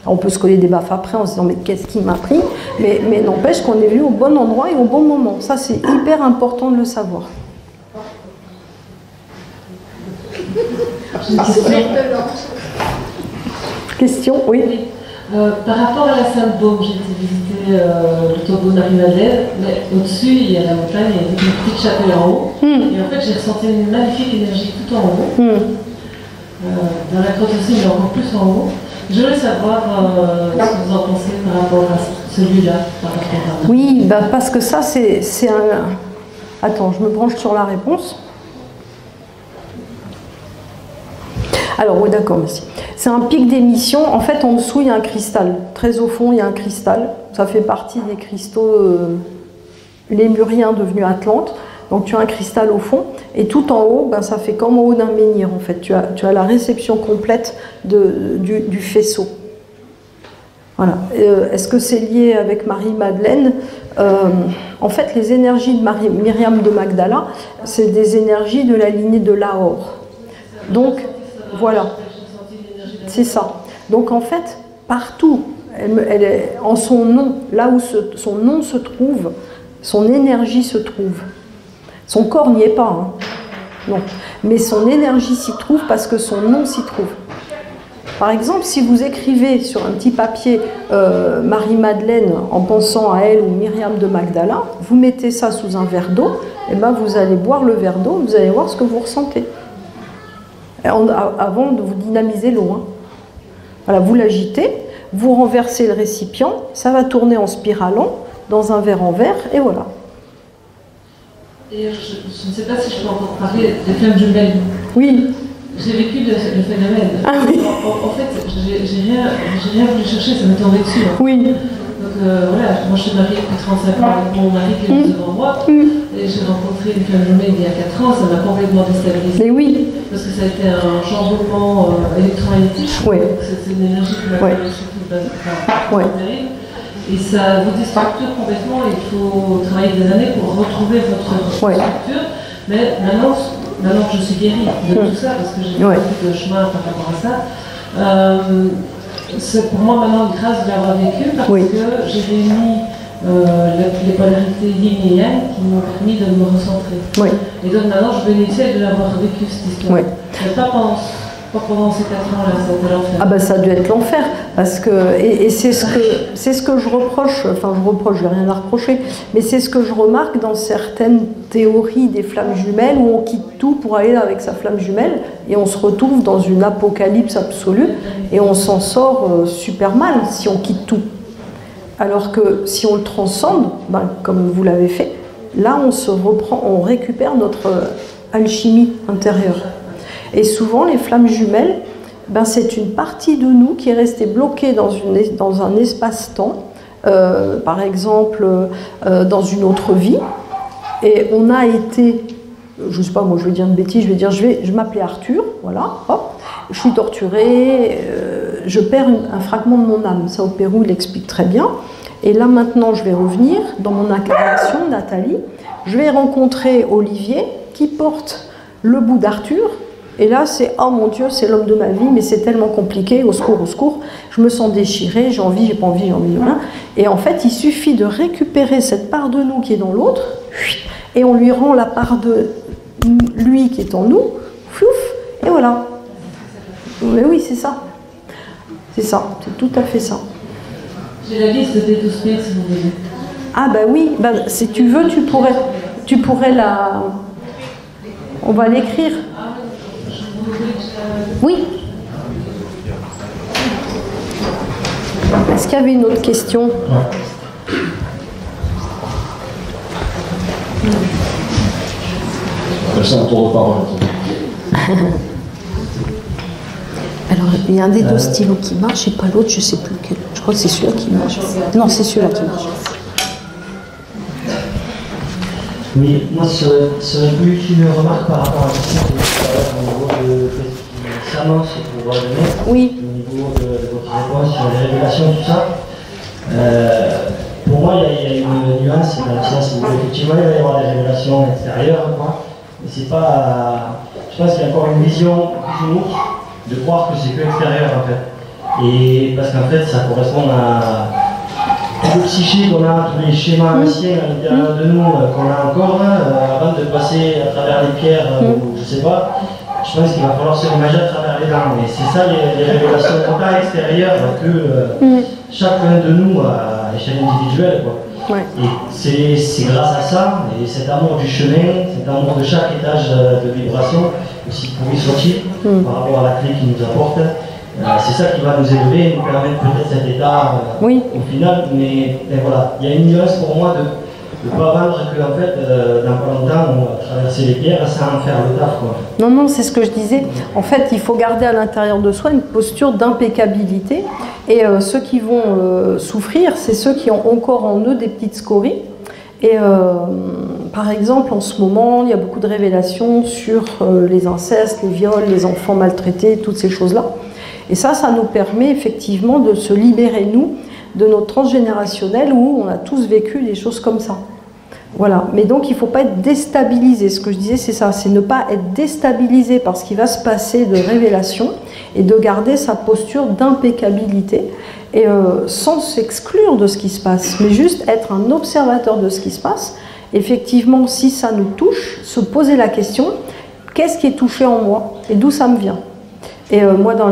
On peut se coller des baffes après en se disant mais qu'est-ce qui m'a pris, mais n'empêche qu'on est venu au bon endroit et au bon moment. Ça c'est hyper important de le savoir. Question, oui. Par rapport à la Sainte-Baume, j'ai été visiter le tombeau d'Arimazel, mais au-dessus il y a la montagne, il y a une petite chapelle en haut, et en fait j'ai ressenti une magnifique énergie tout en haut. Dans la grotte aussi, mais encore plus en haut. Je voulais savoir ce que vous en pensez par rapport à celui-là. Oui, parce que ça, c'est un... Attends, je me branche sur la réponse. Alors, oui, d'accord, merci. C'est un pic d'émission. En fait, en dessous, il y a un cristal. Très au fond, il y a un cristal. Ça fait partie des cristaux lémuriens devenus Atlantes. Donc, tu as un cristal au fond. Et tout en haut, ben, ça fait comme en haut d'un menhir, en fait. Tu as la réception complète du faisceau. Voilà. Est-ce que c'est lié avec Marie-Madeleine? En fait, les énergies de Myriam de Magdala, c'est des énergies de la lignée de Lahore. Donc, voilà. C'est ça. Donc, en fait, partout, elle est en son nom, là où son nom se trouve, son énergie se trouve. Son corps n'y est pas, hein. Non. Mais son énergie s'y trouve parce que son nom s'y trouve. Par exemple, si vous écrivez sur un petit papier Marie-Madeleine en pensant à elle ou Myriam de Magdala, vous mettez ça sous un verre d'eau, et ben vous allez boire le verre d'eau, vous allez voir ce que vous ressentez. Avant de vous dynamiser l'eau. Hein. Voilà, vous l'agitez, vous renversez le récipient, ça va tourner en spiralant dans un verre en verre, et voilà. Et je ne sais pas si je peux encore parler des flammes jumelles. Oui. J'ai vécu le phénomène. Ah oui. En fait, j'ai rien voulu chercher, ça m'est tombé dessus. Hein. Oui. Donc voilà, moi je suis mariée depuis 35 ans avec mon mari qui est devant moi. Et j'ai rencontré une femme jumelle il y a 4 ans, ça m'a complètement déstabilisée. Mais oui. Parce que ça a été un changement électromagnétique. Oui. C'est une énergie qui m'a fait surtout terrible. Et ça vous déstructure complètement, il faut travailler des années pour retrouver votre structure. Mais maintenant que je suis guérie de tout ça, parce que j'ai fait beaucoup de chemin par rapport à ça, c'est pour moi maintenant une grâce de l'avoir vécu, parce que j'ai réuni les polarités yin et yang qui m'ont permis de me recentrer. Et donc maintenant je bénéficie de l'avoir vécu cette histoire. Mais pas pendant ces 4 ans-là, ça a été l'enfer. Ah ben ça a dû être l'enfer, parce que, et c'est ce que je reproche, enfin je n'ai rien à reprocher, mais c'est ce que je remarque dans certaines théories des flammes jumelles, où on quitte tout pour aller avec sa flamme jumelle, et on se retrouve dans une apocalypse absolue, et on s'en sort super mal si on quitte tout. Alors que si on le transcende, ben, comme vous l'avez fait, là on se reprend, on récupère notre alchimie intérieure. Et souvent, les flammes jumelles, ben, c'est une partie de nous qui est restée bloquée dans un espace-temps, par exemple dans une autre vie, et on a été, je ne sais pas, moi je vais dire une bêtise, je vais dire, je m'appelais Arthur, voilà, hop, je suis torturée, je perds un fragment de mon âme, ça au Pérou il explique très bien, et là maintenant je vais revenir dans mon incarnation, Nathalie, je vais rencontrer Olivier qui porte le bout d'Arthur. Et là, c'est « Oh mon Dieu, c'est l'homme de ma vie, mais c'est tellement compliqué, au secours, je me sens déchirée, j'ai envie, j'ai pas envie, j'ai envie, rien. » Et en fait, il suffit de récupérer cette part de nous qui est dans l'autre, et on lui rend la part de lui qui est en nous, et voilà. Mais oui, c'est ça. C'est ça, c'est tout à fait ça. J'ai la liste des 12 pieds, si vous voulez. Ah bah oui, bah, si tu veux, tu pourrais la... On va l'écrire. Oui. Est-ce qu'il y avait une autre question? C'est un tour de parole. Alors, il y a un des deux stylos qui marche et pas l'autre, je ne sais plus lequel. Je crois que c'est celui-là qui marche. Non, c'est celui-là qui marche. Oui, moi, serait plus une remarque par rapport à ce que au niveau de serment sur le pouvoir donner, oui. Au niveau de votre réponse sur les révélations, tout ça. Pour moi, il y a une nuance dans le sens où effectivement, il va y avoir des révélations extérieures, quoi, mais c'est pas. Je pense qu'il y a encore une vision plus unique de croire que c'est que extérieur en fait. Et parce qu'en fait, ça correspond à tout le psyché qu'on a, tous les schémas anciens à l'intérieur de nous qu'on a encore, avant de passer à travers les pierres, ou je sais pas, je pense qu'il va falloir se imager à travers les dents. Et c'est ça les révélations totales extérieures que chacun de nous à l'échelle individuelle. Quoi. Ouais. Et c'est grâce à ça, et cet amour du chemin, cet amour de chaque étage de vibration, aussi pourri soit-il, par rapport à la clé qui nous apporte, c'est ça qui va nous élever et nous permettre peut-être cet état au final. Mais voilà, il y a une nuance pour moi ne pas vendre qu'en fait, dans pas longtemps, on va traverser les pierres sans faire le taf, quoi. Non, non, c'est ce que je disais. En fait, il faut garder à l'intérieur de soi une posture d'impeccabilité. Et ceux qui vont souffrir, c'est ceux qui ont encore en eux des petites scories. Et par exemple, en ce moment, il y a beaucoup de révélations sur les incestes, les viols, les enfants maltraités, toutes ces choses-là. Et ça nous permet effectivement de se libérer, nous, de notre transgénérationnel où on a tous vécu des choses comme ça. Voilà. Mais donc, il ne faut pas être déstabilisé. Ce que je disais, c'est ça, c'est ne pas être déstabilisé par ce qui va se passer de révélation et de garder sa posture d'impeccabilité et sans s'exclure de ce qui se passe, mais juste être un observateur de ce qui se passe. Effectivement, si ça nous touche, se poser la question, qu'est-ce qui est touché en moi et d'où ça me vient? Et moi, dans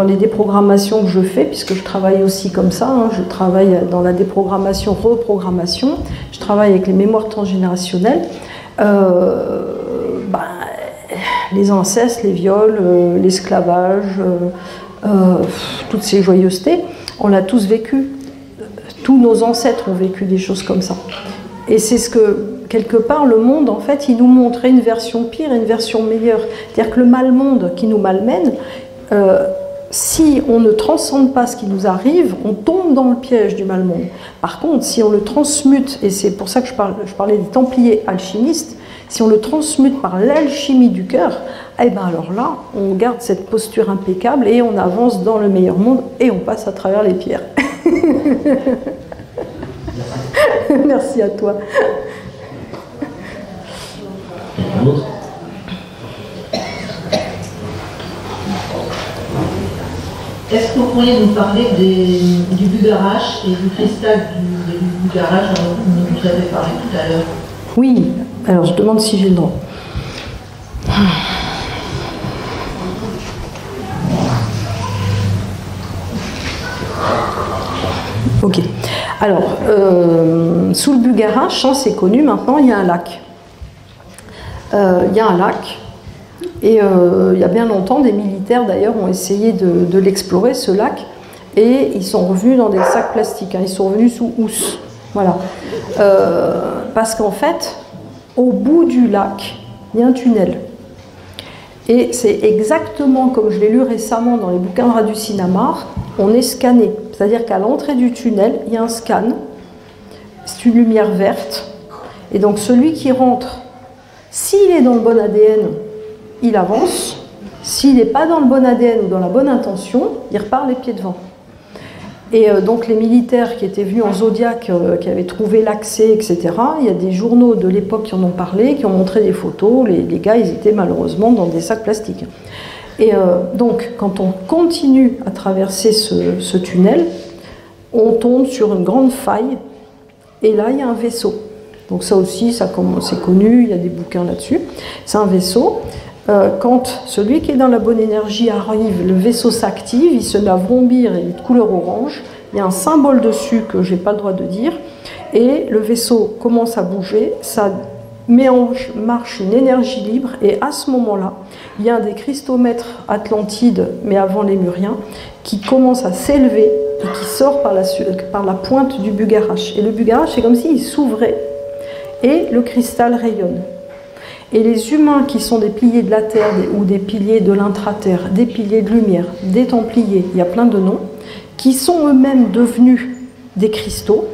les déprogrammations que je fais, puisque je travaille aussi comme ça, hein, je travaille dans la déprogrammation, reprogrammation, je travaille avec les mémoires transgénérationnelles, les incestes, les viols, l'esclavage, toutes ces joyeusetés, on l'a tous vécu. Tous nos ancêtres ont vécu des choses comme ça. Et c'est ce que, quelque part, le monde, en fait, il nous montrait une version pire et une version meilleure. C'est-à-dire que le mal-monde qui nous malmène, si on ne transcende pas ce qui nous arrive, on tombe dans le piège du mal-monde. Par contre, si on le transmute, et c'est pour ça que je parlais des Templiers alchimistes, si on le transmute par l'alchimie du cœur, eh ben alors là, on garde cette posture impeccable et on avance dans le meilleur monde et on passe à travers les pierres. Merci à toi. D'autres ? Est-ce que vous pourriez nous parler du Bugarash et du cristal du Bugarash dont vous avez parlé tout à l'heure? Oui, alors je demande si j'ai le droit. Ok. Alors, sous le Bugarash, c'est connu maintenant, il y a un lac. Il y a un lac. Et il y a bien longtemps, des militaires d'ailleurs ont essayé de l'explorer, ce lac, et ils sont revenus dans des sacs plastiques, hein, ils sont revenus sous housse. Voilà. Parce qu'en fait, au bout du lac, il y a un tunnel. Et c'est exactement comme je l'ai lu récemment dans les bouquins de Radu Sinamar, on est scanné. C'est-à-dire qu'à l'entrée du tunnel, il y a un scan, c'est une lumière verte, et donc celui qui rentre, s'il est dans le bon ADN, il avance. S'il n'est pas dans le bon ADN ou dans la bonne intention, il repart les pieds devant. Et donc les militaires qui étaient venus en Zodiac, qui avaient trouvé l'accès, etc., il y a des journaux de l'époque qui en ont parlé, qui ont montré des photos, les gars, ils étaient malheureusement dans des sacs plastiques. Et donc, quand on continue à traverser ce tunnel, on tombe sur une grande faille, et là, il y a un vaisseau. Donc ça aussi, c'est connu, il y a des bouquins là-dessus. C'est un vaisseau. Quand celui qui est dans la bonne énergie arrive, le vaisseau s'active, il se met à vrombir, il est de couleur orange, il y a un symbole dessus que je n'ai pas le droit de dire, et le vaisseau commence à bouger, ça met en marche une énergie libre, et à ce moment-là, il y a un des cristomètres Atlantide, mais avant les Lémuriens, qui commence à s'élever et qui sort par la pointe du Bugarash. Et le Bugarash, c'est comme s'il s'ouvrait, et le cristal rayonne. Et les humains qui sont des piliers de la Terre ou des piliers de l'intra-terre, des piliers de lumière, des Templiers, il y a plein de noms, qui sont eux-mêmes devenus des cristaux,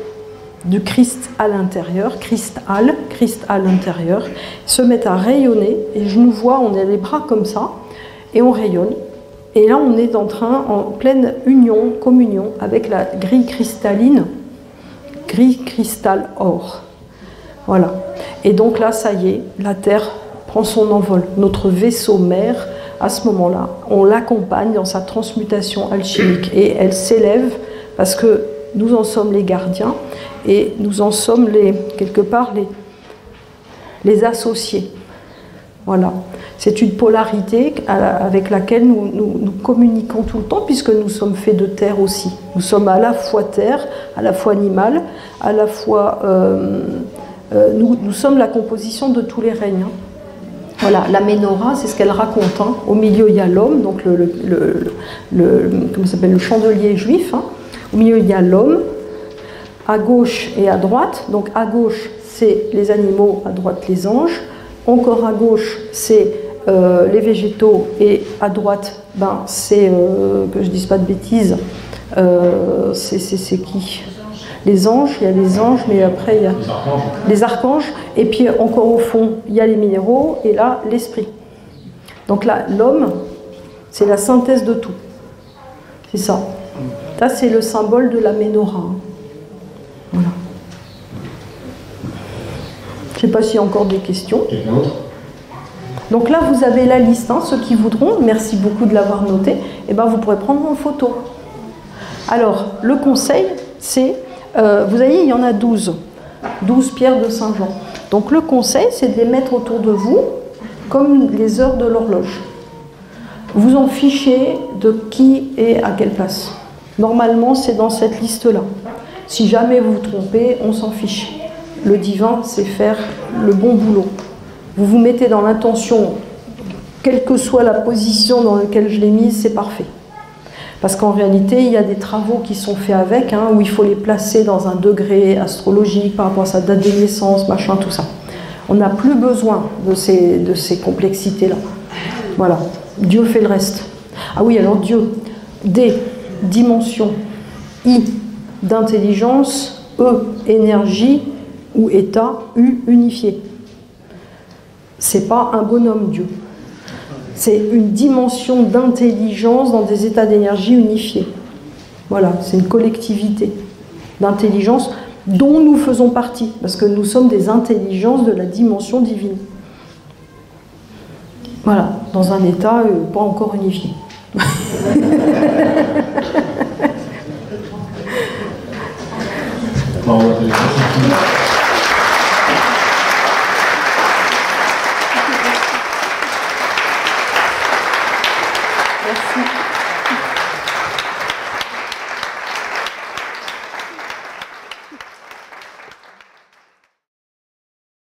du Christ à l'intérieur, Christ à l'intérieur, se mettent à rayonner, et je nous vois, on a les bras comme ça, et on rayonne. Et là, on est en pleine union, communion, avec la grille cristalline, grille cristal or. Voilà. Et donc là, ça y est, la Terre prend son envol. Notre vaisseau mère, à ce moment-là, on l'accompagne dans sa transmutation alchimique. Et elle s'élève parce que nous en sommes les gardiens et nous en sommes quelque part les associés. Voilà. C'est une polarité avec laquelle nous communiquons tout le temps, puisque nous sommes faits de terre aussi. Nous sommes à la fois terre, à la fois animal, à la fois... nous sommes la composition de tous les règnes. Voilà, la Ménorah, c'est ce qu'elle raconte. Hein. Au milieu, il y a l'homme, donc comment s'appelle, le chandelier juif. Hein. Au milieu, il y a l'homme. à gauche et à droite. Donc à gauche, c'est les animaux, à droite, les anges. Encore à gauche, c'est les végétaux, et à droite, ben, c'est, que je ne dise pas de bêtises, c'est qui? Les anges, il y a les anges, mais après il y a les archanges, et puis encore au fond, il y a les minéraux, et là, l'esprit. Donc là, l'homme, c'est la synthèse de tout. C'est ça. Là, c'est le symbole de la Ménorah. Voilà. Je ne sais pas s'il y a encore des questions. Quelqu'un d'autre? Donc là, vous avez la liste, hein, ceux qui voudront, merci beaucoup de l'avoir noté, et ben, vous pourrez prendre en photo. Alors, le conseil, c'est, vous voyez, il y en a 12 pierres de Saint-Jean. Donc le conseil, c'est de les mettre autour de vous, comme les heures de l'horloge. Vous en fichez de qui est à quelle place. Normalement, c'est dans cette liste-là. Si jamais vous vous trompez, on s'en fiche. Le divin, c'est faire le bon boulot. Vous vous mettez dans l'intention, quelle que soit la position dans laquelle je l'ai mise, c'est parfait. Parce qu'en réalité, il y a des travaux qui sont faits avec, hein, où il faut les placer dans un degré astrologique par rapport à sa date de naissance, machin, tout ça. On n'a plus besoin de ces complexités-là. Voilà, Dieu fait le reste. Ah oui, alors Dieu, D, dimension, I, d'intelligence, E, énergie, ou état, U, unifié. C'est pas un bonhomme, Dieu. C'est une dimension d'intelligence dans des états d'énergie unifiés. Voilà, c'est une collectivité d'intelligence dont nous faisons partie, parce que nous sommes des intelligences de la dimension divine. Voilà, dans un état pas encore unifié. Merci.